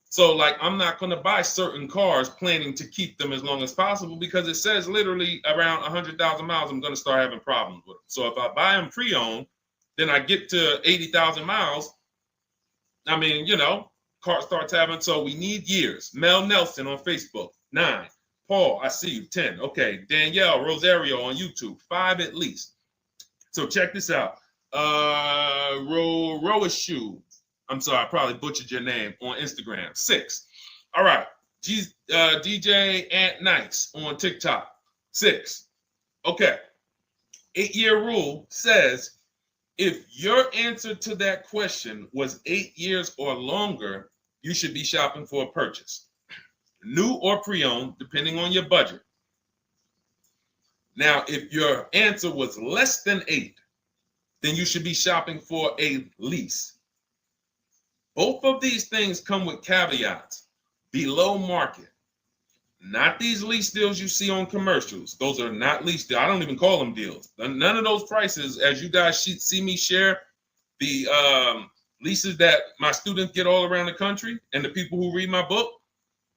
So, like, I'm not going to buy certain cars planning to keep them as long as possible because it says literally around 100,000 miles, I'm going to start having problems with them. So if I buy them pre-owned, then I get to 80,000 miles. I mean, car starts having, so we need years. Mel Nelson on Facebook, 9. Paul, I see you, 10. Okay. Danielle Rosario on YouTube, 5 at least. So check this out. Roashu, I'm sorry, I probably butchered your name, on Instagram, 6. All right. DJ Ant Nice on TikTok, 6. Okay. 8-year rule says if your answer to that question was 8 years or longer, you should be shopping for a purchase, new or pre-owned, depending on your budget. Now, if your answer was less than 8, then you should be shopping for a lease. Both of these things come with caveats. Below market. Not these lease deals you see on commercials. Those are not lease deals. I don't even call them deals. None of those prices, as you guys see me share the leases that my students get all around the country and the people who read my book,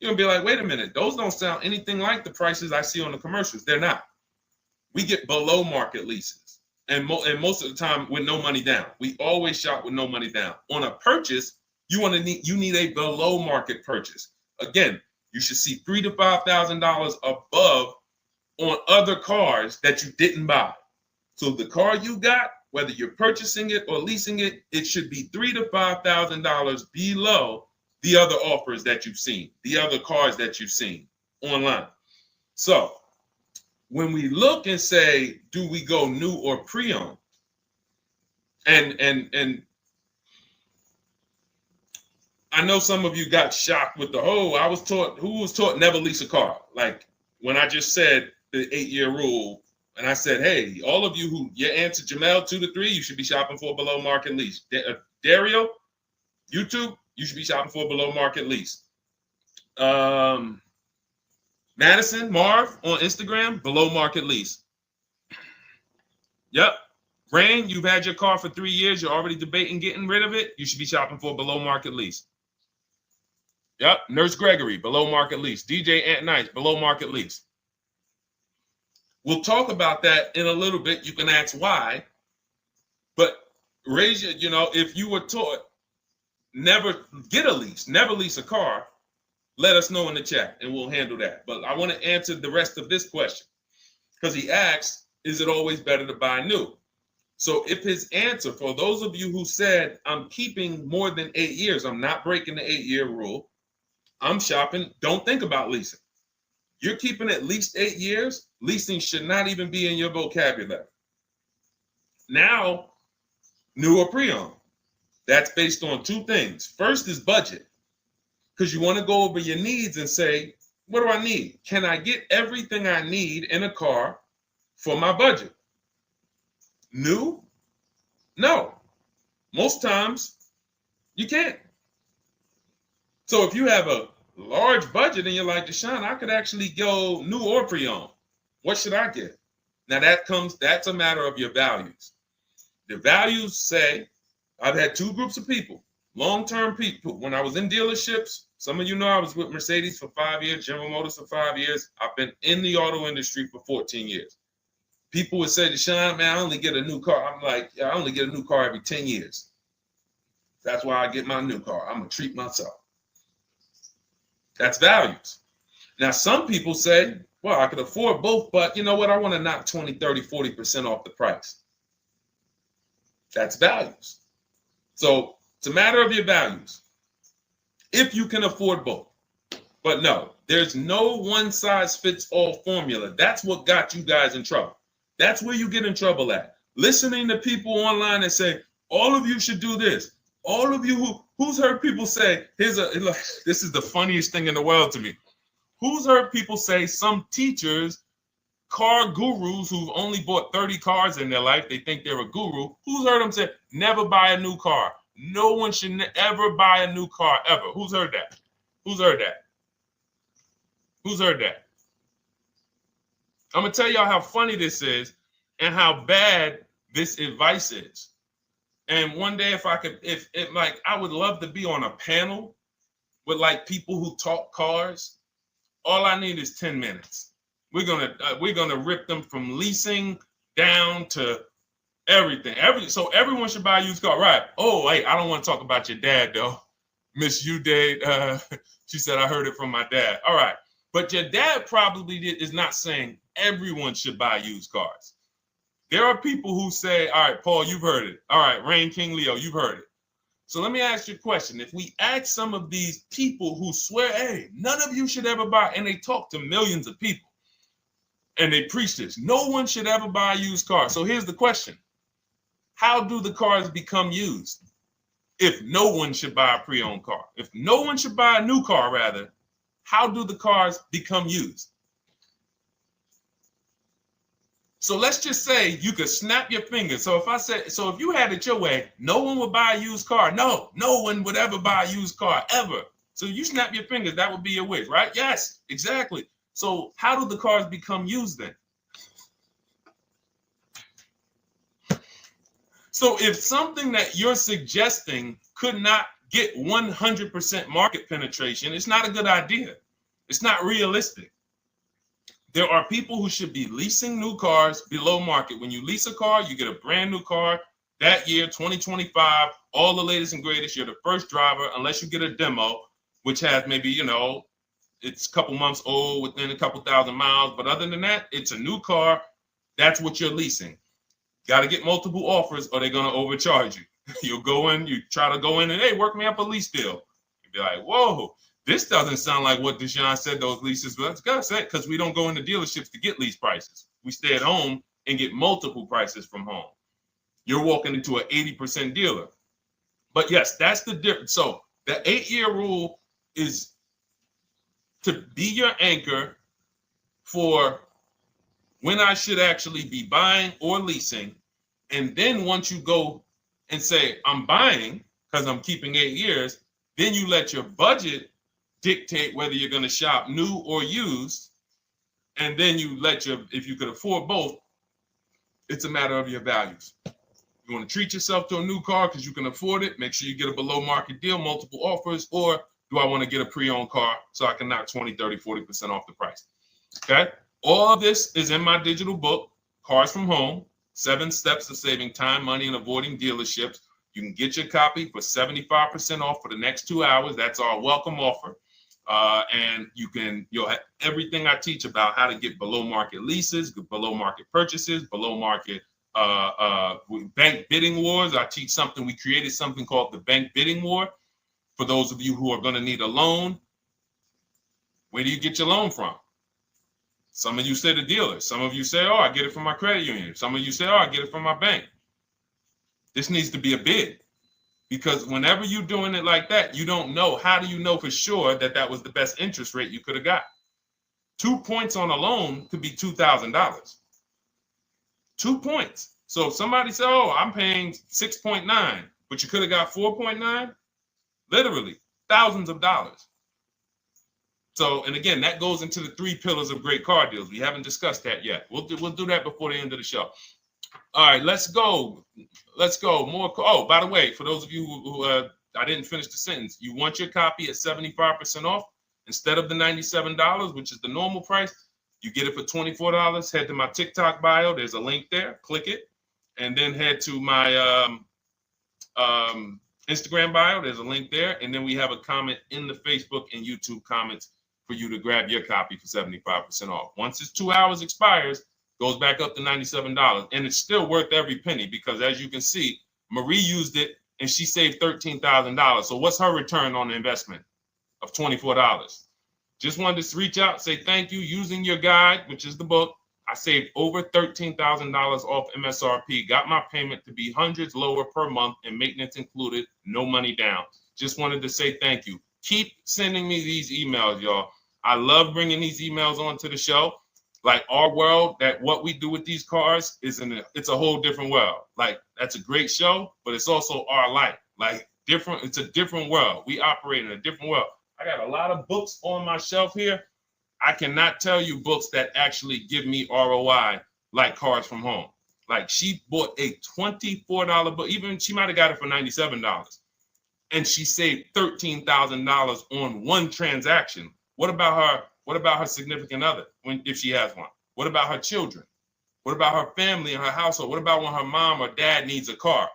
you're going to be like, wait a minute. Those don't sound anything like the prices I see on the commercials. They're not. We get below market leases. And most of the time with no money down. We always shop with no money down. On a purchase, you need a below market purchase. Again, you should see $3,000 to $5,000 above on other cars that you didn't buy. So the car you got, whether you're purchasing it or leasing it, it should be $3,000 to $5,000 below the other offers that you've seen, the other cars that you've seen online. So when we look and say, do we go new or pre-owned? And I know some of you got shocked with who was taught never lease a car. Like when I just said the 8-year rule, and I said, hey, all of you who your answer, Jamel, 2 to 3, you should be shopping for a below market lease. Dario, YouTube, you should be shopping for a below market lease. Madison, Marv on Instagram, below market lease. Yep. Rain, you've had your car for 3 years. You're already debating getting rid of it. You should be shopping for a below market lease. Yep. Nurse Gregory, below market lease. DJ Ant Nice, below market lease. We'll talk about that in a little bit. You can ask why. But raise your, if you were taught never get a lease, never lease a car, let us know in the chat and we'll handle that. But I want to answer the rest of this question because he asks, is it always better to buy new? So if his answer, for those of you who said, I'm keeping more than 8 years, I'm not breaking the 8-year rule, I'm shopping, don't think about leasing. You're keeping at least 8 years, leasing should not even be in your vocabulary. Now, new or pre-owned. That's based on 2 things. First is budget, because you want to go over your needs and say, what do I need? Can I get everything I need in a car for my budget? New? No. Most times, you can't. So if you have a large budget and you're like, Deshone, I could actually go new or pre-owned. What should I get? Now that's a matter of your values. The values say, I've had 2 groups of people, long-term people. When I was in dealerships, some of you know I was with Mercedes for 5 years, General Motors for 5 years. I've been in the auto industry for 14 years. People would say, Deshone, man, I only get a new car. I'm like, yeah, I only get a new car every 10 years. That's why I get my new car. I'm going to treat myself. That's values. Now, some people say, well, I could afford both, but you know what? I want to knock 20, 30, 40% off the price. That's values. So it's a matter of your values. If you can afford both. But no, there's no one size fits all formula. That's what got you guys in trouble. That's where you get in trouble at. Listening to people online that say, all of you should do this. All of you who's heard people say, this is the funniest thing in the world to me. Who's heard people say some teachers, car gurus who've only bought 30 cars in their life, they think they're a guru. Who's heard them say, never buy a new car? No one should ever buy a new car ever. Who's heard that? Who's heard that? Who's heard that? I'm going to tell y'all how funny this is and how bad this advice is. And one day, if I would love to be on a panel with like people who talk cars. All I need is 10 minutes. We're gonna rip them from leasing down to everything. So everyone should buy a used car, right? Oh, wait, I don't want to talk about your dad though. Miss you dad. She said I heard it from my dad. All right, but your dad probably is not saying everyone should buy used cars. There are people who say, all right, Paul, you've heard it. All right, Rain King Leo, you've heard it. So let me ask you a question. If we ask some of these people who swear, hey, none of you should ever buy, and they talk to millions of people, and they preach this, no one should ever buy a used car. So here's the question. How do the cars become used if no one should buy a pre-owned car? If no one should buy a new car, rather, how do the cars become used? So let's just say you could snap your fingers. So if you had it your way, no one would buy a used car. No one would ever buy a used car, ever. So you snap your fingers, that would be your wish, right? Yes, exactly. So how do the cars become used then? So if something that you're suggesting could not get 100% market penetration, it's not a good idea. It's not realistic. There are people who should be leasing new cars below market. When you lease a car, you get a brand new car that year, 2025, all the latest and greatest. You're the first driver, unless you get a demo, which has maybe, it's a couple months old, within a couple thousand miles. But other than that, it's a new car. That's what you're leasing. Got to get multiple offers or they're going to overcharge you. You'll go in, you try to go in and, hey, work me up a lease deal. You'll be like, whoa. This doesn't sound like what Deshone said those leases, but that's gotta say, because we don't go into dealerships to get lease prices. We stay at home and get multiple prices from home. You're walking into an 80% dealer. But yes, that's the difference. So the 8-year rule is to be your anchor for when I should actually be buying or leasing. And then once you go and say, I'm buying because I'm keeping 8 years, then you let your budget dictate whether you're going to shop new or used, and then you if you could afford both, it's a matter of your values. You want to treat yourself to a new car because you can afford it, make sure you get a below market deal, multiple offers, or do I want to get a pre-owned car so I can knock 20, 30, 40% off the price? Okay? All of this is in my digital book, Cars from Home, 7 Steps to Saving Time, Money, and Avoiding Dealerships. You can get your copy for 75% off for the next 2 hours. That's our welcome offer. And you'll have everything I teach about how to get below market leases, below market purchases, below market bank bidding wars. We created something called the bank bidding war. For those of you who are going to need a loan, where do you get your loan from? Some of you say the dealer. Some of you say, oh, I get it from my credit union. Some of you say, oh, I get it from my bank. This needs to be a bid. Because whenever you're doing it like that, you don't know. How do you know for sure that that was the best interest rate you could have got? 2 points on a loan could be $2,000. 2 points. So if somebody said, oh, I'm paying 6.9, but you could have got 4.9, literally thousands of dollars. So, and again, that goes into the 3 pillars of great car deals. We haven't discussed that yet. We'll do that before the end of the show. All right, let's go. More. Oh, by the way, for those of you who I didn't finish the sentence, you want your copy at 75% off instead of the $97, which is the normal price. You get it for $24. Head to my TikTok bio. There's a link there. Click it, and then head to my Instagram bio. There's a link there, and then we have a comment in the Facebook and YouTube comments for you to grab your copy for 75% off. Once it's 2 hours expires, goes back up to $97, and it's still worth every penny because, as you can see, Marie used it and she saved $13,000. So what's her return on the investment of $24? Just wanted to reach out, say thank you. Using your guide, which is the book, I saved over $13,000 off MSRP, got my payment to be hundreds lower per month and maintenance included, no money down. Just wanted to say thank you. Keep sending me these emails, y'all. I love bringing these emails onto the show. Like our world, that what we do with these cars it's a whole different world. Like that's a great show, but it's also our life. Like different, it's a different world. We operate in a different world. I got a lot of books on my shelf here. I cannot tell you books that actually give me ROI like Cars from Home. Like she bought a $24 book, even she might have got it for $97. And she saved $13,000 on one transaction. What about her? What about her significant other if she has one? What about her children? What about her family and her household? What about when her mom or dad needs a car?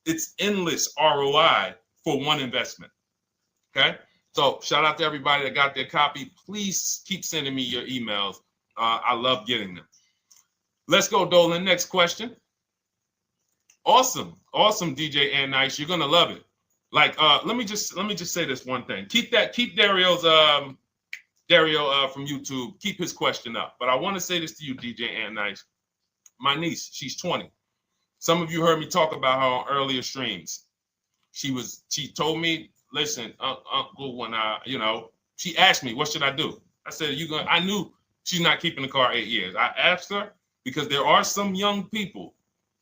It's endless ROI for one investment. Okay. So shout out to everybody that got their copy. Please keep sending me your emails. I love getting them. Let's go, Dolan. Next question. Awesome, DJ and Nice. You're gonna love it. Like, let me just say this one thing. Keep Dario's Dario from YouTube. Keep his question up. But I want to say this to you, DJ and Nice. My niece, she's 20. Some of you heard me talk about her on earlier streams. She told me, listen, Uncle, when she asked me, what should I do? I said, I knew she's not keeping the car 8 years. I asked her because there are some young people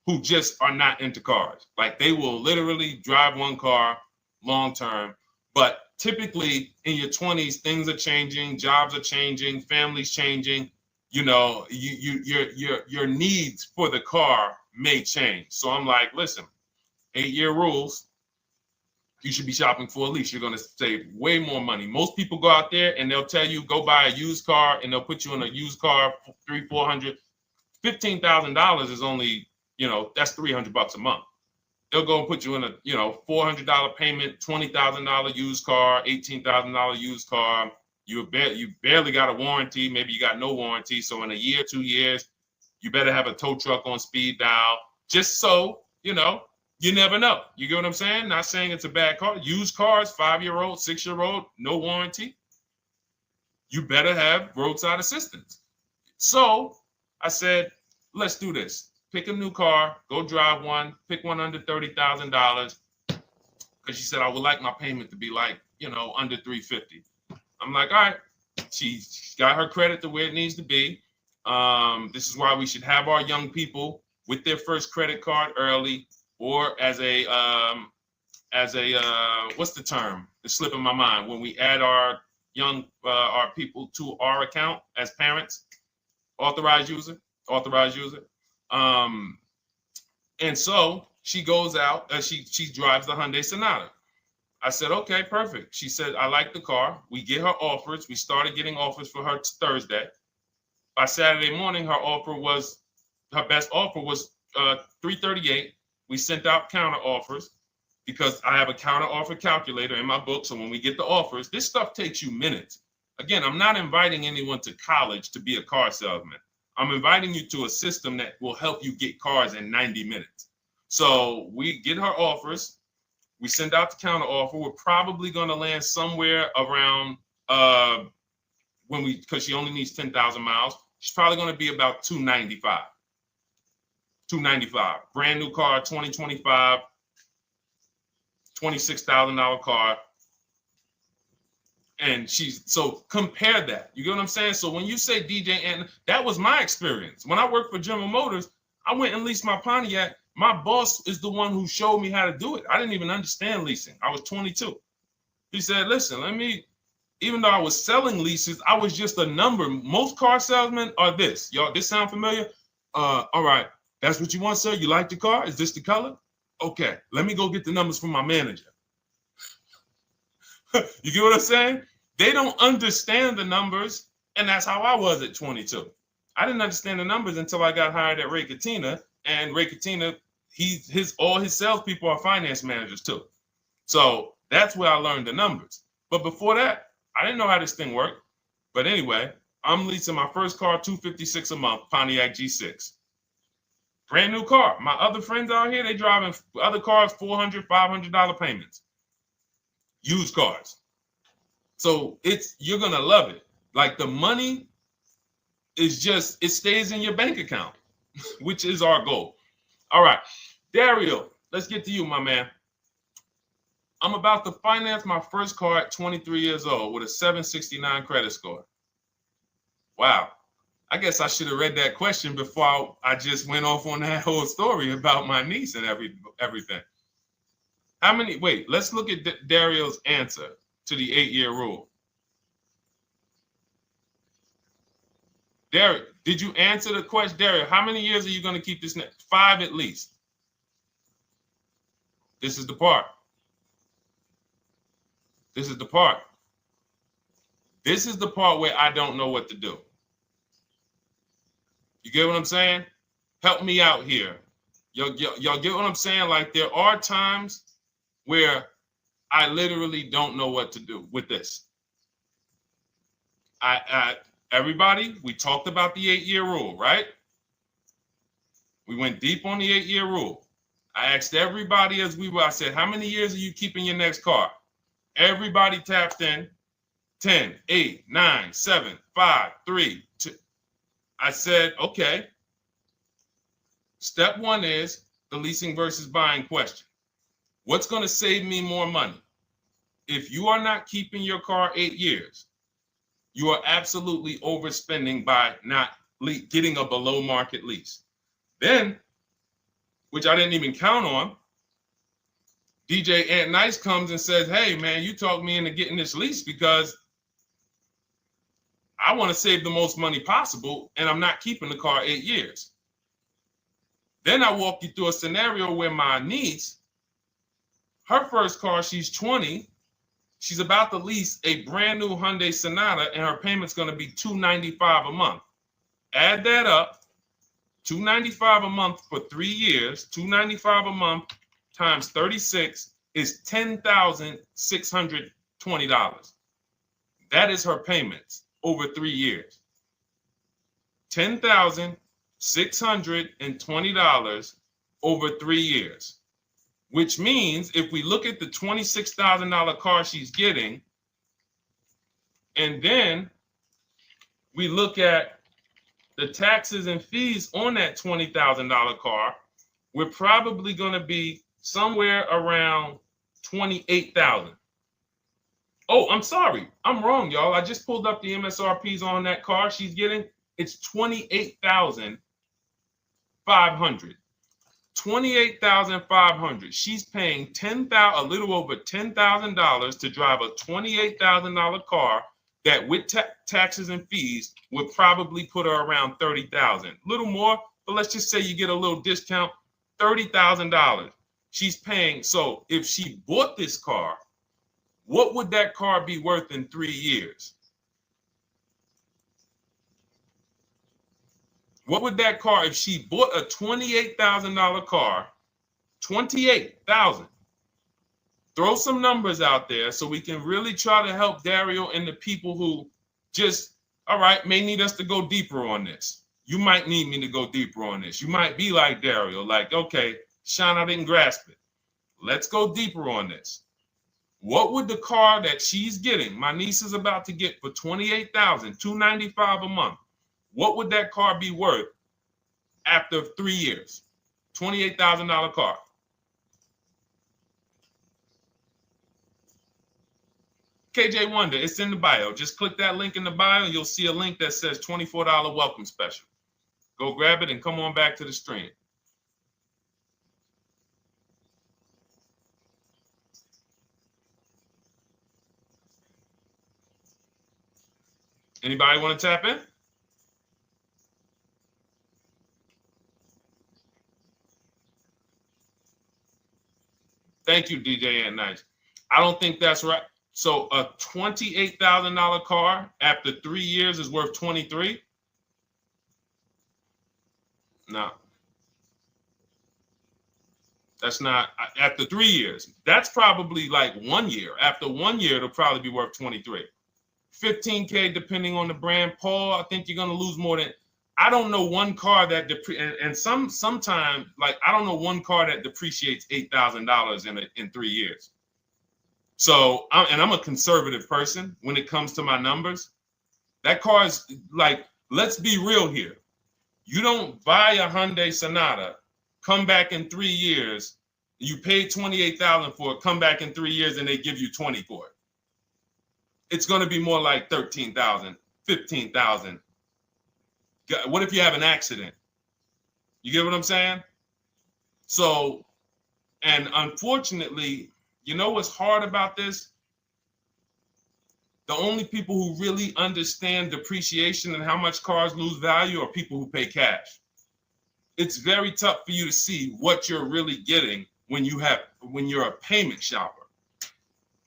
who just are not into cars. Like they will literally drive one car long term. But typically in your 20s, things are changing, jobs are changing, families changing. You know, your needs for the car may change. So I'm like, listen, 8-year rules. You should be shopping for a lease. You're going to save way more money. Most people go out there and they'll tell you, go buy a used car, and they'll put you in a used car, $300-400, $15,000 is only, that's $300 a month. They'll go and put you in a, $400 payment, $20,000 used car, $18,000 used car. You barely got a warranty. Maybe you got no warranty. So in a year, 2 years, you better have a tow truck on speed dial, just so, you never know. You get what I'm saying? Not saying it's a bad car. Used cars, 5-year-old, 6-year-old, no warranty. You better have roadside assistance. So I said, let's do this. Pick a new car, go drive one, pick one under $30,000. Because she said, I would like my payment to be like, under $350. I'm like, all right. She's got her credit to where it needs to be. This is why we should have our young people with their first credit card early, or as a what's the term? It's slipping my mind. When we add our young our people to our account as parents, authorized user. And so she goes out, she drives the Hyundai Sonata. I said, okay, perfect. She said, I like the car. We get her offers. We started getting offers for her Thursday. By Saturday morning, her best offer was $338. We sent out counter offers because I have a counter offer calculator in my book. So when we get the offers, this stuff takes you minutes. Again, I'm not inviting anyone to college to be a car salesman. I'm inviting you to a system that will help you get cars in 90 minutes. So we get her offers. We send out the counter offer. We're probably going to land somewhere around because she only needs 10,000 miles. She's probably going to be about $295. Brand new car, 2025, $26,000 car. And so compare that. You get what I'm saying? So when you say DJ, and that was my experience. When I worked for General Motors, I went and leased my Pontiac. My boss is the one who showed me how to do it. I didn't even understand leasing. I was 22. He said, listen, even though I was selling leases, I was just a number. Most car salesmen are this. Y'all, this sound familiar? All right. That's what you want, sir? You like the car? Is this the color? Okay. Let me go get the numbers from my manager. You get what I'm saying? They don't understand the numbers. And that's how I was at 22. I didn't understand the numbers until I got hired at Ray Katina. And Ray Katina, all his salespeople are finance managers too. So that's where I learned the numbers. But before that, I didn't know how this thing worked. But anyway, I'm leasing my first car, $256 a month, Pontiac G6. Brand new car. My other friends out here, they driving other cars, $400, $500 payments. Used cars. So you're gonna love it. Like the money is just, it stays in your bank account, which is our goal. All right, Dario, let's get to you, my man. I'm about to finance my first car at 23 years old with a 769 credit score. Wow. I guess I should have read that question before I just went off on that whole story about my niece and everything. Wait, let's look at Dario's answer to the 8-year rule. Dario, did you answer the question? Dario, how many years are you going to keep this? 5 at least. This is the part. This is the part. This is the part where I don't know what to do. You get what I'm saying? Help me out here. Y'all get what I'm saying? Like there are times where I literally don't know what to do with this. Everybody, we talked about the 8-year rule, right? We went deep on the 8-year rule. I asked everybody I said, how many years are you keeping your next car? Everybody tapped in 10, 8, 9, 7, 5, 3, 2. I said, okay. Step 1 is the leasing versus buying question. What's going to save me more money? If you are not keeping your car 8 years, you are absolutely overspending by not getting a below market lease. Then, which I didn't even count on, DJ Ant Nice comes and says, hey, man, you talked me into getting this lease because I want to save the most money possible, and I'm not keeping the car 8 years. Then I walk you through a scenario where my niece, her first car, she's 20. She's about to lease a brand new Hyundai Sonata, and her payment's going to be $295 a month. Add that up, $295 a month for 3 years, $295 a month times 36 is $10,620. That is her payments over 3 years. $10,620 over 3 years. Which means if we look at the $26,000 car she's getting, and then we look at the taxes and fees on that $20,000 car, we're probably going to be somewhere around $28,000. Oh, I'm sorry. I'm wrong, y'all. I just pulled up the MSRPs on that car she's getting. It's $28,500. $28,500. She's paying a little over $10,000 to drive a $28,000 car that with taxes and fees would probably put her around $30,000. A little more, but let's just say you get a little discount, $30,000. She's paying. So if she bought this car, what would that car be worth in 3 years? What would that car, if she bought a $28,000 car, $28,000? Throw some numbers out there so we can really try to help Dario and the people who just, all right, may need us to go deeper on this. You might need me to go deeper on this. You might be like Dario, like, okay, Sean, I didn't grasp it. Let's go deeper on this. What would the car that she's getting, my niece is about to get for $28,000, $295 a month, what would that car be worth after 3 years? $28,000 car. KJ Wonder, it's in the bio. Just click that link in the bio and you'll see a link that says $24 welcome special. Go grab it and come on back to the stream. Anybody want to tap in? Thank you, DJ and Nice. I don't think that's right. So a $28,000 car after 3 years is worth 23? No. That's not after 3 years. That's probably like 1 year. After 1 year, it'll probably be worth 23. 15K depending on the brand. Paul, I think you're gonna lose more than. I don't know one car that sometimes like I don't know one car that depreciates $8,000 in 3 years. So, I'm a conservative person when it comes to my numbers. That car is like, let's be real here. You don't buy a Hyundai Sonata, come back in 3 years, you paid $28,000 for it, come back in 3 years and they give you 20 for it. It's going to be more like 13,000, 15,000. What if you have an accident? You get what I'm saying? So, and unfortunately, you know what's hard about this? The only people who really understand depreciation and how much cars lose value are people who pay cash. It's very tough for you to see what you're really getting when you're a payment shopper.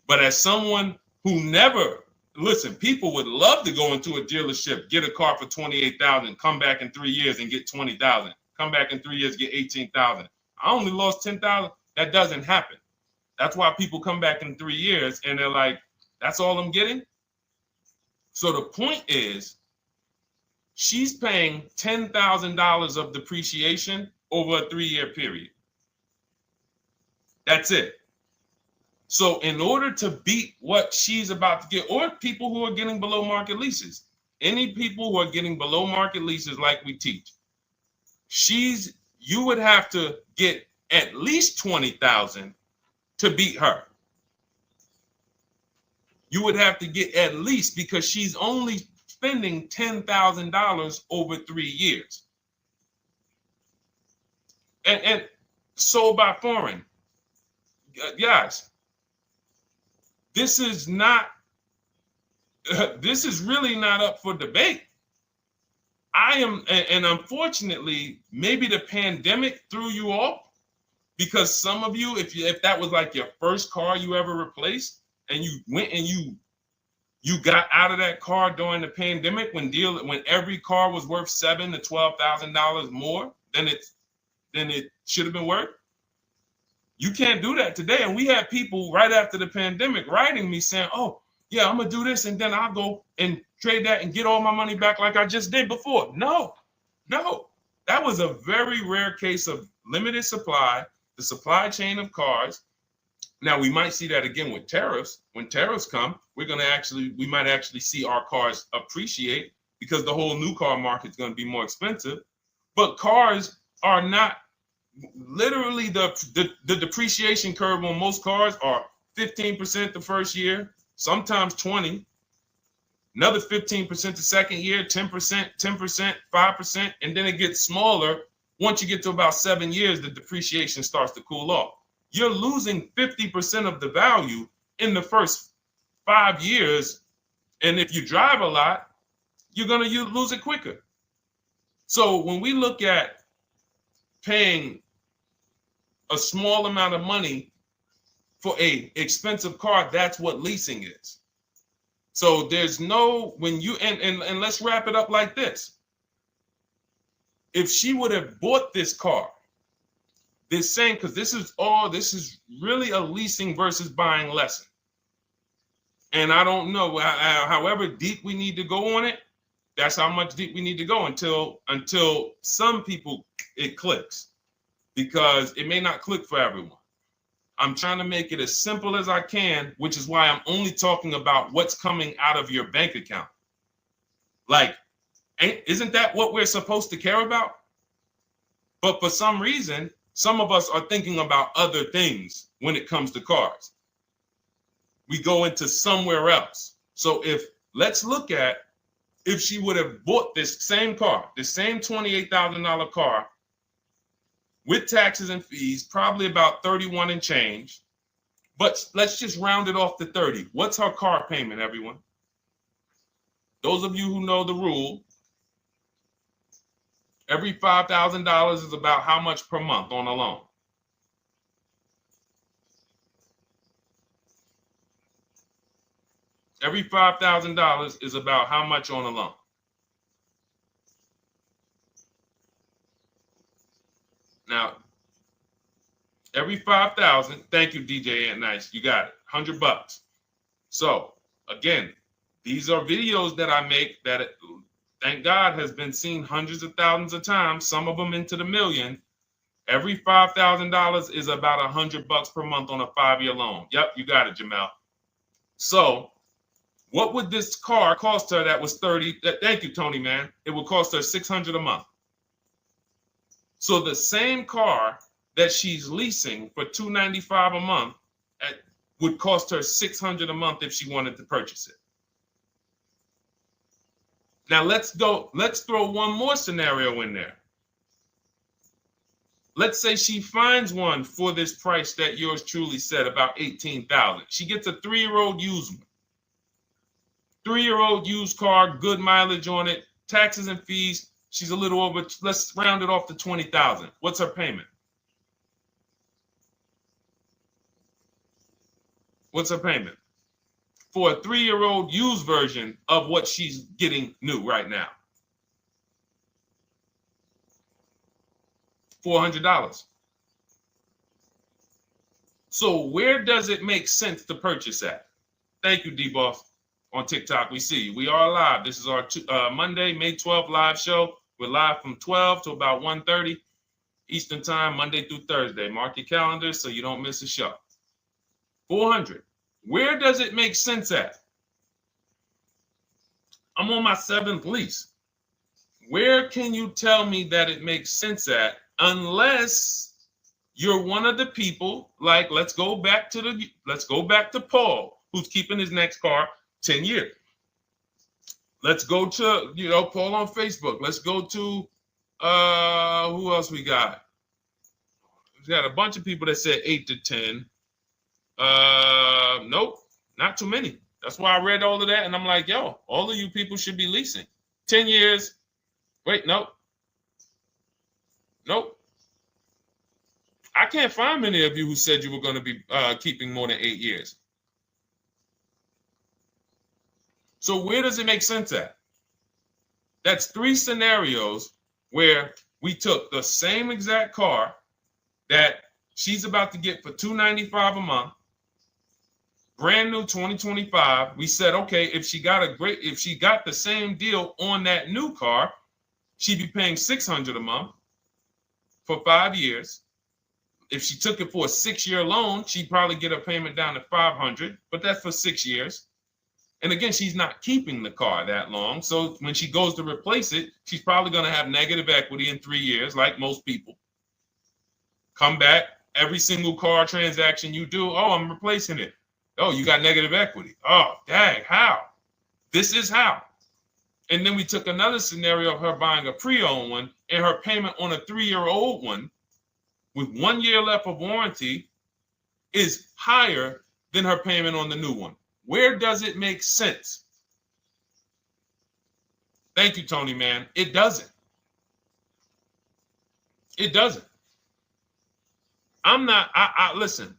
But as someone who never, listen, people would love to go into a dealership, get a car for $28,000, come back in 3 years and get $20,000. Come back in 3 years, get $18,000. I only lost $10,000. That doesn't happen. That's why people come back in 3 years and they're like, that's all I'm getting? So the point is, she's paying $10,000 of depreciation over a 3-year period. That's it. So in order to beat what she's about to get, or people who are getting below market leases, any people who are getting below market leases like we teach, you would have to get at least $20,000 to beat her. You would have to get at least, because she's only spending $10,000 over 3 years. And sold by foreign. Guys, this is really not up for debate. And unfortunately, maybe the pandemic threw you off, because some of you, if that was like your first car you ever replaced, and you went and you got out of that car during the pandemic when every car was worth $7,000 to $12,000 more than it should have been worth. You can't do that today. And we had people right after the pandemic writing me saying, oh, yeah, I'm going to do this, and then I'll go and trade that and get all my money back like I just did before. No. That was a very rare case of limited supply, the supply chain of cars. Now, we might see that again with tariffs. When tariffs come, we might actually see our cars appreciate, because the whole new car market is going to be more expensive. But cars are not, literally the depreciation curve on most cars are 15% the first year, sometimes 20, another 15% the second year, 10%, 5%, and then it gets smaller. Once you get to about 7 years, the depreciation starts to cool off. You're losing 50% of the value in the first 5 years. And if you drive a lot, you're going to lose it quicker. So when we look at paying a small amount of money for a expensive car, that's what leasing is. So there's no, and let's wrap it up like this. If she would have bought this car, because this is really a leasing versus buying lesson. And I don't know, however deep we need to go on it, that's how much deep we need to go until some people it clicks, because it may not click for everyone. I'm trying to make it as simple as I can, which is why I'm only talking about what's coming out of your bank account. Like, isn't that what we're supposed to care about? But for some reason, some of us are thinking about other things when it comes to cars. We go into somewhere else. So let's look at if she would have bought this same car, the same $28,000 car with taxes and fees, probably about 31 and change. But let's just round it off to 30. What's her car payment, everyone? Those of you who know the rule, every $5,000 is about how much per month on a loan? Every $5,000 is about how much on a loan? Now, every 5,000, thank you, DJ Ant Nice, you got it, $100. So again, these are videos that I make that, thank God, has been seen hundreds of thousands of times, some of them into the million. Every $5,000 is about $100 per month on a 5-year loan. Yep, you got it, Jamel. So what would this car cost her that was 30? Thank you, Tony, man. It would cost her $600 a month. So the same car that she's leasing for $295 a month would cost her $600 a month if she wanted to purchase it. Now let's throw one more scenario in there. Let's say she finds one for this price that yours truly said, about $18,000. She gets a 3-year-old used one. 3-year-old used car, good mileage on it, taxes and fees. She's a little over, let's round it off to $20,000. What's her payment? What's her payment? For a 3-year-old used version of what she's getting new right now. $400. So where does it make sense to purchase at? Thank you, D-Boss. On TikTok, we see you. We are live. This is our Monday, May 12th live show. We're live from 12 to about 1:30 Eastern time, Monday through Thursday. Mark your calendars so you don't miss a show. 400. Where does it make sense at? I'm on my 7th lease. Where can you tell me that it makes sense at, unless you're one of the people, like let's go back to Paul, who's keeping his next car 10 years. Let's go to, Paul on Facebook. Let's go to, who else we got? We got a bunch of people that said 8 to 10. Nope, not too many. That's why I read all of that, and I'm like, yo, all of you people should be leasing. 10 years. Wait, nope. I can't find many of you who said you were going to be keeping more than 8 years. So where does it make sense at? That's 3 scenarios where we took the same exact car that she's about to get for $295 a month, brand new 2025. We said, okay, if she got the same deal on that new car, she'd be paying $600 a month for 5 years. If she took it for a 6-year loan, she'd probably get her payment down to $500, but that's for 6 years. And again, she's not keeping the car that long. So when she goes to replace it, she's probably going to have negative equity in 3 years, like most people. Come back, every single car transaction you do, oh, I'm replacing it. Oh, you got negative equity. Oh, dang, how? This is how. And then we took another scenario of her buying a pre-owned one, and her payment on a 3-year-old one with 1 year left of warranty is higher than her payment on the new one. Where does it make sense? Thank you, Tony, man. It doesn't. It doesn't. Listen,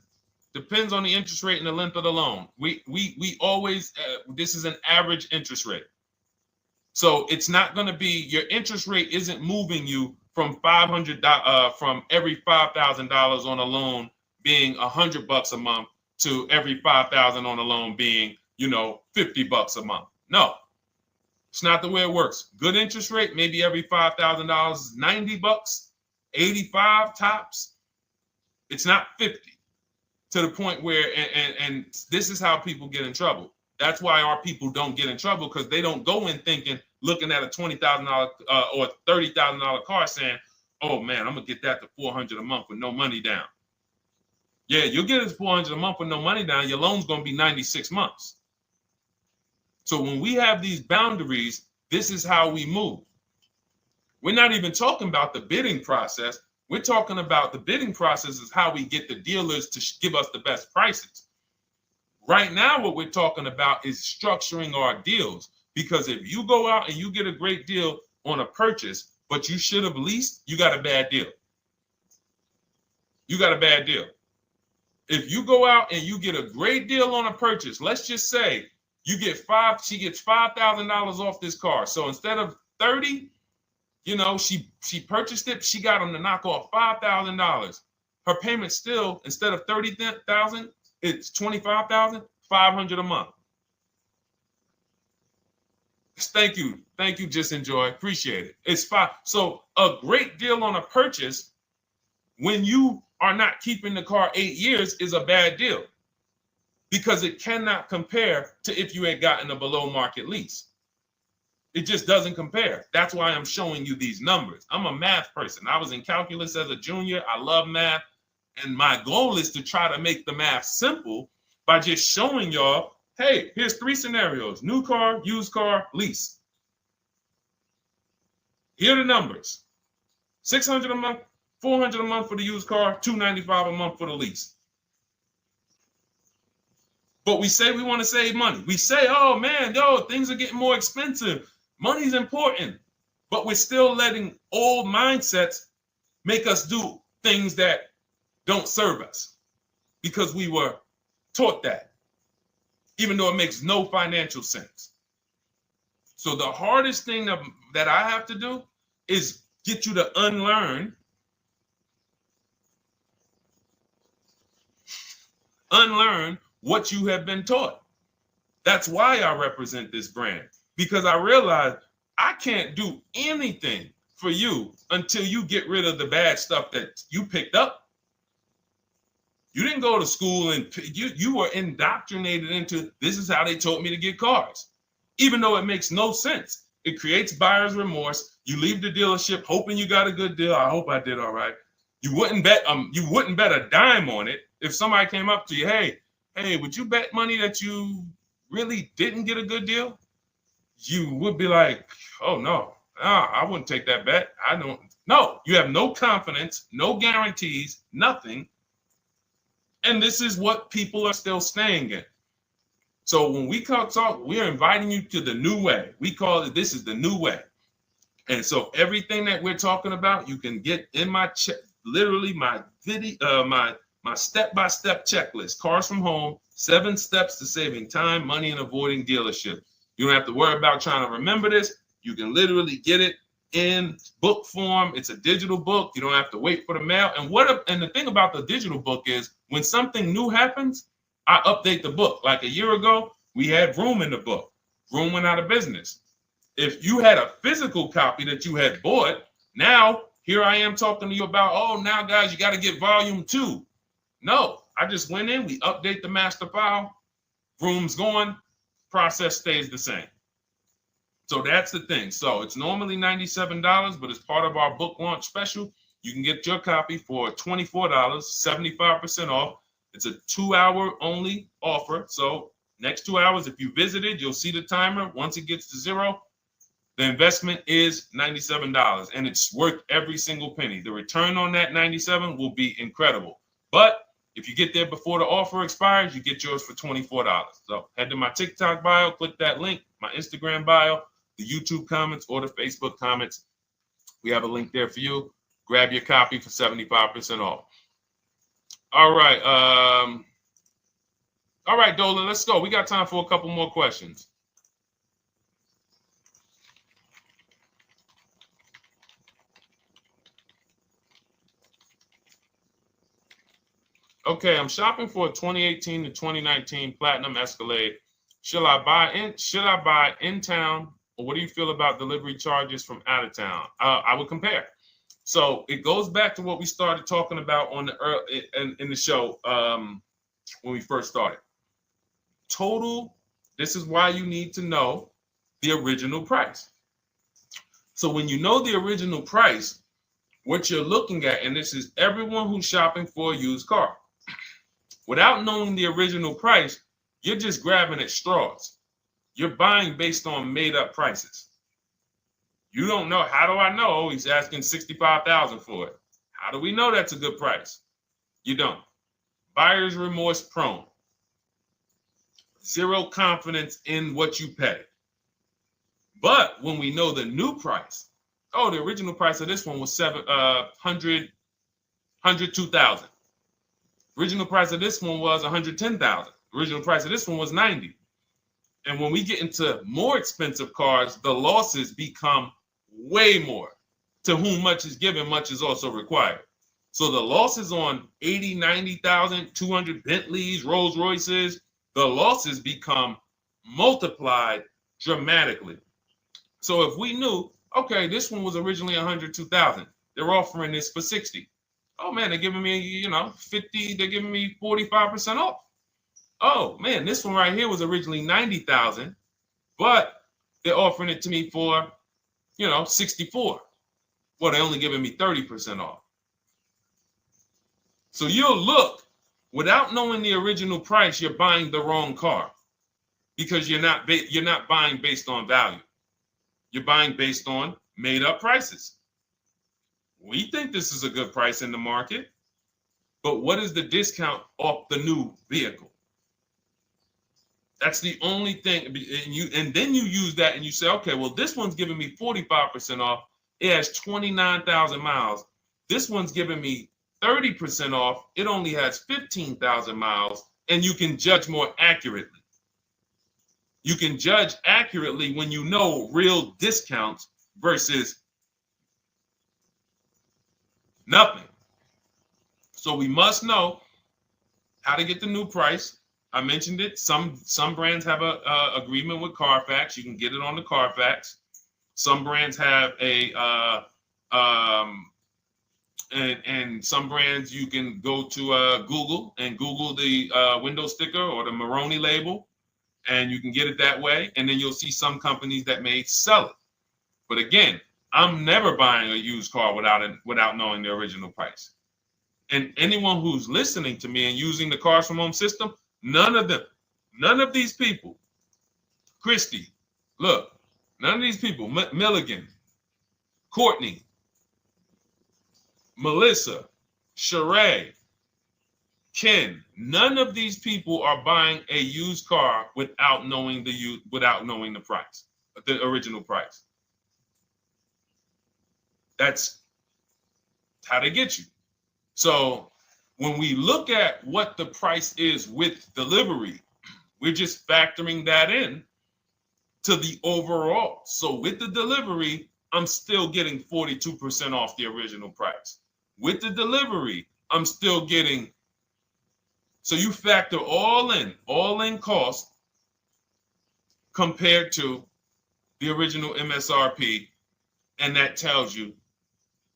depends on the interest rate and the length of the loan. We always, this is an average interest rate. So it's not going to be, your interest rate isn't moving you from from every $5,000 on a loan being $100 a month to every $5,000 on a loan being, $50 a month. No, it's not the way it works. Good interest rate, maybe every $5,000 is $90, 85 tops. It's not 50, to the point where, and this is how people get in trouble. That's why our people don't get in trouble, because they don't go in looking at a $20,000 or $30,000 car saying, oh man, I'm gonna get that to $400 a month with no money down. Yeah, you'll get it $400 a month with no money down. Your loan's going to be 96 months. So when we have these boundaries, this is how we move. We're not even talking about the bidding process. We're talking about the bidding process is how we get the dealers to give us the best prices. Right now, what we're talking about is structuring our deals. Because if you go out and you get a great deal on a purchase, but you should have leased, you got a bad deal. You got a bad deal. If you go out and you get a great deal on a purchase, let's just say she gets $5,000 off this car. So instead of 30, she purchased it, she got them to knock off $5,000. Her payment still, instead of $30,000, it's $25,500 a month. Thank you, Just Enjoy, appreciate it. It's fine. So a great deal on a purchase, when you are not keeping the car 8 years, is a bad deal. because it cannot compare to if you had gotten a below market lease. It just doesn't compare. That's why I'm showing you these numbers. I'm a math person. I was in calculus as a junior. I love math. And my goal is to try to make the math simple by just showing y'all, hey, here's 3 scenarios: new car, used car, lease. Here are the numbers: $600 a month, $400 a month for the used car, $295 a month for the lease. But we say we want to save money. We say, oh man, things are getting more expensive. Money's important. But we're still letting old mindsets make us do things that don't serve us because we were taught that, even though it makes no financial sense. So the hardest thing that I have to do is get you to unlearn what you have been taught. That's why I represent this brand, because I realize I can't do anything for you until you get rid of the bad stuff that you picked up. You didn't go to school and you were indoctrinated into this is how they taught me to get cars, even though it makes no sense. It creates buyer's remorse. You leave the dealership hoping you got a good deal. I hope I did all right. You wouldn't bet a dime on it if somebody came up to you, hey, would you bet money that you really didn't get a good deal? You would be like, oh no, I wouldn't take that bet. I don't. No, you have no confidence, no guarantees, nothing. And this is what people are still staying in. So when we talk, we're inviting you to the new way. We call it, this is the new way. And so everything that we're talking about, you can get in my literally my video, my step-by-step checklist, Cars from Home, 7 steps to saving time, money, and avoiding dealership. You don't have to worry about trying to remember this. You can literally get it in book form. It's a digital book. You don't have to wait for the mail. And the thing about the digital book is when something new happens, I update the book. Like a year ago, we had Room in the book. Room went out of business. If you had a physical copy that you had bought, now here I am talking to you about, oh, now guys, you got to get volume 2. No, I just went in, we update the master file, Room's going, process stays the same. So that's the thing. So it's normally $97, but as part of our book launch special, you can get your copy for $24, 75% off. It's a 2-hour only offer. So next 2 hours, if you visited, you'll see the timer. Once it gets to 0, the investment is $97, and it's worth every single penny. The return on that $97 will be incredible. But if you get there before the offer expires, you get yours for $24. So head to my TikTok bio, click that link, my Instagram bio, the YouTube comments, or the Facebook comments. We have a link there for you. Grab your copy for 75% off. All right. All right, Dolan, let's go. We got time for a couple more questions. Okay, I'm shopping for a 2018 to 2019 Platinum Escalade. Should I buy in town, or what do you feel about delivery charges from out of town? I would compare. So it goes back to what we started talking about on in the show when we first started. Total. This is why you need to know the original price. So when you know the original price, what you're looking at, and this is everyone who's shopping for a used car. Without knowing the original price, you're just grabbing at straws. You're buying based on made-up prices. You don't know. How do I know he's asking $65,000 for it? How do we know that's a good price? You don't. Buyer's remorse prone. Zero confidence in what you pay. But when we know the new price, oh, the original price of this one was $102,000. Original price of this one was $110,000. Original price of this one was $90,000. And when we get into more expensive cars, the losses become way more. To whom much is given, much is also required. So the losses on 80, 90,000, 200 Bentleys, Rolls Royces, the losses become multiplied dramatically. So if we knew, okay, this one was originally $102,000, they're offering this for $60,000. Oh man, they're giving me, 50, they're giving me 45% off. Oh man, this one right here was originally 90,000, but they're offering it to me for, 64. Well, they're only giving me 30% off. So you'll look, without knowing the original price, you're buying the wrong car, because you're not buying based on value. You're buying based on made up prices. We think this is a good price in the market, but what is the discount off the new vehicle? That's the only thing. And then you use that and you say, okay, well, this one's giving me 45% off. It has 29,000 miles. This one's giving me 30% off. It only has 15,000 miles. And you can judge more accurately. You can judge accurately when you know real discounts versus nothing. So we must know how to get the new price. I mentioned it. Some brands have a agreement with Carfax. You can get it on the Carfax. Some brands have and some brands you can go to Google and Google the window sticker or the Maroni label, and you can get it that way. And then you'll see some companies that may sell it. But again, I'm never buying a used car without knowing the original price. And anyone who's listening to me and using the Cars from Home system, none of these people, Christy, look, none of these people, Milligan, Courtney, Melissa, Sheree, Ken, none of these people are buying a used car without knowing the price, the original price. That's how they get you. So when we look at what the price is with delivery, we're just factoring that in to the overall. So with the delivery, I'm still getting 42% off the original price. With the delivery, I'm still getting, so you factor all in cost compared to the original MSRP, and that tells you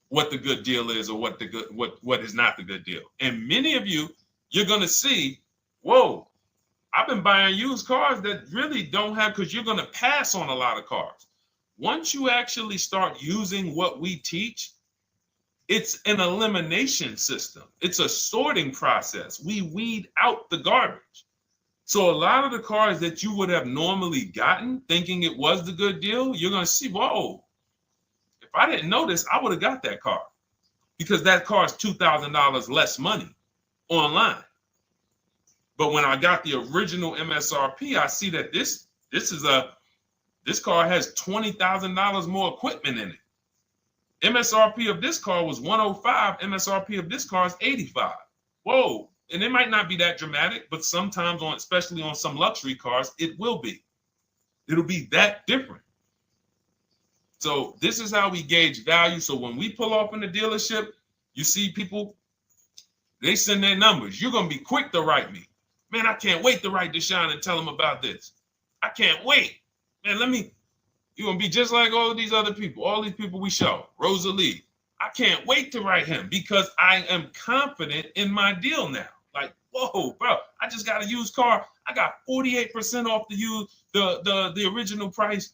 what the good deal is or what is not the good deal. And many of you're going to see, whoa, I've been buying used cars that really don't have, because you're going to pass on a lot of cars. Once you actually start using what we teach, it's an elimination system. It's a sorting process. We weed out the garbage. So a lot of the cars that you would have normally gotten thinking it was the good deal, you're going to see, whoa, if I didn't know this, I would have got that car, because that car is $2,000 less money online. But when I got the original MSRP, I see that this car has $20,000 more equipment in it. MSRP of this car was 105. MSRP of this car is 85. Whoa. And it might not be that dramatic, but sometimes especially on some luxury cars, it will be. It'll be that different. So this is how we gauge value. So when we pull off in the dealership, you see people, they send their numbers. You're going to be quick to write me. Man, I can't wait to write Deshone and tell him about this. I can't wait. Man, you're going to be just like all these other people, all these people we show. Rosalie, I can't wait to write him because I am confident in my deal now. Like, whoa, bro, I just got a used car. I got 48% off the original price.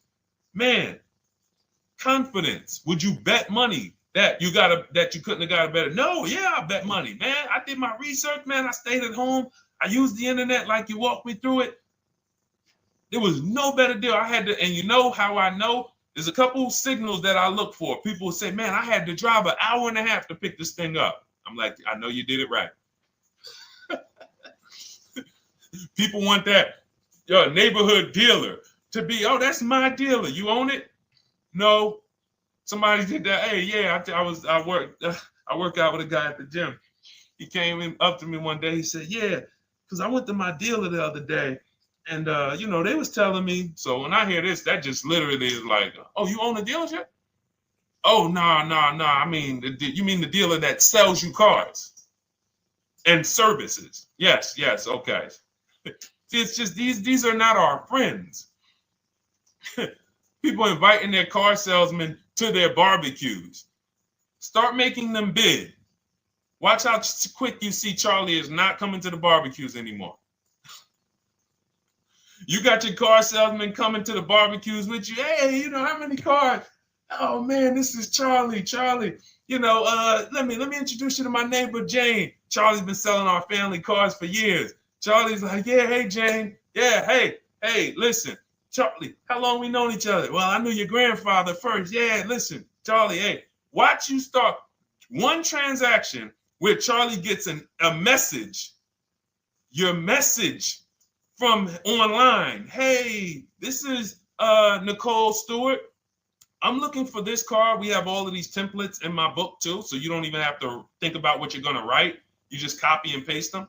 Man, confidence. Would you bet money that you couldn't have got a better? No, yeah, I bet money, man. I did my research, man. I stayed at home. I used the internet like you walked me through it. There was no better deal. I had to, and you know how I know? There's a couple signals that I look for. People say, man, I had to drive an hour and a half to pick this thing up. I'm like, I know you did it right. People want that neighborhood dealer to be, oh, that's my dealer. You own it? No. Somebody did that. Hey, yeah, I work out with a guy at the gym. He came up to me one day. He said, yeah, because I went to my dealer the other day. And, they was telling me. So when I hear this, that just literally is like, oh, you own a dealership? Oh, no. I mean, you mean the dealer that sells you cars and services? Yes. Okay. It's just these are not our friends. People inviting their car salesmen to their barbecues. Start making them bid. Watch how quick you see Charlie is not coming to the barbecues anymore. You got your car salesman coming to the barbecues with you. Hey, how many cars? Oh man, this is Charlie. Charlie, let me introduce you to my neighbor Jane. Charlie's been selling our family cars for years. Charlie's like, yeah, hey Jane. Yeah, hey, listen. Charlie, how long we known each other? Well, I knew your grandfather first. Yeah, listen, Charlie, hey, watch you start one transaction where Charlie gets a message, your message from online. Hey, this is Nicole Stewart. I'm looking for this car. We have all of these templates in my book too, so you don't even have to think about what you're going to write. You just copy and paste them.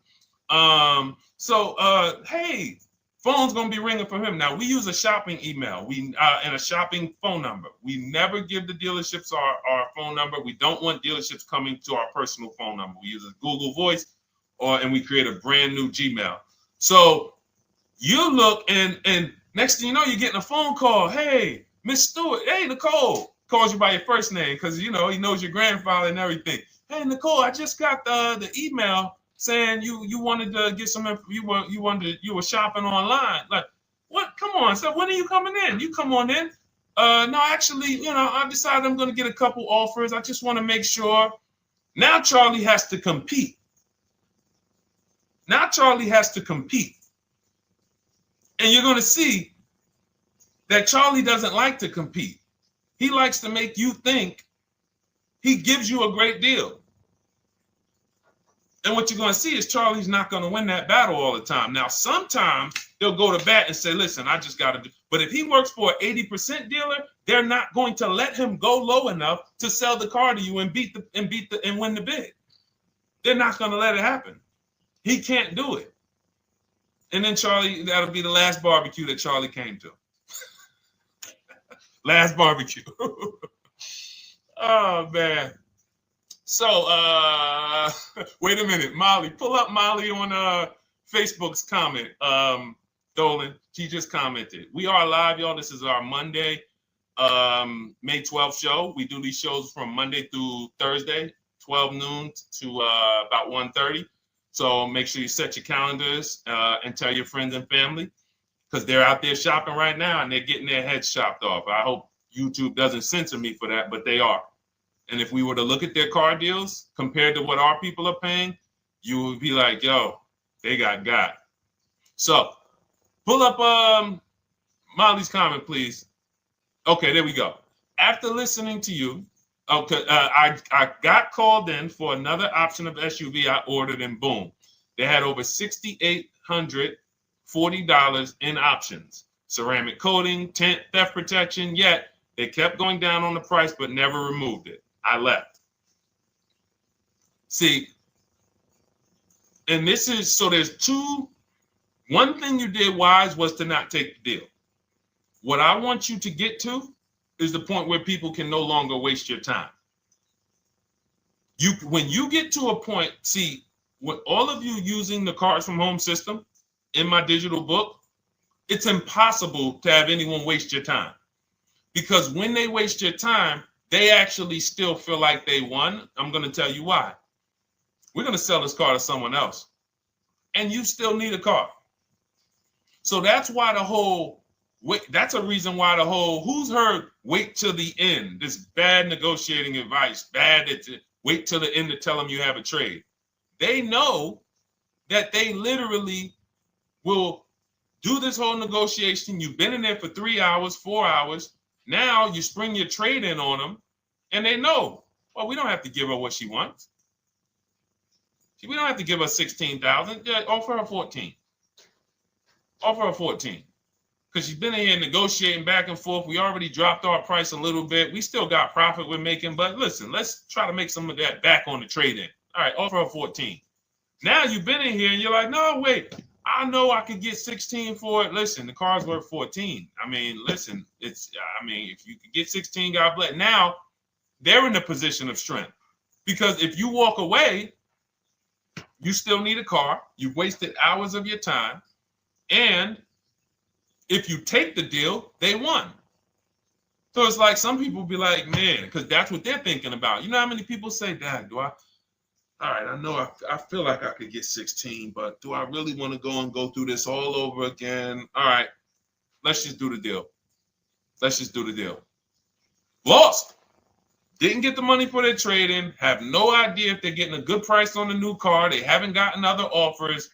Hey, phone's going to be ringing from him. Now, we use a shopping email and a shopping phone number. We never give the dealerships our phone number. We don't want dealerships coming to our personal phone number. We use a Google Voice and we create a brand new Gmail. So you look and next thing you know, you're getting a phone call. Hey, Miss Stewart. Hey, Nicole. Calls you by your first name because, he knows your grandfather and everything. Hey, Nicole, I just got the email saying you wanted to get some you were shopping online. Like, what? Come on. So when are you coming in? You come on in. No, actually, I decided I'm going to get a couple offers. I just want to make sure. Now Charlie has to compete. And you're going to see that Charlie doesn't like to compete. He likes to make you think he gives you a great deal. And what you're going to see is Charlie's not going to win that battle all the time. Now, sometimes they'll go to bat and say, listen, I just got to do. But if he works for an 80% dealer, they're not going to let him go low enough to sell the car to you and win the bid. They're not going to let it happen. He can't do it. And then Charlie, that'll be the last barbecue that Charlie came to. Last barbecue. Oh, man. So, wait a minute. Molly, pull up Molly on Facebook's comment. Dolan, she just commented. We are live, y'all. This is our Monday, May 12th show. We do these shows from Monday through Thursday, 12 noon to about 1:30. So make sure you set your calendars and tell your friends and family because they're out there shopping right now and they're getting their heads chopped off. I hope YouTube doesn't censor me for that, but they are. And if we were to look at their car deals compared to what our people are paying, you would be like, yo, they got. So pull up Molly's comment, please. Okay, there we go. After listening to you, okay, I got called in for another option of SUV I ordered, and boom, they had over $6,840 in options. Ceramic coating, tint, theft protection, yet they kept going down on the price but never removed it. I left. See, and this is, so there's one thing you did wise was to not take the deal. What I want you to get to is the point where people can no longer waste your time. When you get to a point, see, with all of you using the Cars from Home system in my digital book, it's impossible to have anyone waste your time. Because when they waste your time, they actually still feel like they won. I'm going to tell you why. We're going to sell this car to someone else. And you still need a car. So that's why that's a reason why who's heard wait till the end, this bad negotiating advice, wait till the end to tell them you have a trade. They know that they literally will do this whole negotiation. You've been in there for 3 hours, 4 hours. Now you spring your trade in on them and they know, well, we don't have to give her what she wants. We don't have to give her 16,000. Yeah, offer her 14. Offer her 14. Because she's been in here negotiating back and forth. We already dropped our price a little bit. We still got profit we're making, but listen, let's try to make some of that back on the trade-in. All right, offer her 14. Now you've been in here and you're like, no, wait, I know I could get 16 for it. Listen, the car's worth 14. I mean, listen, if you could get 16, God bless. Now they're in a position of strength because if you walk away, you still need a car. You've wasted hours of your time. And if you take the deal, they won. So it's like some people be like, man, because that's what they're thinking about. You know how many people say, Dad, All right, I know I feel like I could get 16, but do I really want to go through this all over again? All right, let's just do the deal. Let's just do the deal. Lost. Didn't get the money for their trade-in. Have no idea if they're getting a good price on the new car. They haven't gotten other offers.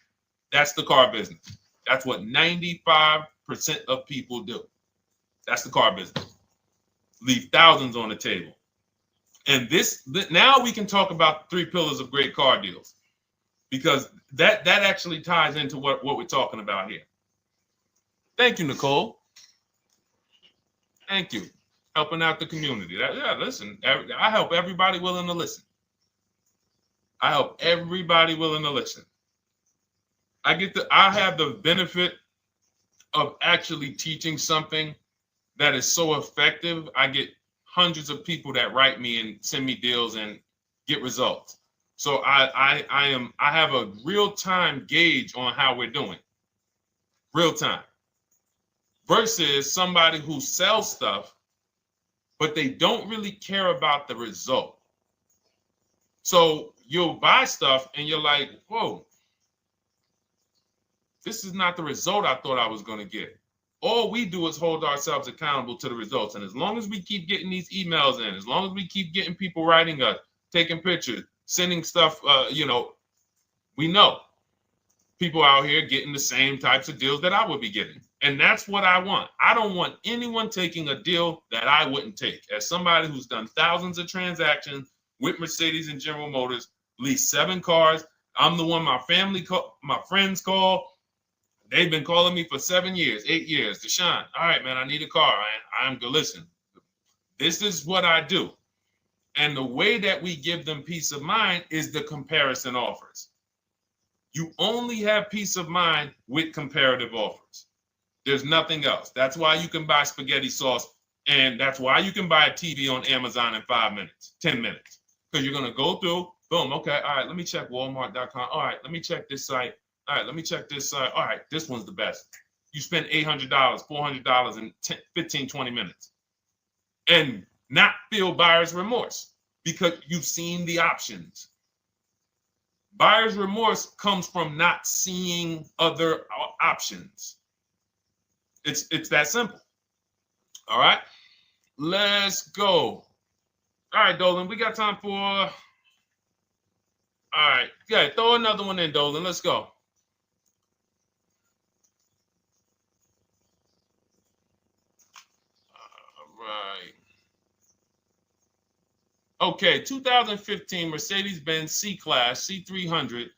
That's the car business. That's what 95% of people do. That's the car business. Leave thousands on the table. And now we can talk about the 3 pillars of great car deals, because that actually ties into what we're talking about here. Thank you, Nicole. Thank you. Helping out the community. Listen, I help everybody willing to listen. I help everybody willing to listen. I have the benefit of actually teaching something that is so effective. I get hundreds of people that write me and send me deals and get results. So I have a real-time gauge on how we're doing. Real time. Versus somebody who sells stuff, but they don't really care about the result. So you'll buy stuff and you're like, whoa, this is not the result I thought I was going to get. All we do is hold ourselves accountable to the results. And as long as we keep getting these emails in, as long as we keep getting people writing us, taking pictures, sending stuff, we know people out here getting the same types of deals that I would be getting. And that's what I want. I don't want anyone taking a deal that I wouldn't take. As somebody who's done thousands of transactions with Mercedes and General Motors, leased 7 cars. I'm the one my friends call. They've been calling me for 7 years, 8 years. Deshone, all right, man, I need a car. I'm good. Listen, this is what I do. And the way that we give them peace of mind is the comparison offers. You only have peace of mind with comparative offers. There's nothing else. That's why you can buy spaghetti sauce, and that's why you can buy a TV on Amazon in 5 minutes, 10 minutes. Because you're going to go through, boom, okay, all right, let me check Walmart.com. All right, let me check this site. All right, let me check this site. All right, this one's the best. You spend $800, $400 in 15, 20 minutes. And not feel buyer's remorse because you've seen the options. Buyer's remorse comes from not seeing other options. It's that simple. All right, let's go. All right, Dolan, we got time for. All right, yeah, throw another one in, Dolan. Let's go. All right. Okay, 2015 Mercedes-Benz C-Class C300.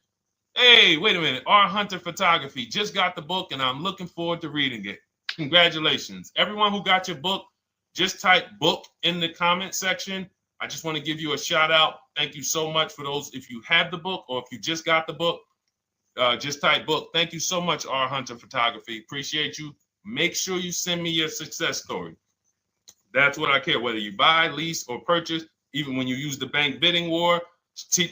Hey, wait a minute. R. Hunter Photography just got the book, and I'm looking forward to reading it. Congratulations. Everyone who got your book, just type book in the comment section. I just want to give you a shout out. Thank you so much for those. If you have the book or if you just got the book, just type book. Thank you so much, R. Hunter Photography. Appreciate you. Make sure you send me your success story. That's what I care, whether you buy, lease, or purchase. Even when you use the bank bidding war,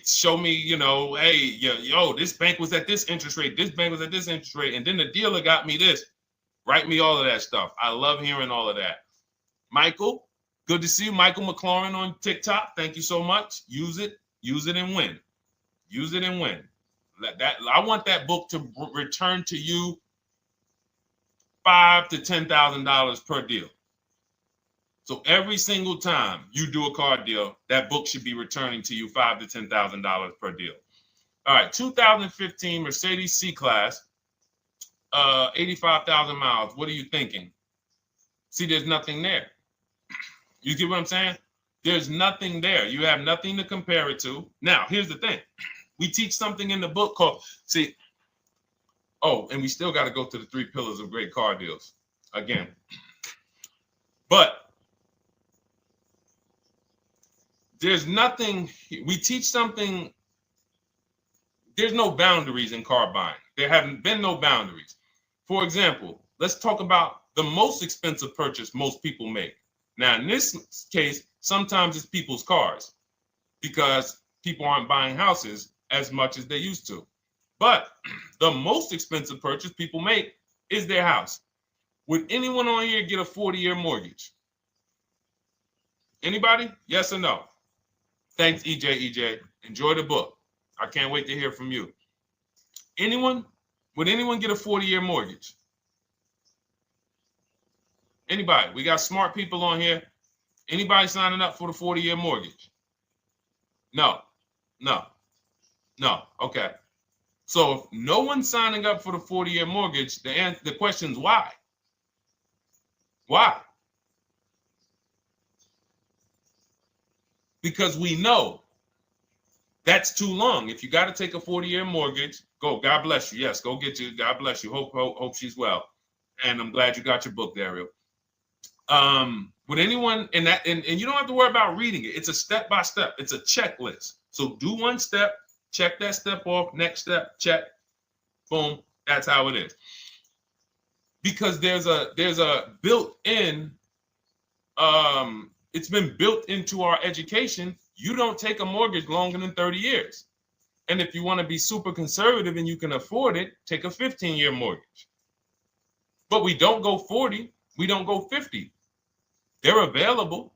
show me, hey, yo, this bank was at this interest rate. This bank was at this interest rate. And then the dealer got me this. Write me all of that stuff. I love hearing all of that. Michael, good to see you. Michael McLaurin on TikTok. Thank you so much. Use it and win. Use it and win. I want that book to return to you $5,000 to $10,000 per deal. So every single time you do a car deal, that book should be returning to you $5,000 to $10,000 per deal. All right, 2015 Mercedes C-Class, 85,000 miles. What are you thinking? See, there's nothing there. You get what I'm saying? There's nothing there. You have nothing to compare it to. Now, here's the thing. We teach something in the book called, and we still got to go to the 3 pillars of great car deals again. But there's nothing, we teach something, there's no boundaries in car buying. There haven't been no boundaries. For example, let's talk about the most expensive purchase most people make. Now, in this case, sometimes it's people's cars because people aren't buying houses as much as they used to. But the most expensive purchase people make is their house. Would anyone on here get a 40-year mortgage? Anybody? Yes or no? Thanks, EJ. Enjoy the book. I can't wait to hear from you. Would anyone get a 40-year mortgage? Anybody? We got smart people on here. Anybody signing up for the 40-year mortgage? No. Okay. So if no one's signing up for the 40-year mortgage, the question is why? Why? Because we know that's too long. If you got to take a 40-year mortgage, go. God bless you. Yes, go get you. God bless you. Hope she's well. And I'm glad you got your book, Daryl. Would anyone and you don't have to worry about reading it. It's a step by step. It's a checklist. So do one step, check that step off. Next step, check. Boom. That's how it is. Because there's a built-in. It's been built into our education. You don't take a mortgage longer than 30 years. And if you want to be super conservative and you can afford it, take a 15-year mortgage. But we don't go 40. We don't go 50. They're available.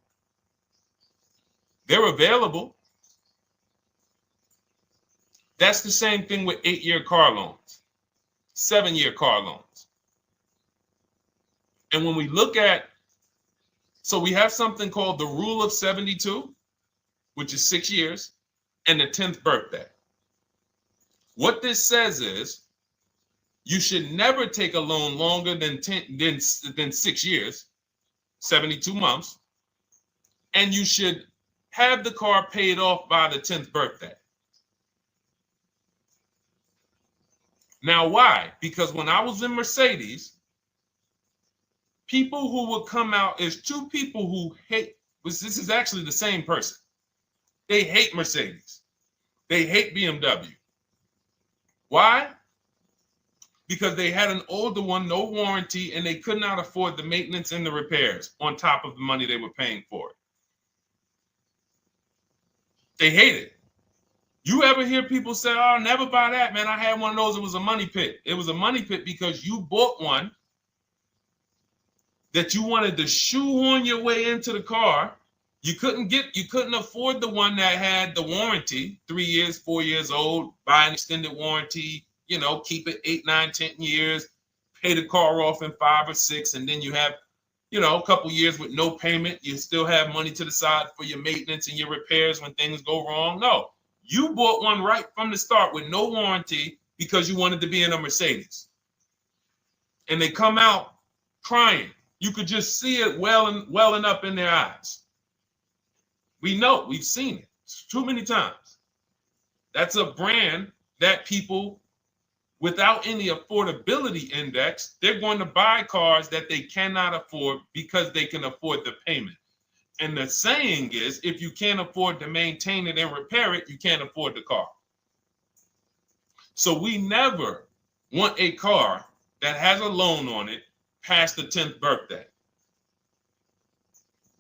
That's the same thing with 8-year car loans, 7-year car loans. And when we look at, so we have something called the rule of 72, which is 6 years, and the 10th birthday. What this says is you should never take a loan longer than 6 years, 72 months, and you should have the car paid off by the 10th birthday. Now, why? Because when I was in Mercedes, people who would come out is two people who hate, this is actually the same person. They hate Mercedes. They hate BMW. Why? Because they had an older one, no warranty, and they could not afford the maintenance and the repairs on top of the money they were paying for it. They hate it. You ever hear people say, oh, never buy that, man. I had one of those. It was a money pit. It was a money pit because you bought one that you wanted to shoehorn your way into the car. You couldn't afford the one that had the warranty, 3 years, 4 years old, buy an extended warranty, keep it 8, 9, 10 years, pay the car off in 5 or 6, and then you have, a couple years with no payment. You still have money to the side for your maintenance and your repairs when things go wrong. No, you bought one right from the start with no warranty because you wanted to be in a Mercedes. And they come out crying. You could just see it welling up in their eyes. We know, we've seen it too many times. That's a brand that people without any affordability index, they're going to buy cars that they cannot afford because they can afford the payment. And the saying is, if you can't afford to maintain it and repair it, you can't afford the car. So we never want a car that has a loan on it past the 10th birthday.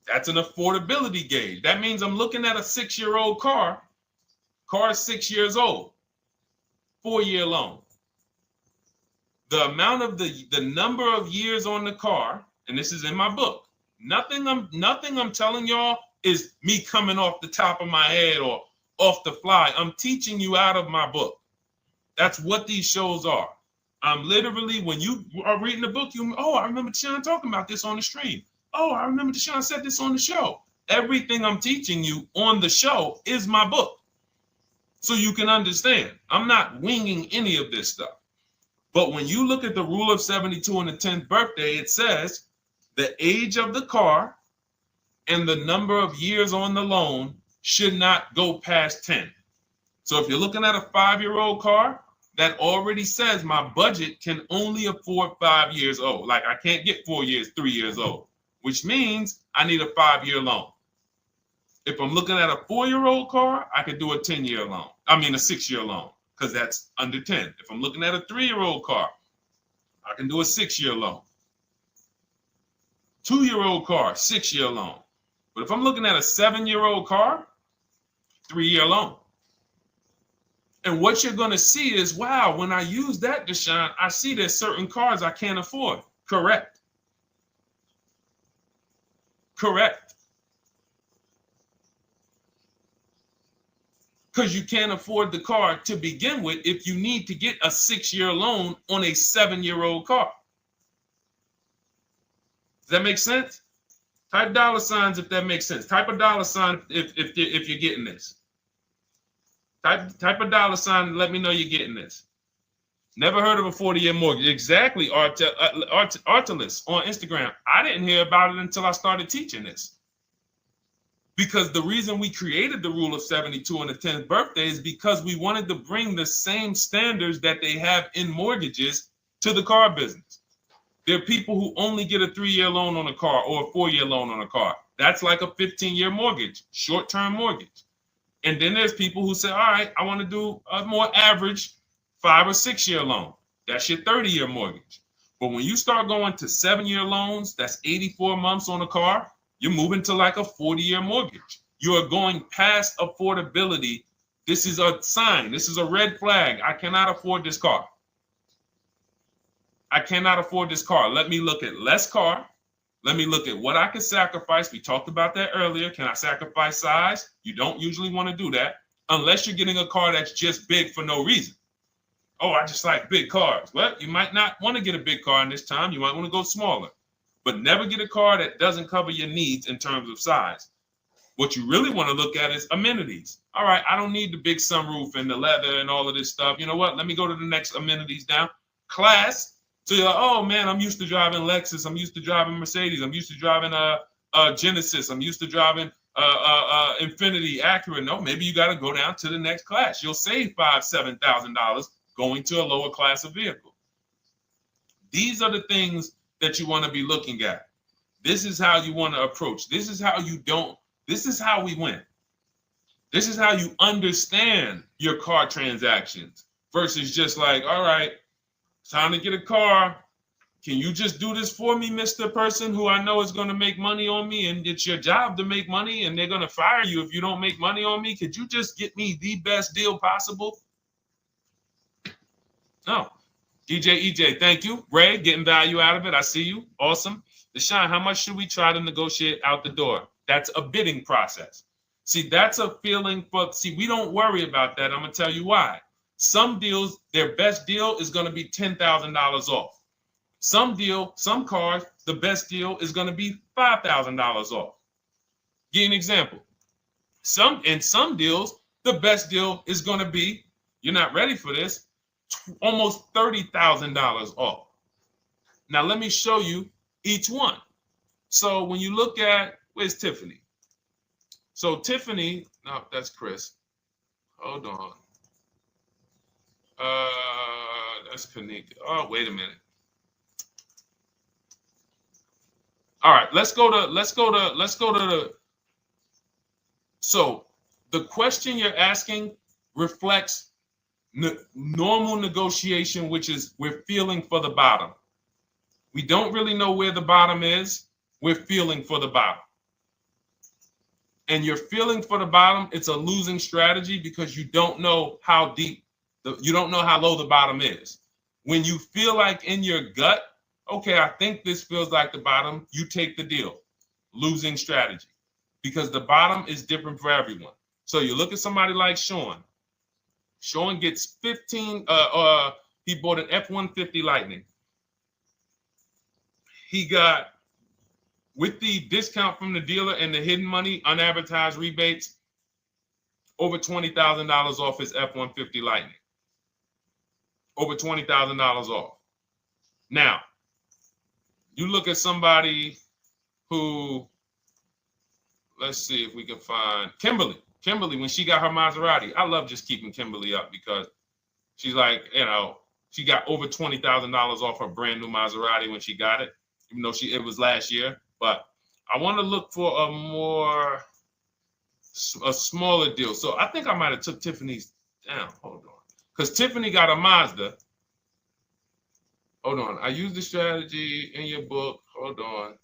That's an affordability gauge. That means I'm looking at a 6-year-old car. Car is 6 years old. 4-year loan. The amount of the number of years on the car, and this is in my book. Nothing I'm telling y'all is me coming off the top of my head or off the fly. I'm teaching you out of my book. That's what these shows are. I'm literally, when you are reading the book, I remember Deshone talking about this on the stream. Oh, I remember Deshone said this on the show. Everything I'm teaching you on the show is my book. So you can understand. I'm not winging any of this stuff. But when you look at the rule of 72 and the 10th birthday, it says the age of the car and the number of years on the loan should not go past 10. So if you're looking at a 5-year-old car, that already says my budget can only afford 5 years old. Like I can't get 4 years, 3 years old, which means I need a 5-year loan. If I'm looking at a 4-year-old car, I could do a 10-year loan. I mean a 6-year loan, because that's under 10. If I'm looking at a 3-year-old car, I can do a 6-year loan. 2-year-old car, 6-year loan. But if I'm looking at a 7-year-old car, 3-year loan. And what you're going to see is, wow, when I use that, Deshone, I see there's certain cars I can't afford. Correct. because you can't afford the car to begin with if you need to get a 6-year loan on a 7-year-old car. Does that make sense? Type dollar signs if that makes sense. Type a dollar sign if you're getting this. Type a dollar sign and let me know you're getting this. Never heard of a 40-year mortgage. Exactly, Artelis on Instagram. I didn't hear about it until I started teaching this. Because the reason we created the rule of 72 on the 10th birthday is because we wanted to bring the same standards that they have in mortgages to the car business. There are people who only get a 3-year loan on a car or a 4-year loan on a car. That's like a 15-year mortgage, short-term mortgage. And then there's people who say, all right, I want to do a more average 5 or 6-year loan. That's your 30-year mortgage. But when you start going to 7-year loans, that's 84 months on a car, you're moving to like a 40-year mortgage. You are going past affordability. This is a sign. This is a red flag. I cannot afford this car. I cannot afford this car. Let me look at less car. Let me look at what I can sacrifice. We talked about that earlier. Can I sacrifice size? You don't usually want to do that unless you're getting a car that's just big for no reason. Oh, I just like big cars. Well, you might not want to get a big car in this time. You might want to go smaller. But never get a car that doesn't cover your needs in terms of size. What you really want to look at is amenities. All right, I don't need the big sunroof and the leather and all of this stuff. You know what? Let me go to the next amenities down. Class. So you're like, oh man, I'm used to driving Lexus. I'm used to driving Mercedes. I'm used to driving Genesis. I'm used to driving Infiniti, Acura. No, maybe you got to go down to the next class. You'll save $5,000-$7,000 going to a lower class of vehicle. These are the things that you want to be looking at. This is how you want to approach. This is how you don't. This is how we win. This is how you understand your car transactions versus just like, all right, time to get a car. Can you just do this for me, Mr. Person who I know is going to make money on me, and it's your job to make money and they're going to fire you if you don't make money on me? Could you just get me the best deal possible? No. DJ EJ, thank you. Ray, getting value out of it. I see you. Awesome. Deshone, how much should we try to negotiate out the door? That's a bidding process. See, that's a feeling for, we don't worry about that. I'm going to tell you why. Some deals, their best deal is going to be $10,000 off. Some cars, the best deal is going to be $5,000 off. Give you an example. In some deals, the best deal is going to be, you're not ready for this, almost $30,000 off. Now, let me show you each one. So when you look at, where's Tiffany? So Tiffany, no, that's Chris. Hold on. That's Kanika. Oh, wait a minute. All right, let's go to the. So the question you're asking reflects normal negotiation, which is we're feeling for the bottom. We don't really know where the bottom is. We're feeling for the bottom. And you're feeling for the bottom, it's a losing strategy because you don't know how deep, you don't know how low the bottom is. When you feel like in your gut, okay, I think this feels like the bottom, you take the deal. Losing strategy. Because the bottom is different for everyone. So you look at somebody like Sean. Sean gets 15, he bought an F-150 Lightning. He got, with the discount from the dealer and the hidden money, unadvertised rebates, over $20,000 off his F-150 Lightning. Over $20,000 off. Now, you look at somebody who, let's see if we can find Kimberly. Kimberly, when she got her Maserati, I love just keeping Kimberly up because she's like, you know, she got over $20,000 off her brand new Maserati when she got it, even though it was last year. But I want to look for a smaller deal. So I think I might have took Tiffany's down. Hold on. Because Tiffany got a Mazda. Hold on. I used the strategy in your book. Hold on.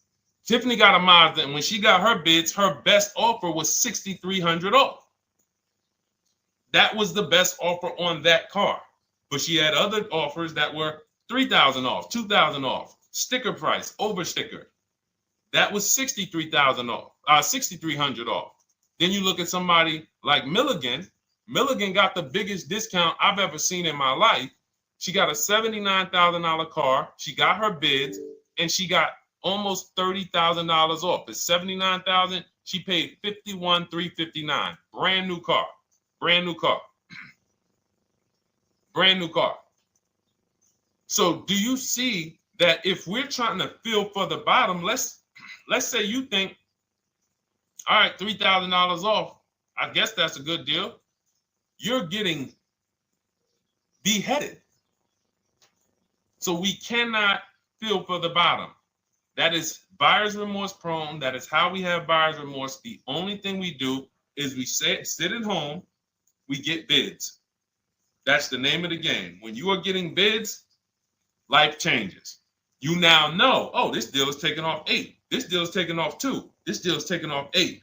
Tiffany got a Mazda, and when she got her bids, her best offer was $6,300 off. That was the best offer on that car. But she had other offers that were $3,000 off, $2,000 off, sticker price, over sticker. That was $63,000 off, $6,300 off. Then you look at somebody like Milligan. Milligan got the biggest discount I've ever seen in my life. She got a $79,000 car. She got her bids, and she got almost $30,000 off. It's $79,000. She paid $51,359. Brand new car. Brand new car. Brand new car. So do you see that if we're trying to feel for the bottom, let's say you think, all right, $3,000 off. I guess that's a good deal. You're getting beheaded. So we cannot feel for the bottom. That is buyer's remorse prone. That is how we have buyer's remorse. The only thing we do is we sit at home, we get bids. That's the name of the game. When you are getting bids, life changes. You now know, oh, this deal is taking off 8. This deal is taking off 2. This deal is taking off 8.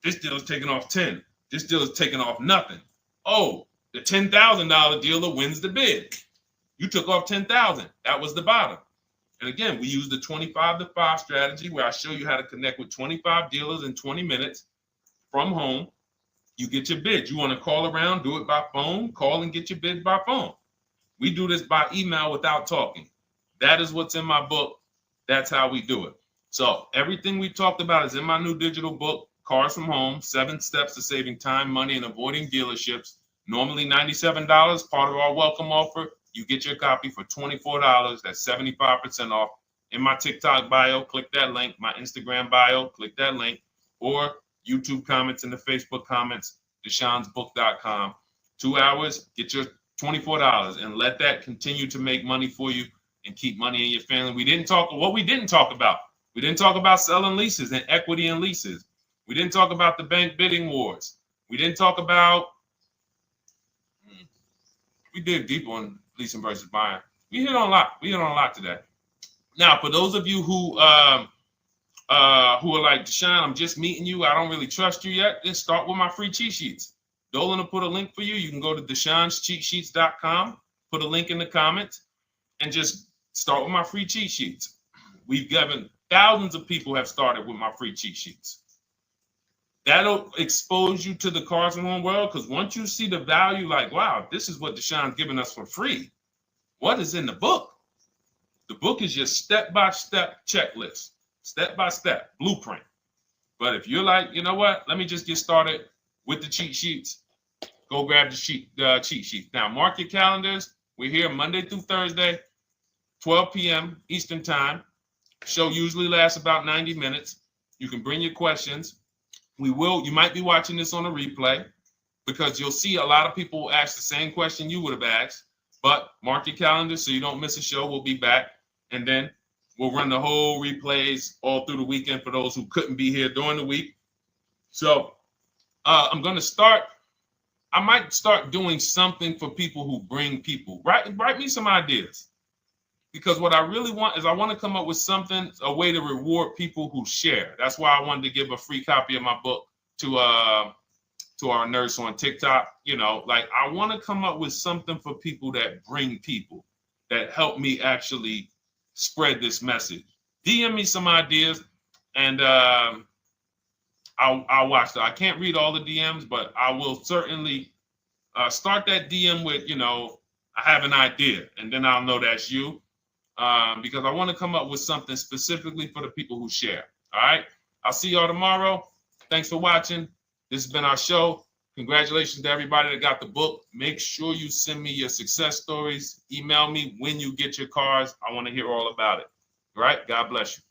This deal is taking off 10. This deal is taking off nothing. Oh, the $10,000 dealer wins the bid. You took off $10,000. That was the bottom. And again, we use the 25-to-5 strategy where I show you how to connect with 25 dealers in 20 minutes from home. You get your bids. You want to call around, do it by phone, call and get your bids by phone. We do this by email without talking. That is what's in my book. That's how we do it. So everything we talked about is in my new digital book, Cars from Home, 7 Steps to Saving Time, Money, and Avoiding Dealerships. Normally $97, part of our welcome offer. You get your copy for $24. That's 75% off. In my TikTok bio, click that link. My Instagram bio, click that link. Or YouTube comments in the Facebook comments, deshonsbook.com. 2 hours, get your $24 and let that continue to make money for you and keep money in your family. We didn't talk about. We didn't talk about selling leases and equity in leases. We didn't talk about the bank bidding wars. We didn't talk about, we dig deep on leasing versus buying. We hit on a lot. We hit on a lot today. Now, for those of you who are like, Deshone, I'm just meeting you, I don't really trust you yet, then start with my free cheat sheets. Dolan will put a link for you. You can go to DeshonesCheatSheets.com, put a link in the comments, and just start with my free cheat sheets. We've given thousands of people have started with my free cheat sheets. That'll expose you to the Cars from Home world, because once you see the value, like, wow, this is what Deshone's giving us for free. What is in the book? The book is your step-by-step checklist, step-by-step blueprint. But if you're like, you know what, let me just get started with the cheat sheets, go grab the cheat sheets. Now, mark your calendars. We're here Monday through Thursday, 12 p.m. Eastern Time. Show usually lasts about 90 minutes. You can bring your questions. You might be watching this on a replay, because you'll see a lot of people ask the same question you would have asked. But mark your calendar so you don't miss a show. We'll be back, and then we'll run the whole replays all through the weekend for those who couldn't be here during the week. So I'm going to start. I might start doing something for people who bring people. Write me some ideas, because what I really want is I want to come up with something, a way to reward people who share. That's why I wanted to give a free copy of my book to our nurse on TikTok. You know, like, I want to come up with something for people that bring people, that help me actually spread this message. DM me some ideas, and I'll watch that. I can't read all the DMs, but I will certainly start that DM with, you know, I have an idea, and then I'll know that's you, because I want to come up with something specifically for the people who share. All right. I'll see y'all tomorrow. Thanks for watching. This has been our show. Congratulations to everybody that got the book. Make sure you send me your success stories. Email me when you get your cars. I want to hear all about it. All right. God bless you.